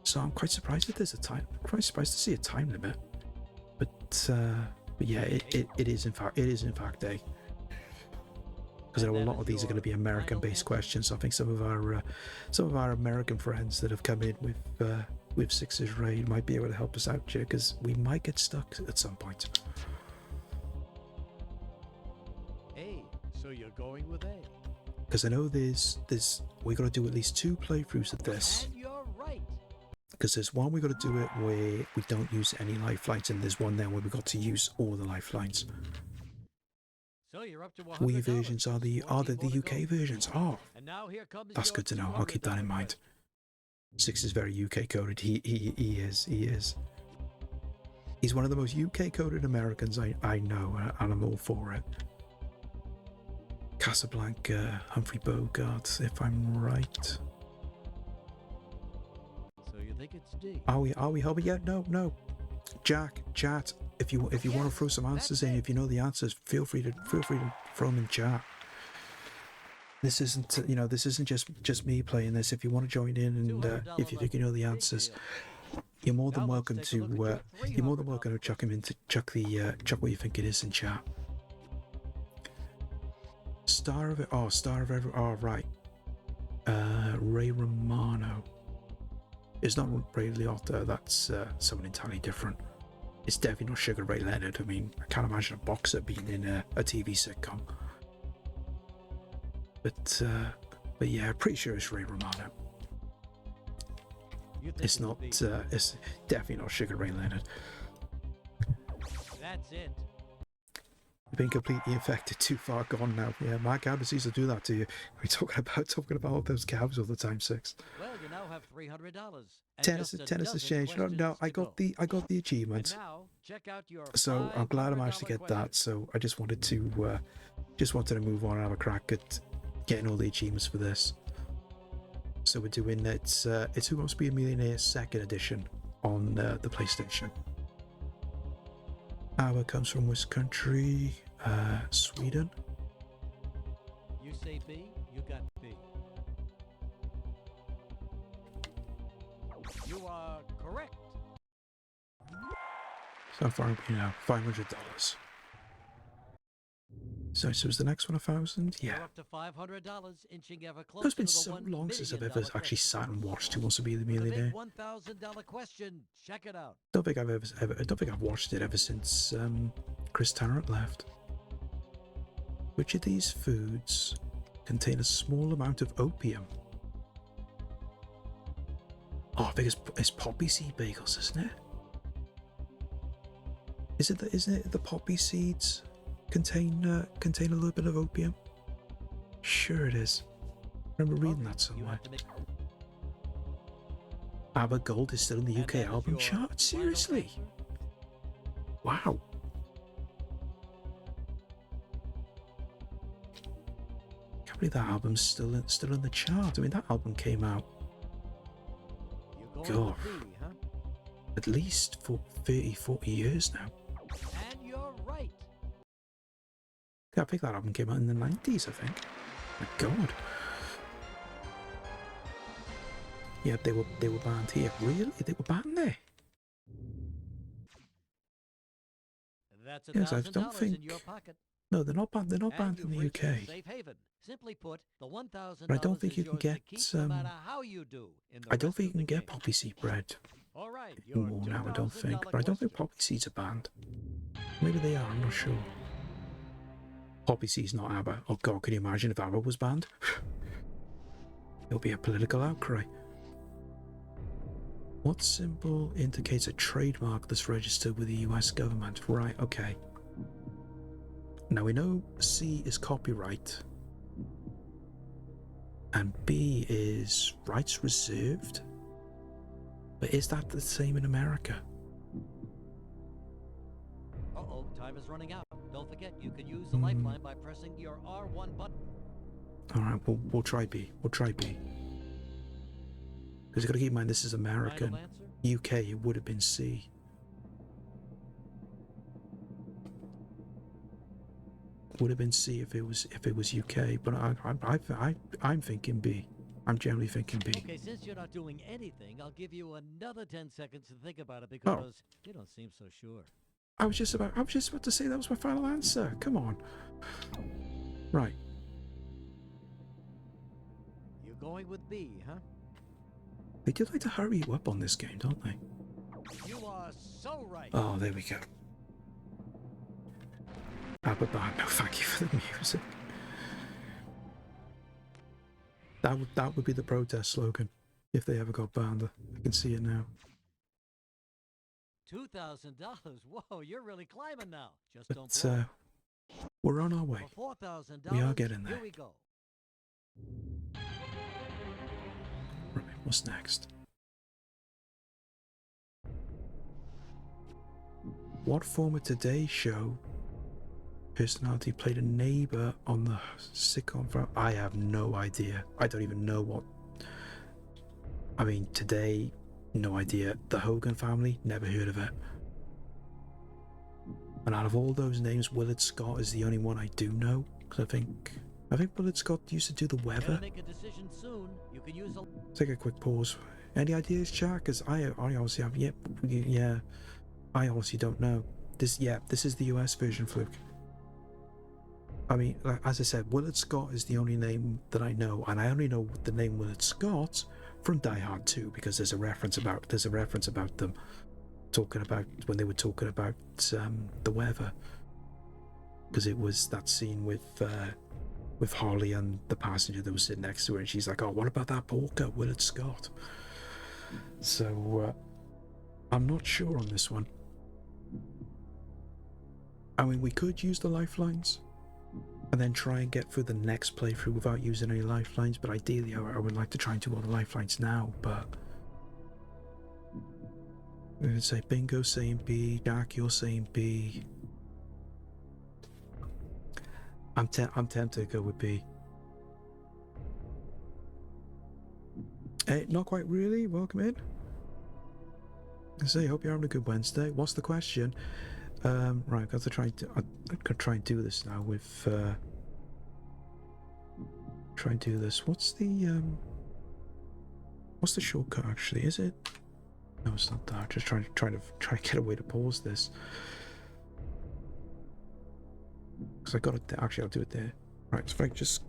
So I'm quite surprised that there's a time. I'm quite surprised to see a time limit. But yeah, it is in fact A. Because I know a lot of these are going to be American-based questions. So I think some of our American friends that have come in with Six's Raid might be able to help us out here, because we might get stuck at some point. A. So you're going with A. Because I know we got to do at least 2 playthroughs of this. And you're right. Because there's one we got to do it where we don't use any lifelines, and there's one there where we got to use all the lifelines. So you're up to Wii versions are the UK versions. Oh, and now here comes that's good to know. I'll keep that in mind. Six is very UK coded. He is. He's one of the most UK coded Americans I know, and I'm all for it. Casablanca, Humphrey Bogart, if I'm right. So you think it's D? Are we helping? Yeah, no. Jack, chat. If you want to throw some answers in, if you know the answers, feel free to throw them in chat. This isn't just me playing this. If you want to join in, and if you think you know the answers, you're more than welcome to chuck him into chuck what you think it is in chat. Star of every. Oh right. Ray Romano. It's not Ray Liotta. That's someone entirely different. It's definitely not Sugar Ray Leonard. I mean, I can't imagine a boxer being in a TV sitcom. But yeah, pretty sure it's Ray Romano. It's not. It's definitely not Sugar Ray Leonard. That's it. You've been completely infected. Too far gone now. Yeah, my cow disease will do that to you. We're talking about all those cows all the time. Six. Well, you now have $300. Tennis exchange. No, I got the achievement. So I'm glad I managed to get that. So I just wanted to move on and have a crack at getting all the achievements for this. So we're doing it's Who Wants to Be a Millionaire second edition on the PlayStation. Our comes from which country? Sweden. You say B, you got B. You are correct. So far, $500. So is the next one 1,000? Yeah. You're up to $500, inching ever closer. It's been to the so $1 long since I've million ever actually question. sat and watched Who Wants to Be the The big Millionaire. $1,000 question. Check it out. I don't think I've watched it ever since Chris Tarrant left. Which of these foods contain a small amount of opium? Oh, I think it's poppy seed bagels, isn't it? Isn't it the poppy seeds contain a little bit of opium? Sure it is. I remember reading that somewhere. ABBA Gold is still in the UK album chart? Seriously? Wow. Can't believe that album's still in the chart. I mean, that album came out God, at least for 30-40 years now. And you're right. Yeah, I think that album came out in the 90s, I think. My God. Yeah, they were banned here. Really? They were banned there? That's Yes, I $1,000 don't think. in your pocket. No, they're not banned. They're not And banned in you've the reached a UK. safe haven. Simply put, the $1,000 But I don't think is you can yours get. to keep no matter how you do in the I don't rest think you of the can get game. poppy seed bread All right, your anymore now. I don't think. $2,000 But I don't think question. poppy seeds are banned. Maybe they are. I'm not sure. Poppy seeds, not ABBA. Oh God, can you imagine if ABBA was banned? It'll be a political outcry. What symbol indicates a trademark that's registered with the US government? Right, okay. Now we know C is copyright. And B is rights reserved. But is that the same in America? Uh-oh, time is running out. Don't forget, you can use the lifeline by pressing your R1 button. Alright, we'll try B. We'll try B. Because you've got to keep in mind this is American. Final answer? UK, it would have been C. Would have been C if it was UK, but I'm thinking B. I'm generally thinking B. Okay, since you're not doing anything, I'll give you another 10 seconds to think about it because you don't seem so sure. I was just about to say that was my final answer. Come on. Right. You're going with B, huh? They do like to hurry you up on this game, don't they? You are so right. Oh, there we go. ABBA band. No, thank you for the music. That would be the protest slogan if they ever got banned. I can see it now. $2,000. Whoa, you're really climbing now. Just But don't blow. we're on our way. For $4,000, We are getting there. Here we go. Right, what's next? What former Today Show personality played a neighbor on the sitcom? I have no idea. I don't even know what. I mean, Today, no idea. The Hogan Family, never heard of it. And out of all those names, Willard Scott is the only one I do know. Because I think Willard Scott used to do the weather. Gotta make a decision soon. You can use a... Take a quick pause. Any ideas, chat? Because I honestly have. Yeah. I honestly don't know. This is the US version, Fluke. I mean, like, as I said, Willard Scott is the only name that I know, and I only know the name Willard Scott from Die Hard 2 because there's a reference about them talking about when they were talking about the weather, because it was that scene with Harley and the passenger that was sitting next to her, and she's like, "Oh, what about that porker, Willard Scott?" So I'm not sure on this one. I mean, we could use the lifelines and then try and get through the next playthrough without using any lifelines, but ideally I would like to try and do all the lifelines now. But we're going to say Bingo saying B, Jack, you're saying B. I'm tempted to go with B. Not quite really. Welcome in. I say, hope you're having a good Wednesday. What's the question? Right, I've got to try and do this now with try and do this. What's the shortcut actually? Is it? No, it's not that. Just trying to get a way to pause this. Because I got it there. Actually, I'll do it there. Right, so if I just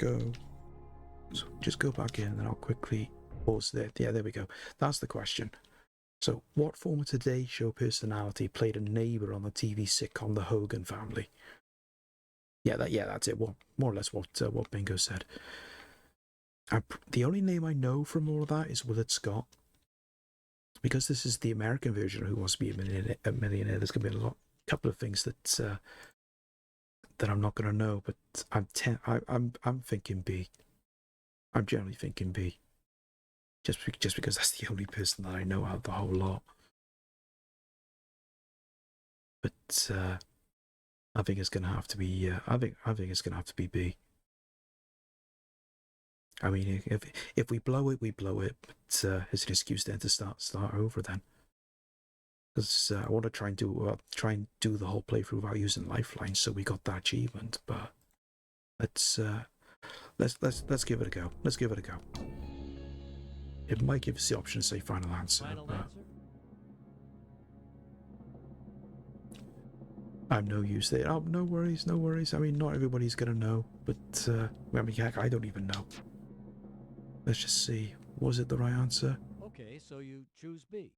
go back in and then I'll quickly pause there. Yeah, there we go. That's the question. So, what former Today Show personality played a neighbor on the TV sitcom The Hogan Family? That's it. More or less what Bingo said. The only name I know from all of that is Willard Scott. Because this is the American version of Who Wants to Be a Millionaire, there's going to be a couple of things that I'm not going to know. But I'm thinking B. I'm generally thinking B. Just because that's the only person that I know out of the whole lot. But I think it's gonna have to be. I think it's gonna have to be B. I mean, if we blow it, we blow it. But it's an excuse then to start over then. Because I want to try and do the whole playthrough without using lifelines, so we got that achievement. But Let's give it a go. Let's give it a go. It might give us the option to say final answer. Final but answer? I'm no use there. Oh, no worries, no worries. I mean, not everybody's gonna know, but I mean, heck, I don't even know. Let's just see. Was it the right answer? Okay, so you choose B.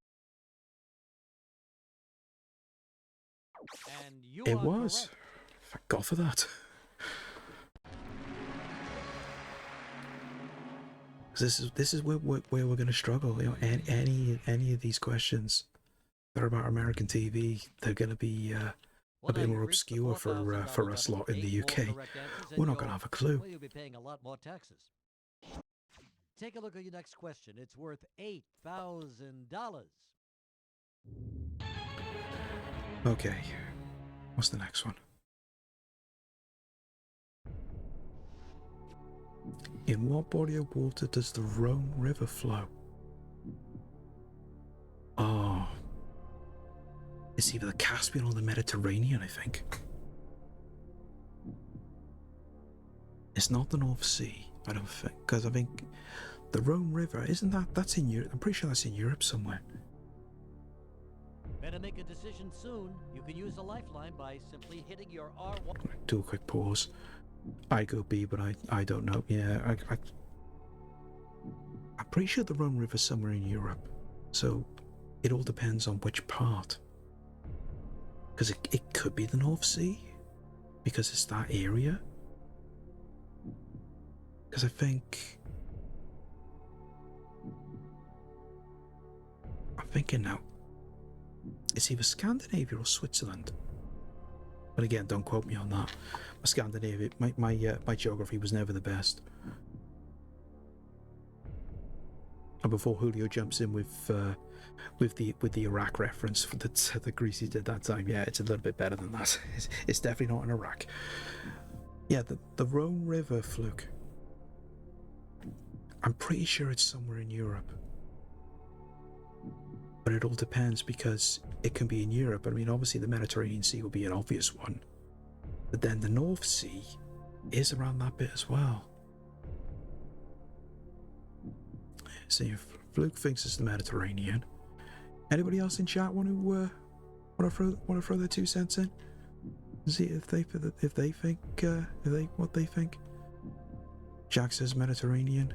And you It are was. correct. Thank God for that. 'Cause this is where we're going to struggle. You know, any of these questions that are about American TV, they're going to be a Well, now bit more you've reached the obscure for $4,000 us lot in level. the 8 UK. more correct answers, and We're not going to have a clue. well, you'll be paying a lot more taxes. Take a look at your next question. It's worth $8,000. Okay, what's the next one? In what body of water does the Rhone River flow? Oh, it's either the Caspian or the Mediterranean, I think. It's not the North Sea, I don't think, because I think the Rhone River, that's in Europe? I'm pretty sure that's in Europe somewhere. Better make a decision soon. You can use a lifeline by simply hitting your R1. Do a quick pause. I go B, but I don't know. Yeah, I'm pretty sure the Rhone River's somewhere in Europe, so it all depends on which part. Because it could be the North Sea, because it's that area. Because I'm thinking now, it's either Scandinavia or Switzerland. But again, don't quote me on that. My Scandinavia, my geography was never the best. And before Julio jumps in with the Iraq reference that the Greasy did that time, yeah, it's a little bit better than that. It's definitely not in Iraq. Yeah, the Rhone River, Fluke. I'm pretty sure it's somewhere in Europe. But it all depends, because it can be in Europe. I mean, obviously the Mediterranean Sea will be an obvious one. But then the North Sea is around that bit as well. See, if Fluke thinks it's the Mediterranean. Anybody else in chat want to throw their 2 cents in? See if they think what they think. Jack says Mediterranean.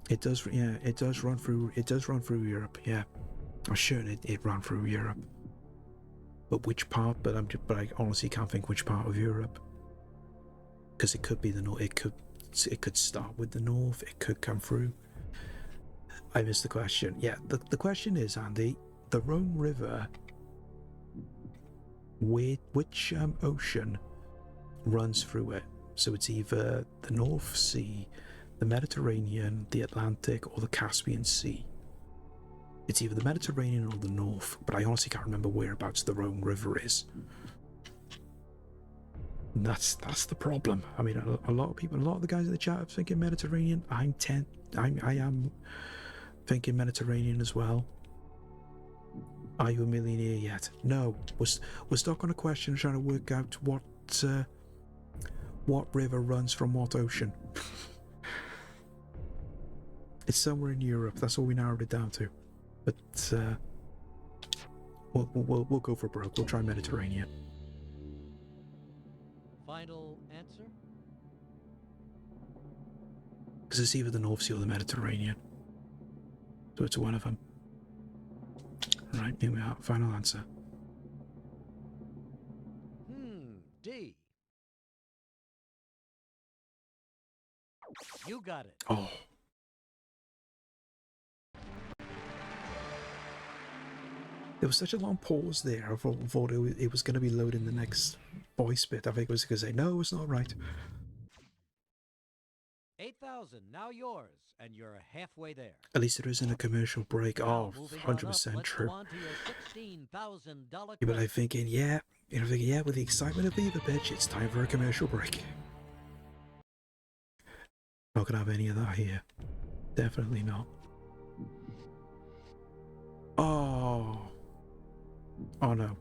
It does, yeah. It does run through Europe. Yeah, I'm sure it ran through Europe. But which part? But I honestly can't think which part of Europe. Because it could be the north. It could start with the north. It could come through. I missed the question. Yeah, the question is, Andy, the Rhone River. Which ocean runs through it? So it's either the North Sea, the Mediterranean, the Atlantic, or the Caspian Sea. It's either the Mediterranean or the North, but I honestly can't remember whereabouts the Rhone River is. And that's the problem. I mean, a lot of the guys in the chat are thinking Mediterranean. I am thinking Mediterranean as well. Are you a millionaire yet? No. We're stuck on a question trying to work out what river runs from what ocean. It's somewhere in Europe. That's all we narrowed it down to. But we'll go for broke. We'll try Mediterranean. Final answer? Because it's either the North Sea or the Mediterranean. So it's one of them. Right, here we are. Final answer. D. You got it. Oh. There was such a long pause there. I thought it was going to be loading the next voice bit. I think it was going to say, no, it's not right. 8,000, now yours, and you're halfway there. At least there isn't a commercial break. Now, Oh, moving on up, 100% let's true. go on to your $16,000 Yeah, but I'm question. thinking, with the excitement of Viva Bitch, it's time for a commercial break. Not going to have any of that here. Definitely not. Oh. Oh no.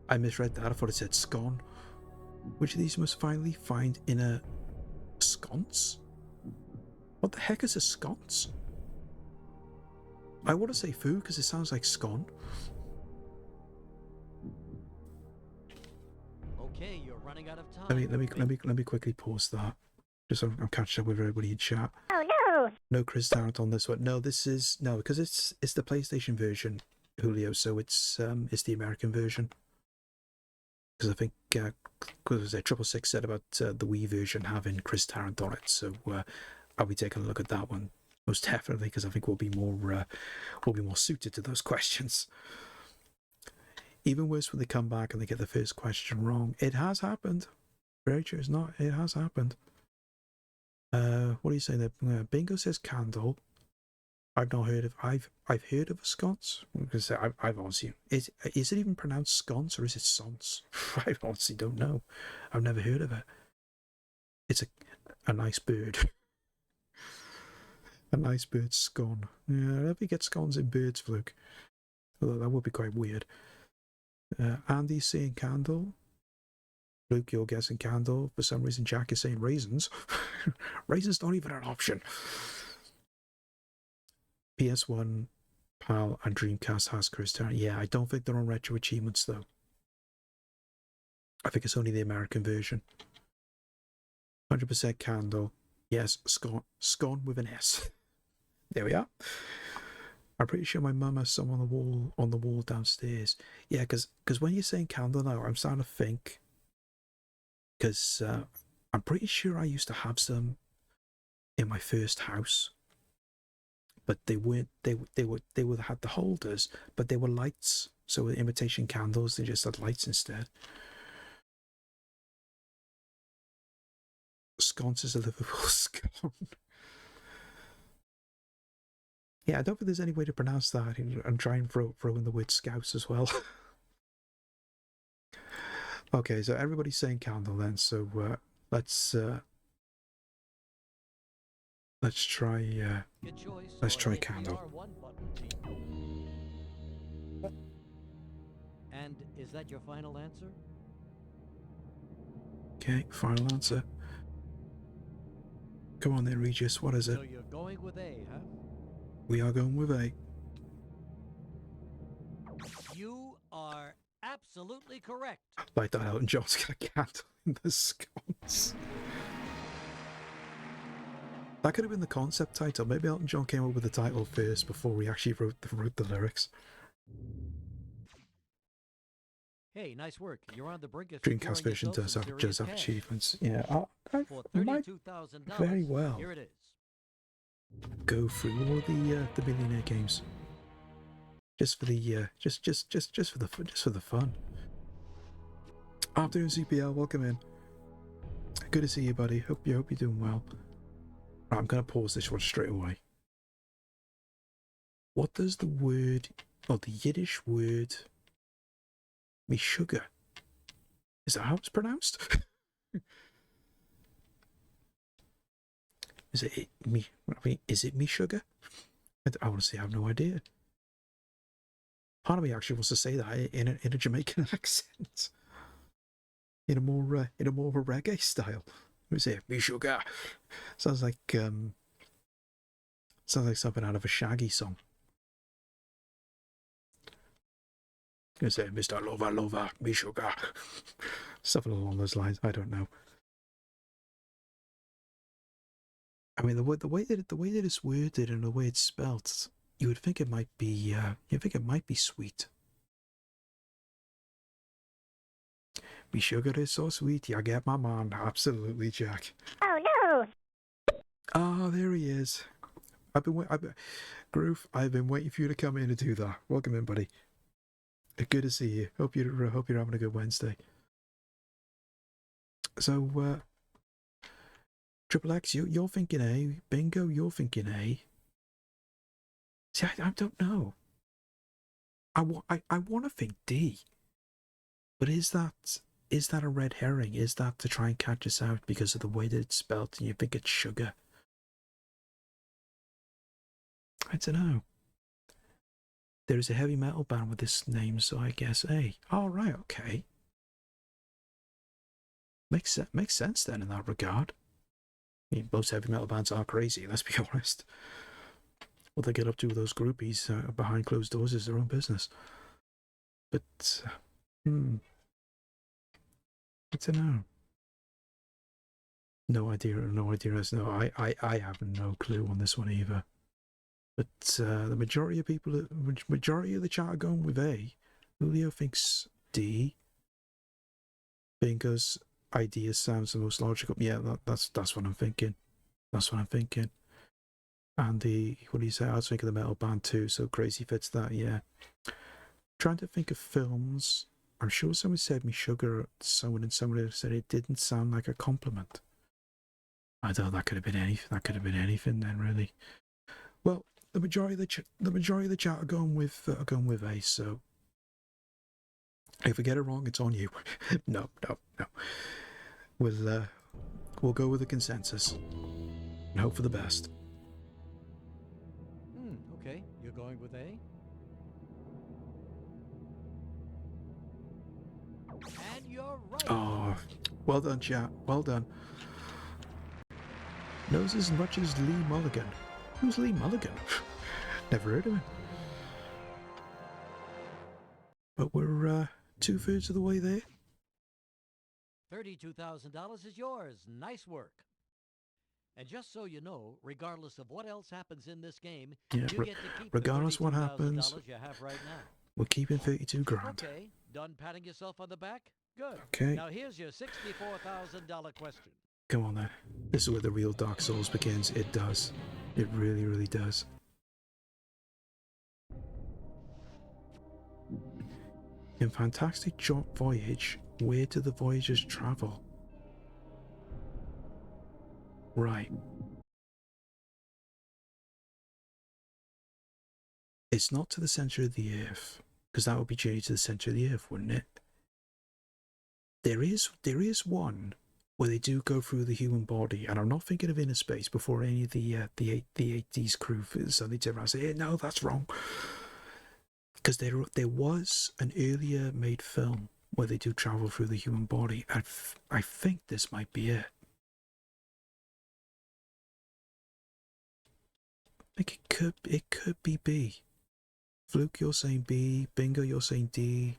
I misread that. I thought it said scone. Which of these must finally find in a sconce? What the heck is a sconce? I want to say food because it sounds like scone. Okay, you're running out of time. Let me quickly pause that. Just so I'm catching up with everybody in chat. Oh no! No Chris Tarrant on this one. No, this is no because it's the PlayStation version, Julio. So it's the American version. Because I think because 666 said about the Wii version having Chris Tarrant on it. So I'll be taking a look at that one most definitely because I think we'll be more suited to those questions. Even worse when they come back and they get the first question wrong. It has happened. Very true. It's not. It has happened. What are you saying there? Bingo says candle. I've not heard of. I've heard of a sconce because I've honestly. Is it even pronounced sconce or is it sonce? I honestly don't know. I've never heard of it. It's a nice bird. A nice bird scone. Yeah, I never get scones in birds, Fluke. Although that would be quite weird. Andy's saying candle. Luke, you're guessing candle. For some reason, Jack is saying raisins. Raisins not even an option. PS1, PAL, and Dreamcast has Chris Tarrant. Yeah, I don't think they're on retro achievements, though. I think it's only the American version. 100% candle. Yes, scone. Scone with an S. There we are. I'm pretty sure my mum has some on the wall downstairs. Yeah, because when you're saying candle now, I'm starting to think. Because I'm pretty sure I used to have some in my first house, but they weren't. They would had the holders, but they were lights. So with imitation candles, they just had lights instead. Sconce is a Liverpool scone. Yeah, I don't think there's any way to pronounce that and try and throw in the word scouse as well. Okay, so everybody's saying candle then, so let's try candle. And is that your final answer? Okay, final answer. Come on then, Regis, what is it? So you're going with A, huh? We are going with A. You are absolutely correct. Like that Elton John's got a candle in the sconce. That could have been the concept title. Maybe Elton John came up with the title first before he actually wrote the lyrics. Hey, nice work. You're on the brink of Dreamcast version does have achievements. Yeah, I might very well Here it is. go through all the Millionaire games. Just for the just for the fun. Afternoon CPL, welcome in. Good to see you, buddy. Hope you're doing well. Right, I'm gonna pause this one straight away. What does the Yiddish word me sugar? Is that how it's pronounced? Is it me? I mean, is it me sugar? I honestly have no idea. Part of me actually wants to say that in a Jamaican accent, in a more of a reggae style. Let me say me sugar. Sounds like something out of a Shaggy song. I'm gonna say Mr. Lover, me sugar. Something along those lines. I don't know. I mean, the way that it's worded and the way it's spelt, you would think it might be sweet. Me sugar is so sweet, you get my man. Absolutely, Jack. Oh no! Ah, there he is. Groove, I've been waiting for you to come in and do that. Welcome in, buddy. Good to see you. Hope you're having a good Wednesday. So, Triple X, you're thinking A. Bingo, you're thinking A. See, I don't know. I want to think D. But is that a red herring? Is that to try and catch us out because of the way that it's spelled and you think it's sugar? I don't know. There is a heavy metal band with this name, so I guess A. Oh, right, okay. Makes sense then in that regard. I mean, most heavy metal bands are crazy, let's be honest. What they get up to with those groupies behind closed doors is their own business. But, I don't know. No idea. No, I have no clue on this one either. But the majority of the chat are going with A. Julio thinks D. Bingo's idea sounds the most logical. Yeah, that's what I'm thinking. That's what I'm thinking. And what do you say? I was thinking the metal band too, so crazy fits that, yeah. Trying to think of films. I'm sure someone said me sugar, someone said it didn't sound like a compliment. I thought that could have been anything. That could have been anything then, really. Well, the majority of the chat are going with A. So if we get it wrong, it's on you. No. We'll go with the consensus and hope for the best. Okay, you're going with A? And you're right. Oh, well done, chat. Well done. Knows as much as Lee Mulligan. Who's Lee Mulligan? Never heard of him. But we're 2/3 of the way there. $32,000 is yours. Nice work. And just so you know, regardless of what else happens in this game, Yeah, you get to keep regardless the what happens, $32,000 you have right now. we're keeping 32 grand. Okay, done patting yourself on the back? Good. Okay. Now here's your $64,000 question. Come on then. This is where the real Dark Souls begins. It does. It really, really does. In Fantastic Voyage, where do the Voyagers travel? Right. It's not to the centre of the Earth, because that would be Journey to the Centre of the Earth, wouldn't it? There is one where they do go through the human body, and I'm not thinking of Inner Space before any of the 80s crew suddenly turn around and say, hey, no, that's wrong. Because there was an earlier made film where they do travel through the human body. I think this might be it. I think it could be B. Fluke, you're saying B. Bingo, you're saying D.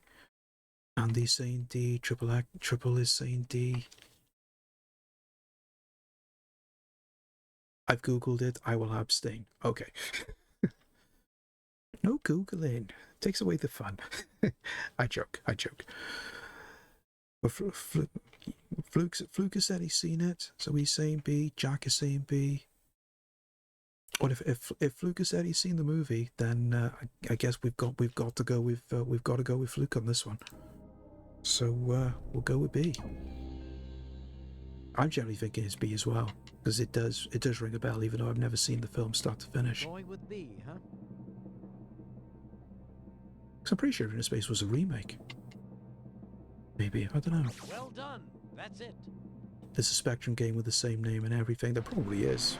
Andy's saying D. Triple is saying D. I've googled it. I will abstain. Okay. No googling. Takes away the fun. I joke. But Fluke has said he's seen it, so he's saying B. Jack is saying B. Well, if Fluke has said he's seen the movie, then I guess we've got to go with Fluke on this one. So we'll go with B. I'm generally thinking it's B as well, because it does ring a bell, even though I've never seen the film start to finish. Going with B, huh? Because I'm pretty sure Inner Space was a remake. Maybe, I don't know. Well done. That's it. There's a Spectrum game with the same name and everything. There probably is.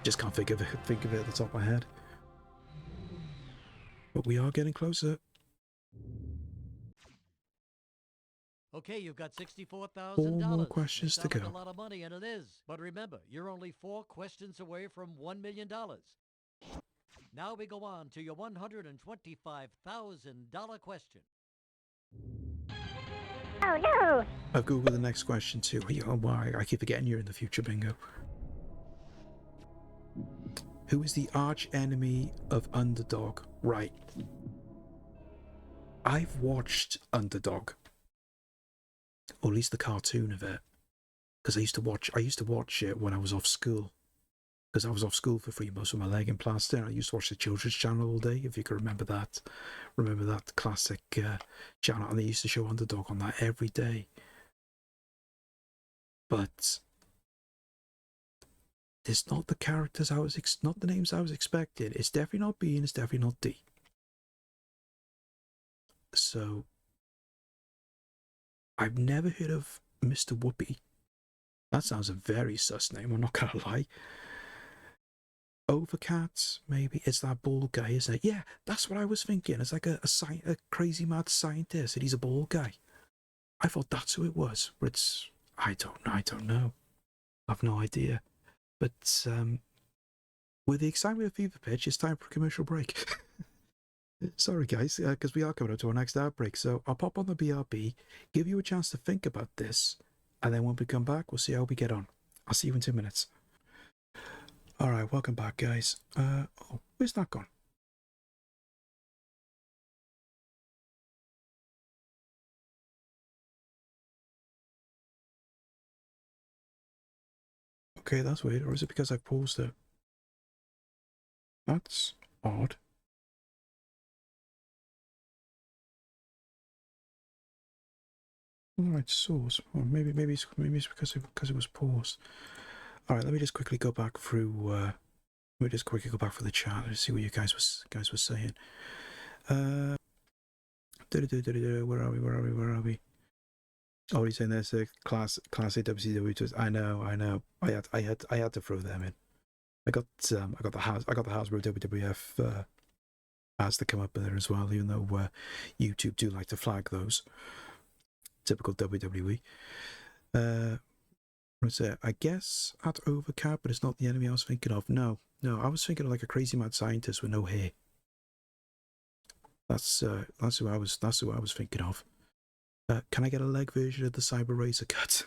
Just can't think of it at the top of my head. But we are getting closer. Okay, you've got $64,000. 4 more questions to go. Like a lot of money, and it is. But remember, you're only 4 questions away from $1 million. Now we go on to your $125,000 question. Oh no! I've googled the next question too. Why? I keep forgetting you're in the future, Bingo. Who is the arch enemy of Underdog? Right. I've watched Underdog, or at least the cartoon of it, because I used to watch it when I was off school. Because I was off school for 3 months with my leg in plaster, and I used to watch the Children's Channel all day, if you can remember that. Remember that classic channel, and they used to show Underdog on that every day. But it's not the characters not the names I was expecting. It's definitely not B, and it's definitely not D. So I've never heard of Mr. Whoopi. That sounds a very sus name, I'm not gonna lie. Overcat, maybe. It's that bald guy, isn't it? Yeah, that's what I was thinking. It's like a crazy mad scientist, and he's a bald guy. I thought that's who it was, but it's... I don't know. I've no idea. But, with the excitement of Fever Pitch, it's time for a commercial break. Sorry, guys, because we are coming up to our next outbreak. So I'll pop on the BRB, give you a chance to think about this, and then when we come back, we'll see how we get on. I'll see you in 2 minutes. All right, welcome back, guys. Oh, where's that gone? Okay, that's weird. Or is it because I paused it? That's odd. All right, source. Or maybe it's because it was paused. All right, let me just quickly go back through. Let me just quickly go back for the chat and see what you guys were saying. Where are we? Oh, he's saying there's a class A WCW twist. I know. I had to throw them in. I got the Hasbro WWF ads to come up in there as well, even though YouTube do like to flag those. Typical WWE. What's it? I guess at Overcap, but it's not the enemy I was thinking of. No, I was thinking of like a crazy mad scientist with no hair. That's who I was thinking of. Can I get a leg version of the Cyber Razor cut?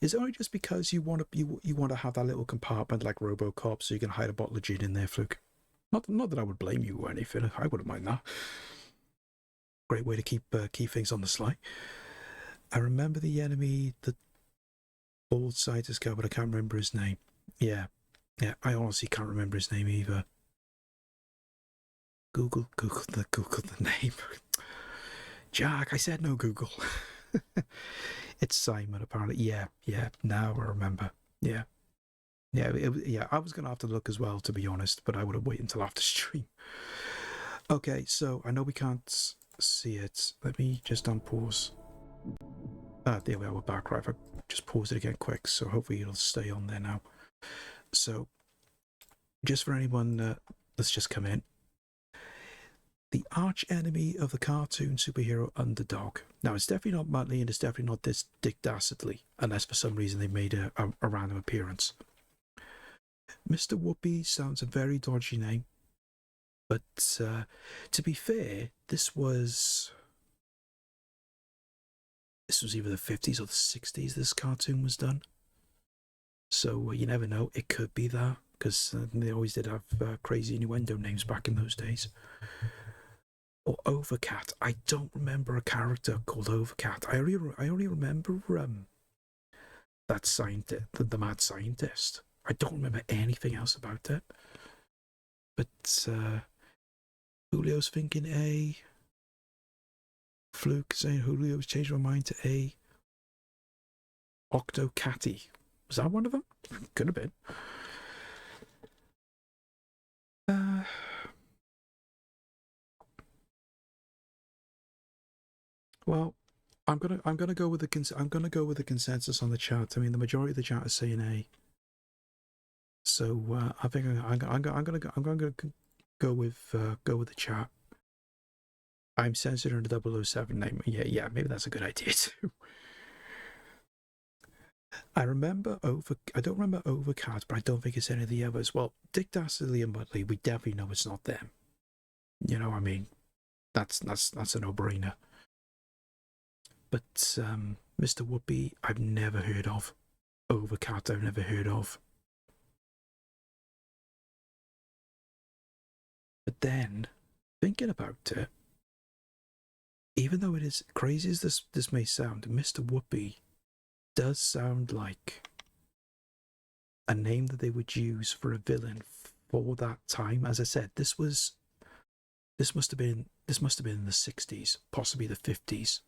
Is it only just because you want to have that little compartment like RoboCop, so you can hide a bottle of gin in there, Fluke? Not that I would blame you or anything. I wouldn't mind that. Great way to keep things on the sly. I remember the enemy, the bald scientist guy, but I can't remember his name. Yeah. I honestly can't remember his name either. Google the name. Jack, I said no Google. It's Simon, apparently. Yeah. Now I remember. Yeah. I was gonna have to look as well, to be honest, but I would have waited until after stream. Okay, so I know we can't see it. Let me just unpause. There we are. We're back. Right, if I just pause it again quick, so hopefully it'll stay on there now. So, just for anyone that's just come in, the arch enemy of the cartoon superhero Underdog. Now, it's definitely not Muttley, and it's definitely not this Dick Dastardly, unless for some reason they made a random appearance. Mr. Whoopi sounds a very dodgy name, but to be fair, this was either the 50s or the 60s this cartoon was done. So you never know, it could be that, because they always did have crazy innuendo names back in those days. Or Overcat. I don't remember a character called Overcat. I only remember that scientist, the mad scientist. I don't remember anything else about it. But Julio's thinking A. Fluke saying Julio's changed my mind to A. Octocatty. Was that one of them? Could have been. Well, I'm gonna go with the consensus on the chat. I mean, the majority of the chat is saying A. So I think I'm gonna go with the chat. I'm censoring the 007 name. Yeah, maybe that's a good idea too. I don't remember Overcat, but I don't think it's any of the others. Well, Dick Dastardly and Muttley, we definitely know it's not them. You know, I mean, that's a no-brainer. But Mr. Whoopi, I've never heard of. Overcat, I've never heard of. But then, thinking about it, even though it is crazy as this may sound, Mr. Whoopi does sound like a name that they would use for a villain for that time. As I said, this must have been in the 60s, possibly the 50s,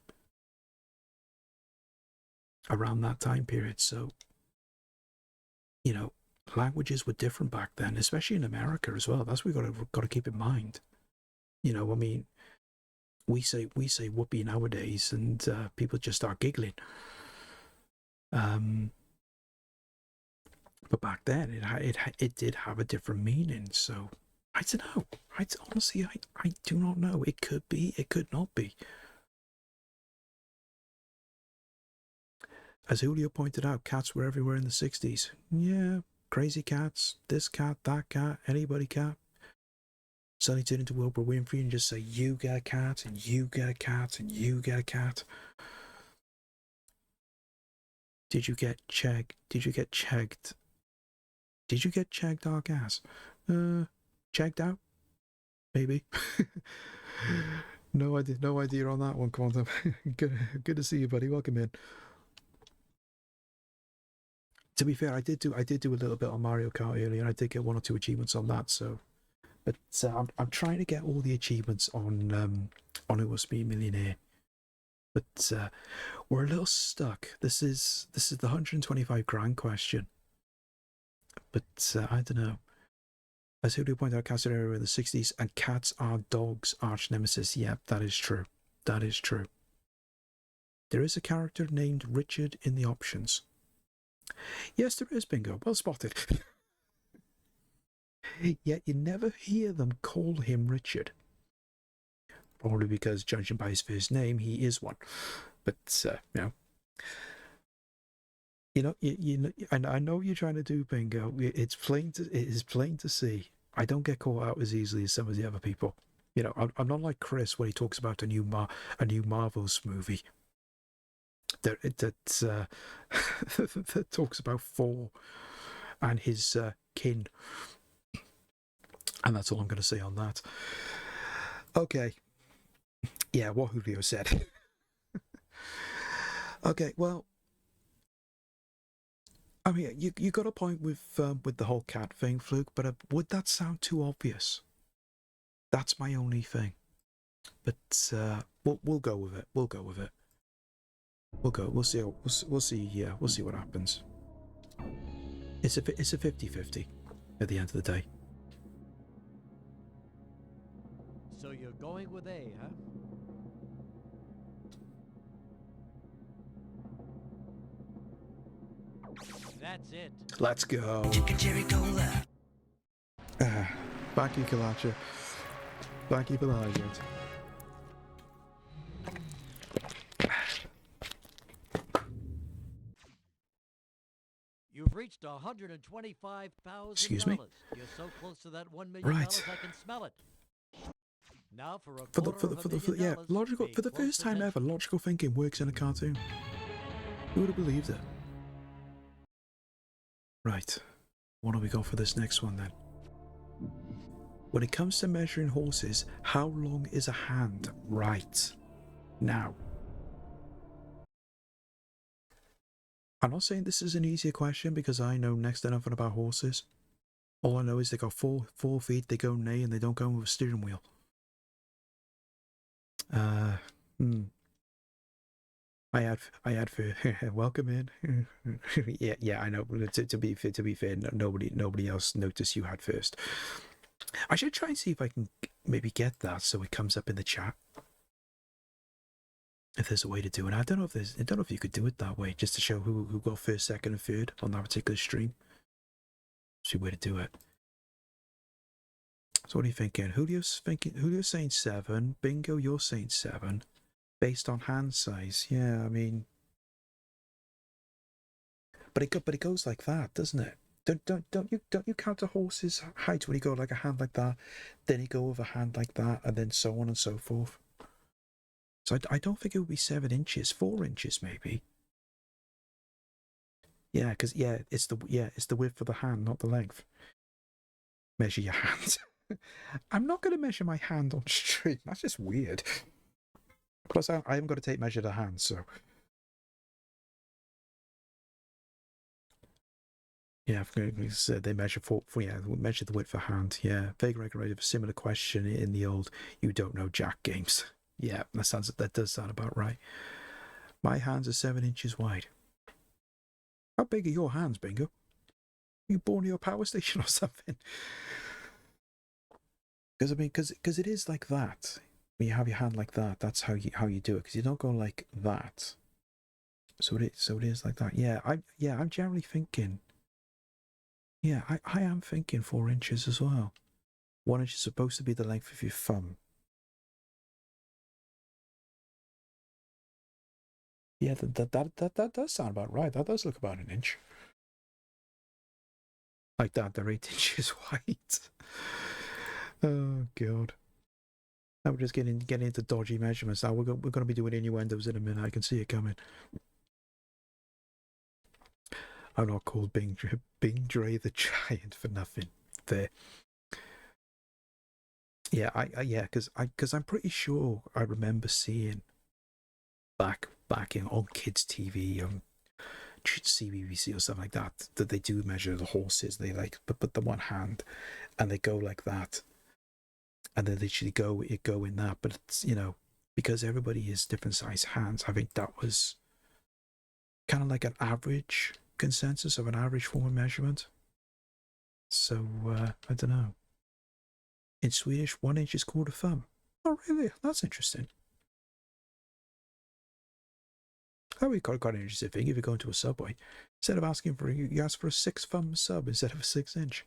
around that time period. So, you know, languages were different back then, especially in America as well. That's what we've got to keep in mind. You know, I mean, we say whoopee nowadays, and people just start giggling. But But back then, it did have a different meaning. So I don't know. Honestly, I do not know. It could be. It could not be. As Julio pointed out, cats were everywhere in the 60s. Yeah, crazy cats, this cat, that cat, anybody cat. Suddenly turn into Oprah Winfrey and just say, you get a cat, and you get a cat, and you get a cat. Did you get chegged? Did you get chegged? Did you get chegged, our gas? Checked out? Maybe. No idea on that one, Quantum. Good to see you, buddy. Welcome in. To be fair, I did do a little bit on Mario Kart earlier, and I did get 1 or 2 achievements on that. So, but I'm trying to get all the achievements on Who Wants to Be a Millionaire. But we're a little stuck. This is the 125 grand question. But I don't know. As Julio pointed out, cats are everywhere in the 60s, and cats are dogs' arch nemesis. Yep, that is true. That is true. There is a character named Richard in the options. Yes, there is, Bingo. Well spotted. Yet you never hear them call him Richard. Probably because, judging by his first name, he is one. But, and I know what you're trying to do, Bingo. It is plain to see. I don't get caught out as easily as some of the other people. You know, I'm not like Chris when he talks about a new Marvel's movie that that talks about Thor and his kin. And that's all I'm going to say on that. Okay. Yeah, what Julio said. Okay, well, I mean, you got a point with the whole cat thing, Fluke, but would that sound too obvious? That's my only thing. But we'll go with it. We'll go with it. We'll see. We'll see. Yeah, we'll see what happens. It's a 50-50 at the end of the day. So you're going with A, huh? That's it. Let's go. Chicken cherry cola. Thank you, Kalacha. Thank you for the hydrant. You've reached $125,000. Excuse me? You're so close to that $1 million, Right. I can smell it. Now for a logical for the first time ever, logical thinking works in a cartoon. Who would have believed it? Right. What do we got for this next one then? When it comes to measuring horses, how long is a hand? Right. Now. I'm not saying this is an easier question because I know next to nothing about horses. All I know is they got four feet, they go neigh, and they don't go with a steering wheel. I had for welcome in. yeah, I know. To be fair, nobody else noticed you had first. I should try and see if I can maybe get that so it comes up in the chat. If there's a way to do it, I don't know if you could do it that way, just to show who got first, second, and third on that particular stream. See a way to do it. So what are you thinking? Julio's saying 7. Bingo, you're saying 7. Based on hand size, yeah. I mean, but it goes like that, doesn't it? Don't you count a horse's height when you go like a hand like that, then you go with a hand like that, and then so on and so forth. So I don't think it would be 7 inches, 4 inches maybe. Yeah, because it's the width of the hand, not the length. Measure your hand. I'm not going to measure my hand on stream. That's just weird. Plus, I haven't got to take measure of the hand, so. Yeah, they measure measure the width of hand. Yeah, Vega regulated a similar question in the old "You Don't Know Jack" games. Yeah, that does sound about right. My hands are 7 inches wide. How big are your hands, Bingo? Are you born near a power station or something? Because it is like that. When you have your hand like that, that's how you do it. Because you don't go like that. So it is like that. Yeah, I'm generally thinking Yeah, I am thinking 4 inches as well. 1 inch is supposed to be the length of your thumb. Yeah, that does sound about right. That does look about an inch. Like that, they're 8 inches wide. Oh, God. Now we're just getting into dodgy measurements. Now we're going to be doing innuendos in a minute. I can see it coming. I'm not called Bing Dre the Giant for nothing. There. Yeah, because I'm pretty sure I remember seeing back in on kids TV, CBBC or something like that, that they do measure the horses. They like put the one hand, and they go like that, and then they literally go in that. But it's, because everybody has different size hands, I think that was kind of like an average consensus of an average form of measurement. So I don't know. In Swedish, 1 inch is called a thumb. Oh, really? That's interesting. That would be quite an interesting thing if you go into a Subway. Instead of asking for, you ask for a 6-thumb sub instead of a 6-inch.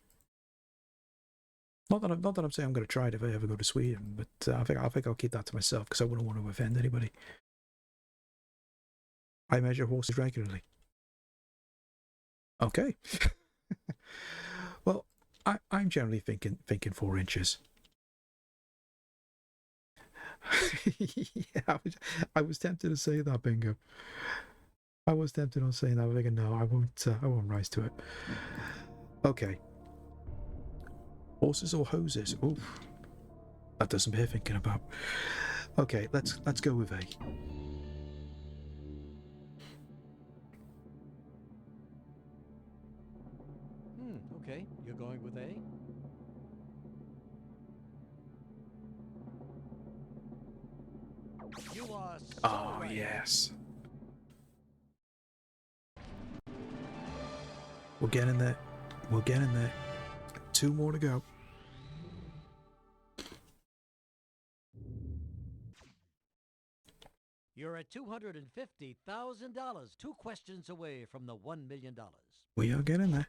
Not that I'm saying I'm going to try it if I ever go to Sweden, but I think I'll keep that to myself because I wouldn't want to offend anybody. I measure horses regularly. Okay. Well, I'm generally thinking 4 inches. Yeah, I was tempted to say that, Bingo. I was tempted on saying that, but thinking, no, I won't rise to it. Okay. Horses or hoses? Oof. That doesn't bear thinking about. Okay, let's go with A. Okay, you're going with A? You are so Oh, right. yes. We're getting there. We're getting there. 2 more to go. You're at $250,000, 2 questions away from the $1 million. We are getting there.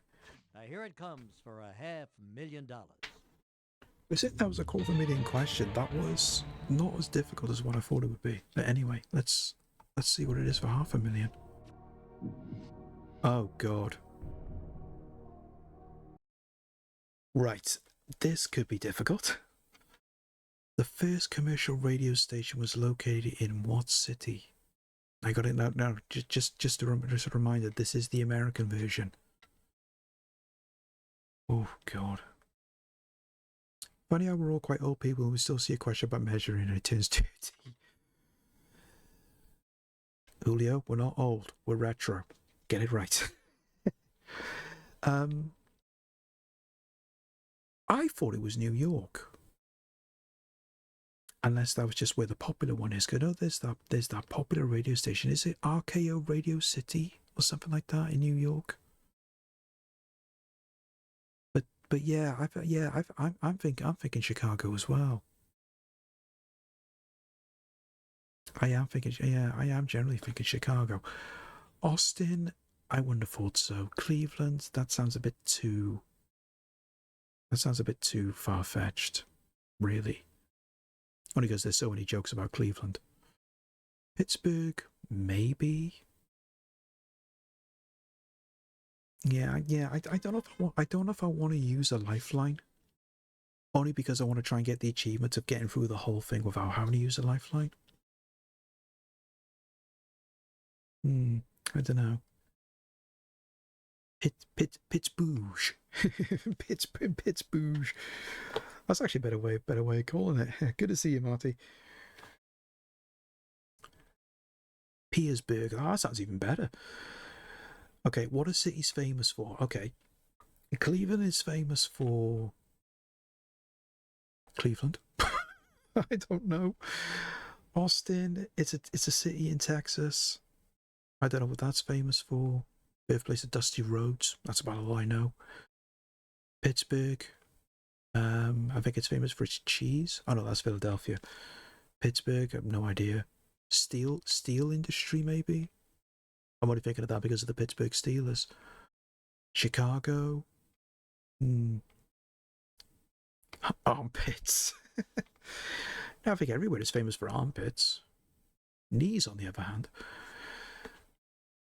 Now here it comes for a $500,000. That was a $250,000 question. That was not as difficult as what I thought it would be. But anyway, let's see what it is for $500,000. Oh, God. Right. This could be difficult. The first commercial radio station was located in what city? I got it now. No, just a reminder. This is the American version. Oh, God. Funny how we're all quite old people and we still see a question about measuring and it turns 30. Julio, we're not old. We're retro. Get it right. I thought it was New York. Unless that was just where the popular one is. Because there's that popular radio station. Is it RKO Radio City or something like that in New York? But yeah, I'm thinking Chicago as well. I am generally thinking Chicago. Austin, I wouldn't have thought so. Cleveland, that sounds a bit too far-fetched, really. Only because there's so many jokes about Cleveland. Pittsburgh, maybe. Yeah. I don't know if I want to use a lifeline. Only because I want to try and get the achievement of getting through the whole thing without having to use a lifeline. I don't know. Pittsburgh. Pittsburgh. That's actually a better way of calling it. Good to see you, Marty. Petersburg. Oh, that sounds even better. Okay, what are cities famous for? Okay. Cleveland is famous for Cleveland. I don't know. Austin, it's a city in Texas. I don't know what that's famous for. Birthplace of Dusty Rhodes. That's about all I know. Pittsburgh. I think it's famous for its cheese. Oh no, that's Philadelphia. Pittsburgh, I have no idea. Steel industry, maybe? I'm only thinking of that because of the Pittsburgh Steelers. Chicago. Hmm. Armpits. Now, I think everywhere is famous for armpits. Knees, on the other hand.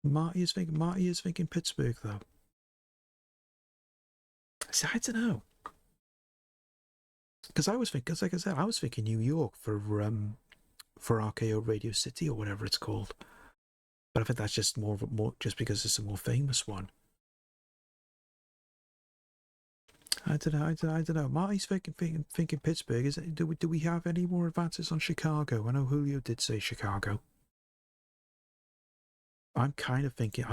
Marty is thinking Pittsburgh, though. See, I don't know. Because I was thinking, like I said, I was thinking New York for RKO Radio City or whatever it's called. But I think that's just more just because it's a more famous one. I don't know. Marty's thinking Pittsburgh. Is it? Do we have any more advances on Chicago? I know Julio did say Chicago. I'm kind of thinking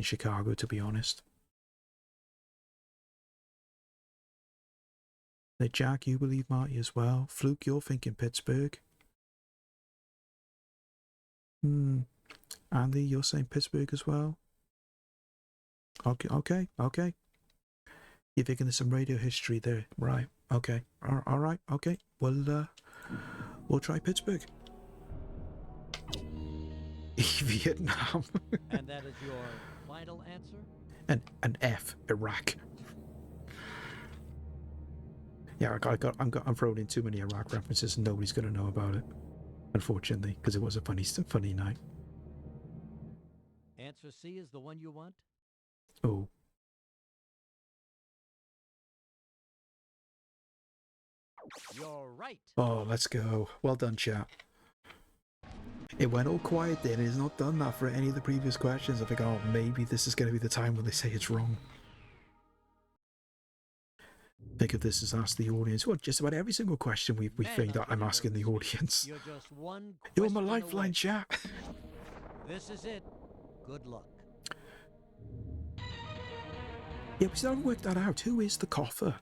Chicago, to be honest. Hey, Jack, you believe Marty as well. Fluke, you're thinking Pittsburgh. Andy, you're saying Pittsburgh as well. Okay. You're thinking there's some radio history there, right? Okay, all right, okay. We'll try Pittsburgh. Vietnam. And that is your final answer? And F, Iraq. Yeah, I'm throwing in too many Iraq references, and nobody's gonna know about it, unfortunately, because it was a funny night. Answer C is the one you want? Oh. You're right. Oh, let's go. Well done, chat. It went all quiet then. It's not done that for any of the previous questions. I think, oh, maybe this is going to be the time when they say it's wrong. Think of this as ask the audience. Well, just about every single question we think that I'm asking the audience. You're just one You're my question lifeline, away. chat. This is it. Good luck. Yeah, we still haven't worked that out. Who is the cougher?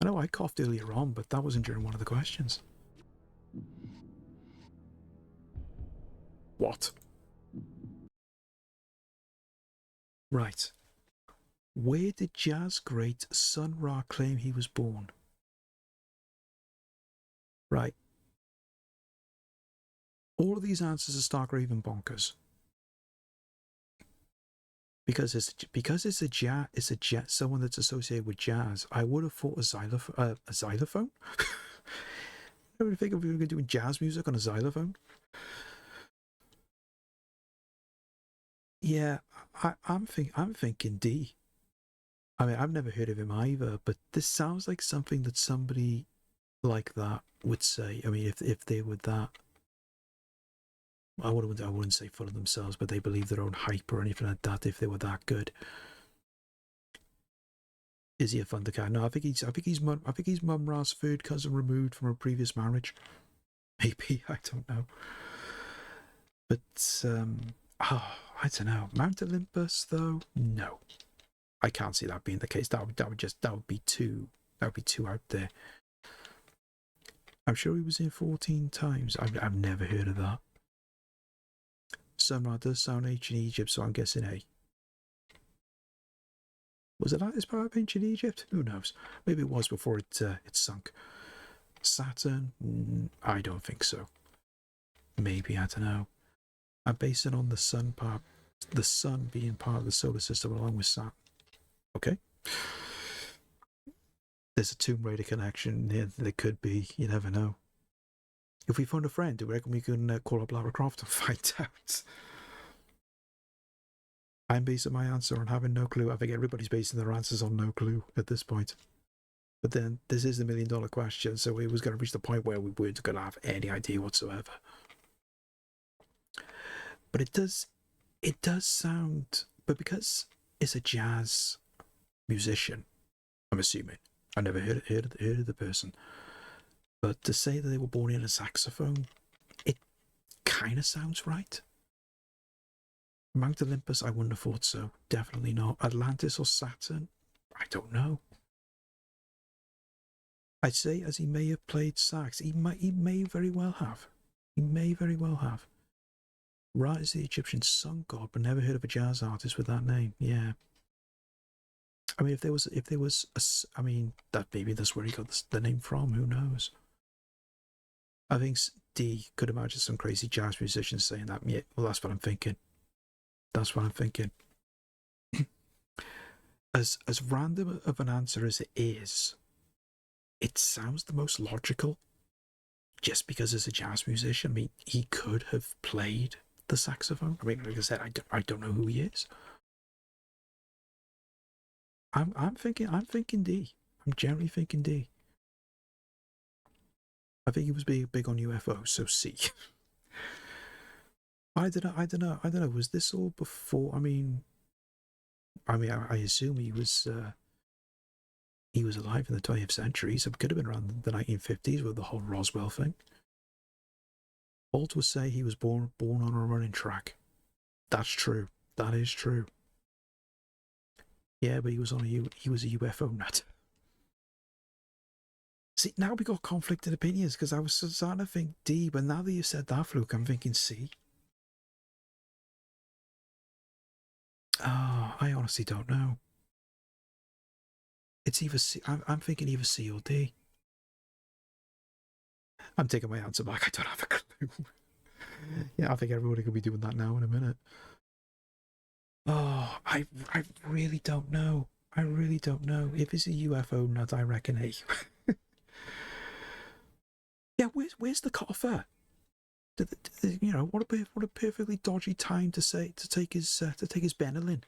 I know I coughed earlier on, but that wasn't during one of the questions. What? Right. Where did jazz great Sun Ra claim he was born? Right. All of these answers are stark raving bonkers. Because it's a jazz, someone that's associated with jazz. I would have thought a xylophone. I would think if we were doing jazz music on a xylophone. Yeah, I'm thinking D. I mean, I've never heard of him either, but this sounds like something that somebody like that would say. I mean, if they were that, I wouldn't say full of themselves, but they believe their own hype or anything like that. If they were that good, is he a Thundercat? No, I think he's Mum Ra's third cousin removed from a previous marriage. Maybe, I don't know. But I don't know. Mount Olympus, though, no. I can't see that being the case. That would be too out there. I'm sure he was in 14 times. I've never heard of that. Sun Ra does sound ancient Egypt, so I'm guessing A. Was it at this part of ancient Egypt? Who knows? Maybe it was before it sunk. Saturn? I don't think so. Maybe, I don't know. I'm basing on the sun part. The sun being part of the solar system along with Saturn. Okay. There's a Tomb Raider connection. Yeah, there could be. You never know. If we find a friend, do we reckon we can call up Lara Croft and find out? I'm basing my answer on having no clue. I think everybody's basing their answers on no clue at this point. But then, this is the $1 million question, so it was going to reach the point where we weren't going to have any idea whatsoever. But it does sound... But because it's a jazz musician, I'm assuming. I never heard of the person. But to say that they were born in a saxophone, it kind of sounds right. Mount Olympus, I wouldn't have thought so. Definitely not. Atlantis or Saturn? I don't know. I'd say as he may have played sax. He may very well have. He may very well have. Ra is the Egyptian sun god, but never heard of a jazz artist with that name. Yeah. I mean, if there was I mean, that maybe that's where he got the name from. Who knows? I think D could imagine some crazy jazz musicians saying that. Yeah, well, that's what I'm thinking. That's what I'm thinking. as random of an answer as it is, it sounds the most logical. Just because as a jazz musician, I mean, he could have played the saxophone. I mean, like I said, I don't know who he is. I'm thinking D. I'm generally thinking D. I think he was big on UFOs, so C. I don't know. Was this all before? I mean, I assume he was alive in the 20th century, so it could have been around the 1950s with the whole Roswell thing. Bolt would say he was born on a running track. That's true. That is true. Yeah, but he was a UFO nut. See, now we got conflicted opinions because I was starting to think D, but now that you said that, Fluke, I'm thinking C. Oh, I honestly don't know. It's either C. I'm thinking either C or D. I'm taking my answer back. I don't have a clue. Yeah, I think everybody could be doing that now in a minute. Oh, I really don't know. I really don't know. If it's a UFO nut, I reckon A. Yeah, where's the coffer? You know, what a perfectly dodgy time to take his Benylin.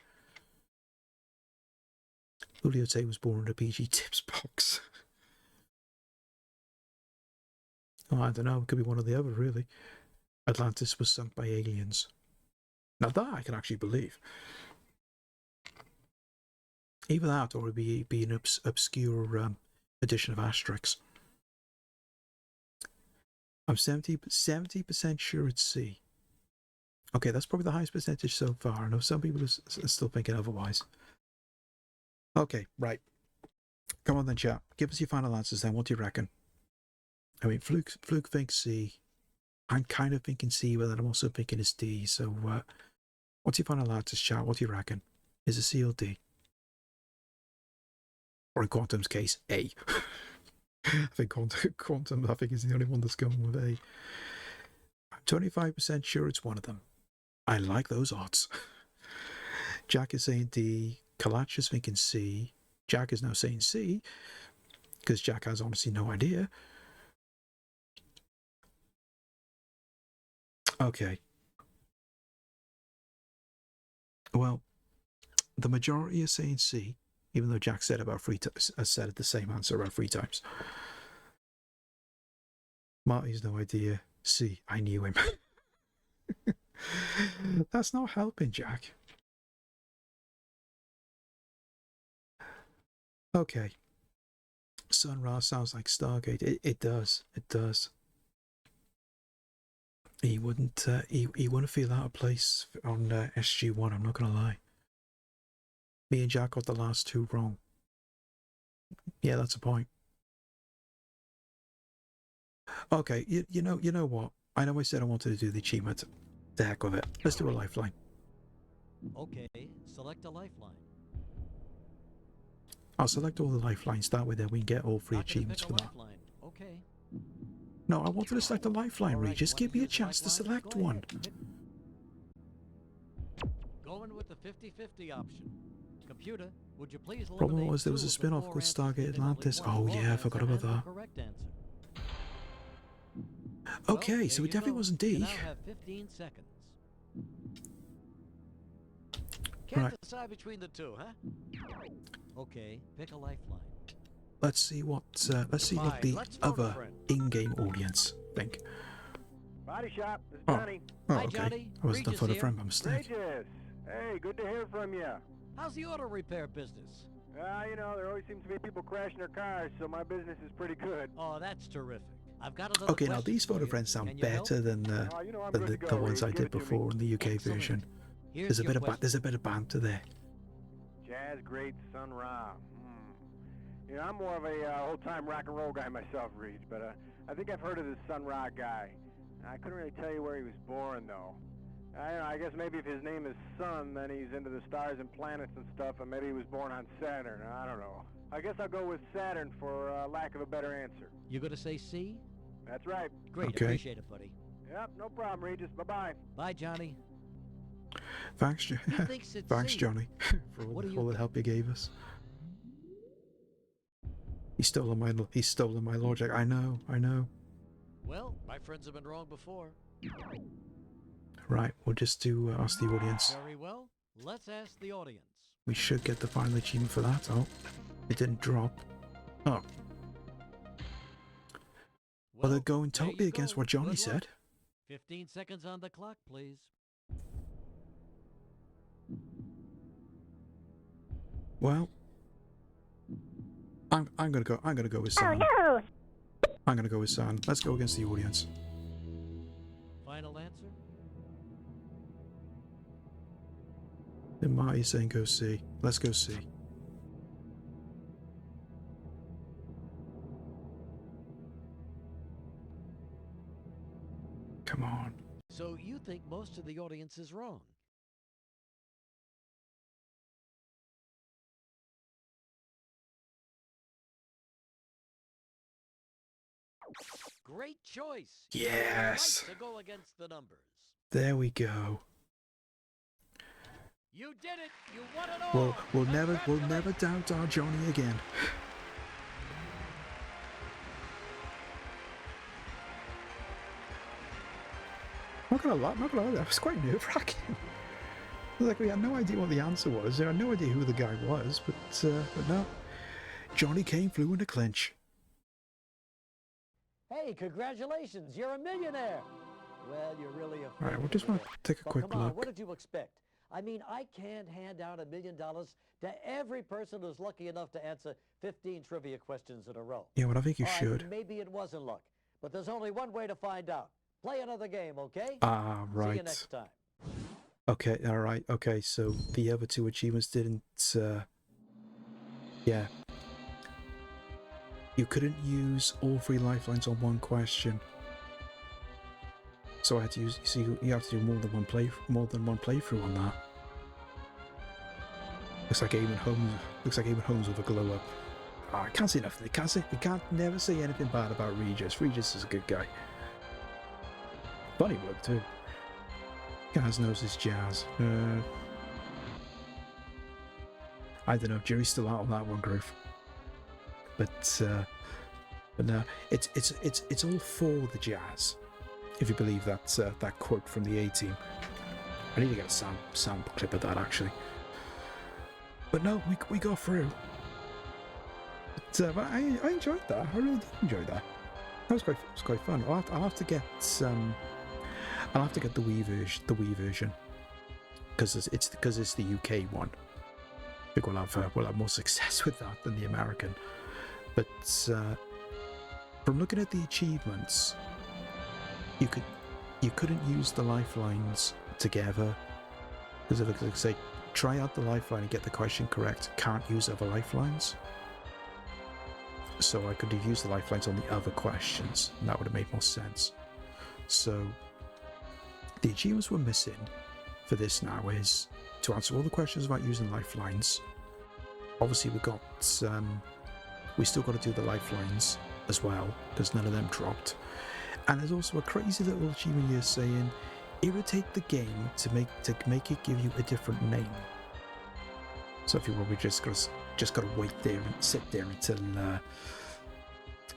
Julio Tay was born in a PG Tips box. Oh, I don't know. It could be one or the other, really. Atlantis was sunk by aliens. Now that I can actually believe. Either that or it'd be an obscure edition of Asterix. I'm 70% sure it's C. Okay, that's probably the highest percentage so far. I know some people are still thinking otherwise. Okay, right. Come on then, chat. Give us your final answers then. What do you reckon? I mean, Fluke thinks C. I'm kind of thinking C, but then I'm also thinking it's D. So, what's your final answers, chat? What do you reckon? Is it C or D? Or in Quantum's case, A. I think Quantum, I think, is the only one that's going with A. I'm 25% sure it's one of them. I like those odds. Jack is saying D. Kalach is thinking C. Jack is now saying C, because Jack has honestly no idea. Okay. Well, the majority is saying C, even though Jack said about 3 times, said the same answer about 3 times. Marty's no idea. C. I knew him. That's not helping, Jack. Okay. Sun Ra sounds like Stargate. It does. It does. He wouldn't. He wouldn't feel out of place on SG1. I'm not gonna lie. Me and Jack got the last 2 wrong. Yeah, that's a point. Okay, you know what? I know I said I wanted to do the achievement. The heck with it. Let's do a lifeline. Okay, select a lifeline. I'll select all the lifelines. That way, then we can get all 3 Not gonna achievements pick for a that. lifeline. Okay. No, I wanted to select a lifeline, All Reed. right, Just you give me a wanna chance to use select lifeline? one. Go ahead. Going with the 50-50 option. Computer, would you please eliminate Problem was there was 2 a of the spin-off 4 called answers Stargate giving only Atlantis. one Oh wrong yeah, I answer forgot about and the that. correct answer. Okay, Well, so there it you definitely go. wasn't You D. now have 15 seconds. Can't Right. decide between the 2, huh? Okay, pick a lifeline. Let's see what Fine, the let's phone a other friend. in-game audience think. Body shop. This is Oh. Johnny. Oh, Hi, okay. Johnny. I was done Regis for the here. friend by mistake. Regis. Hey, good to hear from you. How's the auto repair business? You know, there always seems to be people crashing their cars, so my business is pretty good. Oh, that's terrific. I've got another Okay, now question these for photo you. friends sound Can you help? better than You know I'm than good to go, the ones Reed. I Give did it to me. before in the UK Excellent. version. Here's There's a your bit of question. there's a bit of banter there. Jazz great Sun Ra. You know, I'm more of a old-time rock and roll guy myself, Reed, but I think I've heard of this Sun Ra guy. I couldn't really tell you where he was born, though. I guess maybe if his name is Sun, then he's into the stars and planets and stuff, and maybe he was born on Saturn. I don't know. I guess I'll go with Saturn for lack of a better answer. You gonna say C? That's right. Great, Okay. appreciate it, buddy. Yep, no problem, Regis. Bye-bye. Bye, Johnny. Thanks, He thinks it's thanks, safe. Johnny, for What do you all the think? help you gave us. He's stolen my logic. I know. Well, my friends have been wrong before. Right, we'll just do ask the audience. Very well. Let's ask the audience. We should get the final achievement for that. Oh, it didn't drop. Oh, well, they're going there totally you against go. what Johnny Good luck. said. 15 seconds on the clock, please. Well, I'm gonna go with Sam. no! I'm gonna go with Sam. Let's go against the audience. Final answer? Then Marty's saying go C. Let's go C. Come on. So you think most of the audience is wrong? Great choice. Yes. Right to go against the numbers. There we go. You did it. You won it all. We'll never doubt our Johnny again. Not gonna lie, that was quite nerve-wracking. Like, we had no idea what the answer was. We had no idea who the guy was, but no. Johnny came through in a clinch. Hey, congratulations. You're a millionaire. Well, you're really a... Alright, we just want to take a Well, quick come on, look. what did you expect? I mean, I can't hand out $1 million to every person who's lucky enough to answer 15 trivia questions in a row. Yeah, well, I think you All right, should. maybe it wasn't luck, but there's only one way to find out. Play another game, okay? Ah, right. See you next time. Okay, alright, okay, so the other two achievements didn't, yeah. You couldn't use all 3 lifelines on one question. So I had to use, so you have to do more than one playthrough on that. Looks like Eamon Holmes with a glow up. Oh, I can't say nothing. You can't never say anything bad about Regis. Regis is a good guy. Funny bloke too. Gaz knows his jazz. I don't know. Jerry's still out on that one, Groove. But no, it's all for the jazz. If you believe that quote from the A-Team. I need to get a sample clip of that actually. But no, we got through. But I enjoyed that. I really did enjoy that. That was quite fun. I'll have to get the Wii version because it's the UK one. I think we'll have more success with that than the American. But from looking at the achievements, you couldn't use the lifelines together because it looks like say try out the lifeline and get the question correct. Can't use other lifelines. So I could have used the lifelines on the other questions, and that would have made more sense. So the achievements we're missing for this now is to answer all the questions about using lifelines. Obviously we still got to do the lifelines as well because none of them dropped. And there's also a crazy little achievement here saying irritate the game to make it give you a different name. So if you will, we just gotta wait there and sit there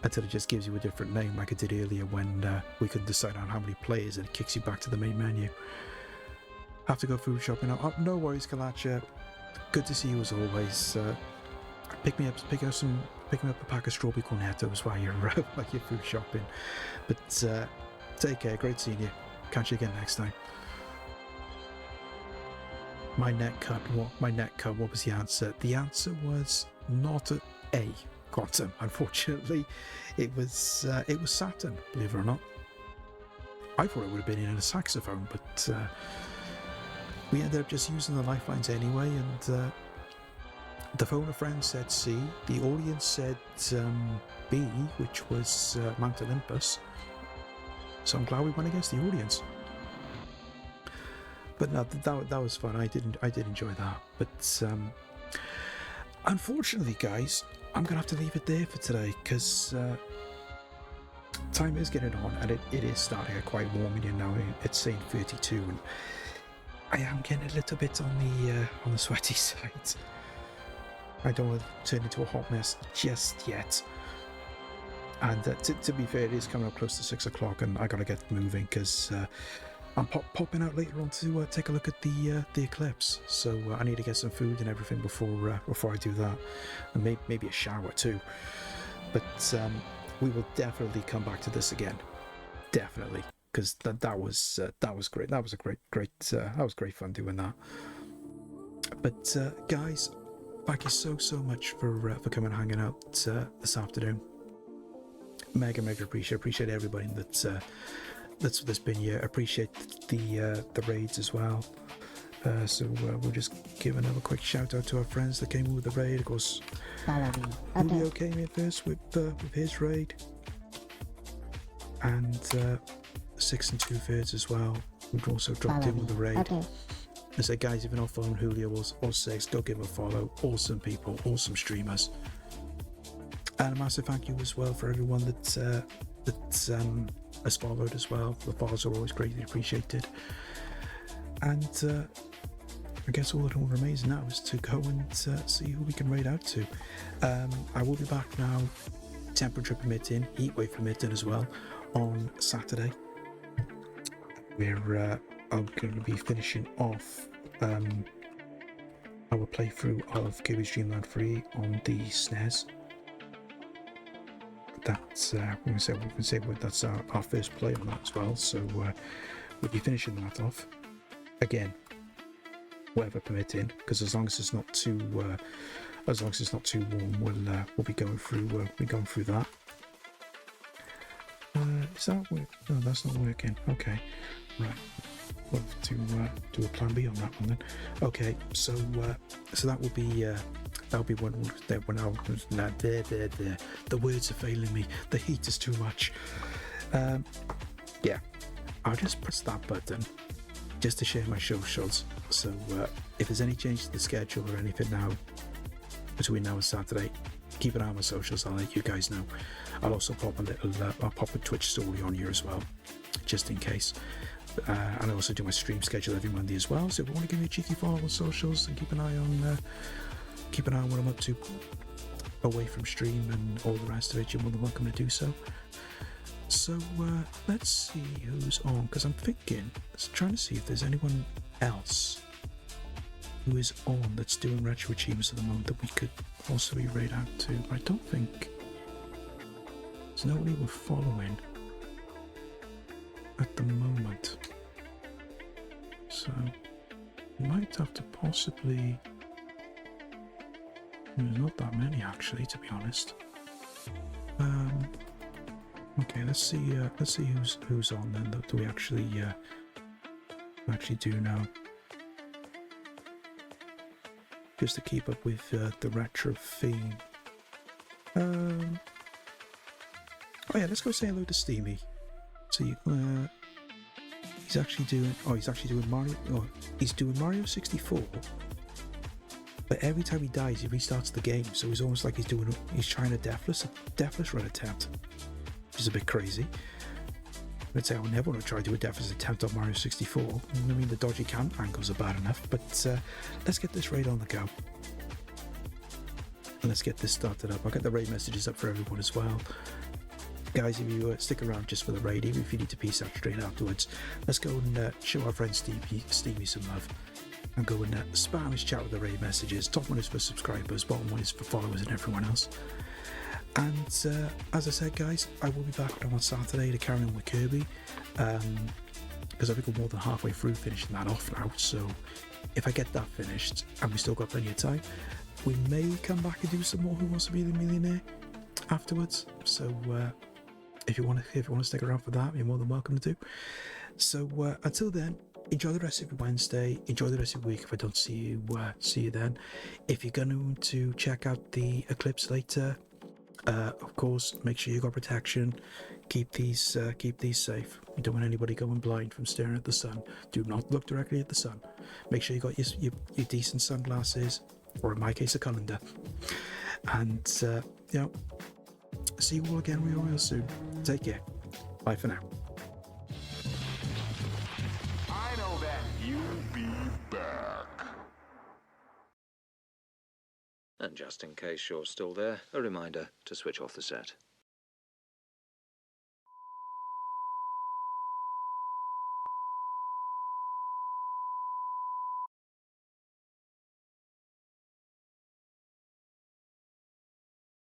until it just gives you a different name, like it did earlier when we couldn't decide on how many players and it kicks you back to the main menu. Have to go food shopping now. Oh, no worries, Kalacha. Good to see you as always. Pick me up a pack of strawberry cornettos while you're food shopping. But take care. Great seeing you. Catch you again next time. My net cut. What was the answer? The answer was not A. Quantum. Unfortunately, it was Saturn. Believe it or not. I thought it would have been in a saxophone, but we ended up just using the lifelines anyway. And the phone a friend said C. The audience said B, which was Mount Olympus. So I'm glad we went against the audience. But no, that was fun. I did enjoy that. But unfortunately, guys, I'm gonna have to leave it there for today because time is getting on, and it is starting to get quite warm in here now. It's saying 32, and I am getting a little bit on the sweaty side. I don't want to turn into a hot mess just yet. And to be fair, it is coming up close to 6 o'clock, and I gotta get moving because I'm popping out later on to take a look at the eclipse. So I need to get some food and everything before I do that, and maybe a shower too. But we will definitely come back to this again, definitely, because that was great. That was a great fun doing that. But guys, thank you so much for coming and hanging out this afternoon. Mega appreciate everybody that's been here. Appreciate the raids as well. So we'll just give another quick shout out to our friends that came in with the raid. Of course, Julio came in first with his raid, and 6 2/3 as well. We've also dropped in with the raid. I say, guys, if you're not following Julio or 6, go give him a follow. Awesome people, awesome streamers. And a massive thank you as well for everyone that has followed as well. The follows are always greatly appreciated. And I guess all that all remains now is to go and see who we can raid out to. I will be back now, temperature permitting, heatwave permitting as well, on Saturday. Where I'm going to be finishing off our playthrough of Kirby's Dream Land 3 on the SNES. That's we can say that's our first play on that as well. So we'll be finishing that off again, weather permitting, because as long as it's not too warm, we'll be going through that. Is that work? No, that's not working. Okay, right. We'll have to do a plan B on that one then. Okay, so that will be. That'll be when the words are failing me. The heat is too much. Yeah, I'll just press that button just to share my socials. So if there's any change to the schedule or anything now between now and Saturday, keep an eye on my socials. I'll let you guys know. I'll also pop a Twitch story on here as well, just in case. And I also do my stream schedule every Monday as well. So if you want to give me a cheeky follow on socials and keep an eye on what I'm up to away from stream and all the rest of it, you're more than welcome to do so. So let's see who's on, because I'm trying to see if there's anyone else who is on that's doing retro achievements at the moment that we could possibly raid out to. I don't think there's nobody we're following at the moment, so we might have to possibly. There's not that many actually, to be honest. Okay, let's see who's on then. Do we actually do now? Just to keep up with the retro theme. Oh yeah, let's go say hello to Steamy. See, he's actually doing Mario. Oh, he's doing Mario 64. But every time he dies, he restarts the game. So it's almost like he's trying a deathless run attempt, which is a bit crazy. I'd say I would never want to try to do a deathless attempt on Mario 64. I mean, the dodgy cam angles are bad enough. But let's get this raid on the go. And let's get this started up. I'll get the raid messages up for everyone as well. Guys, if you stick around just for the raid, even if you need to peace out straight afterwards, let's go and show our friend Stevie some love. And go and spam his chat with the raid messages. Top one is for subscribers, bottom one is for followers and everyone else. And as I said, guys, I will be back on Saturday to carry on with Kirby, because I think we're more than halfway through finishing that off now. So if I get that finished and we still got plenty of time, we may come back and do some more Who Wants to Be the Millionaire afterwards. So if you want to stick around for that, you're more than welcome to do. So until then, enjoy the rest of your Wednesday. Enjoy the rest of your week. If I don't see you then. If you're going to check out the eclipse later, of course, make sure you got protection. Keep these safe. You don't want anybody going blind from staring at the sun. Do not look directly at the sun. Make sure you got your decent sunglasses, or in my case, a colander. And see you all again real soon. Take care. Bye for now. I know that you be And just in case you're still there, a reminder to switch off the set.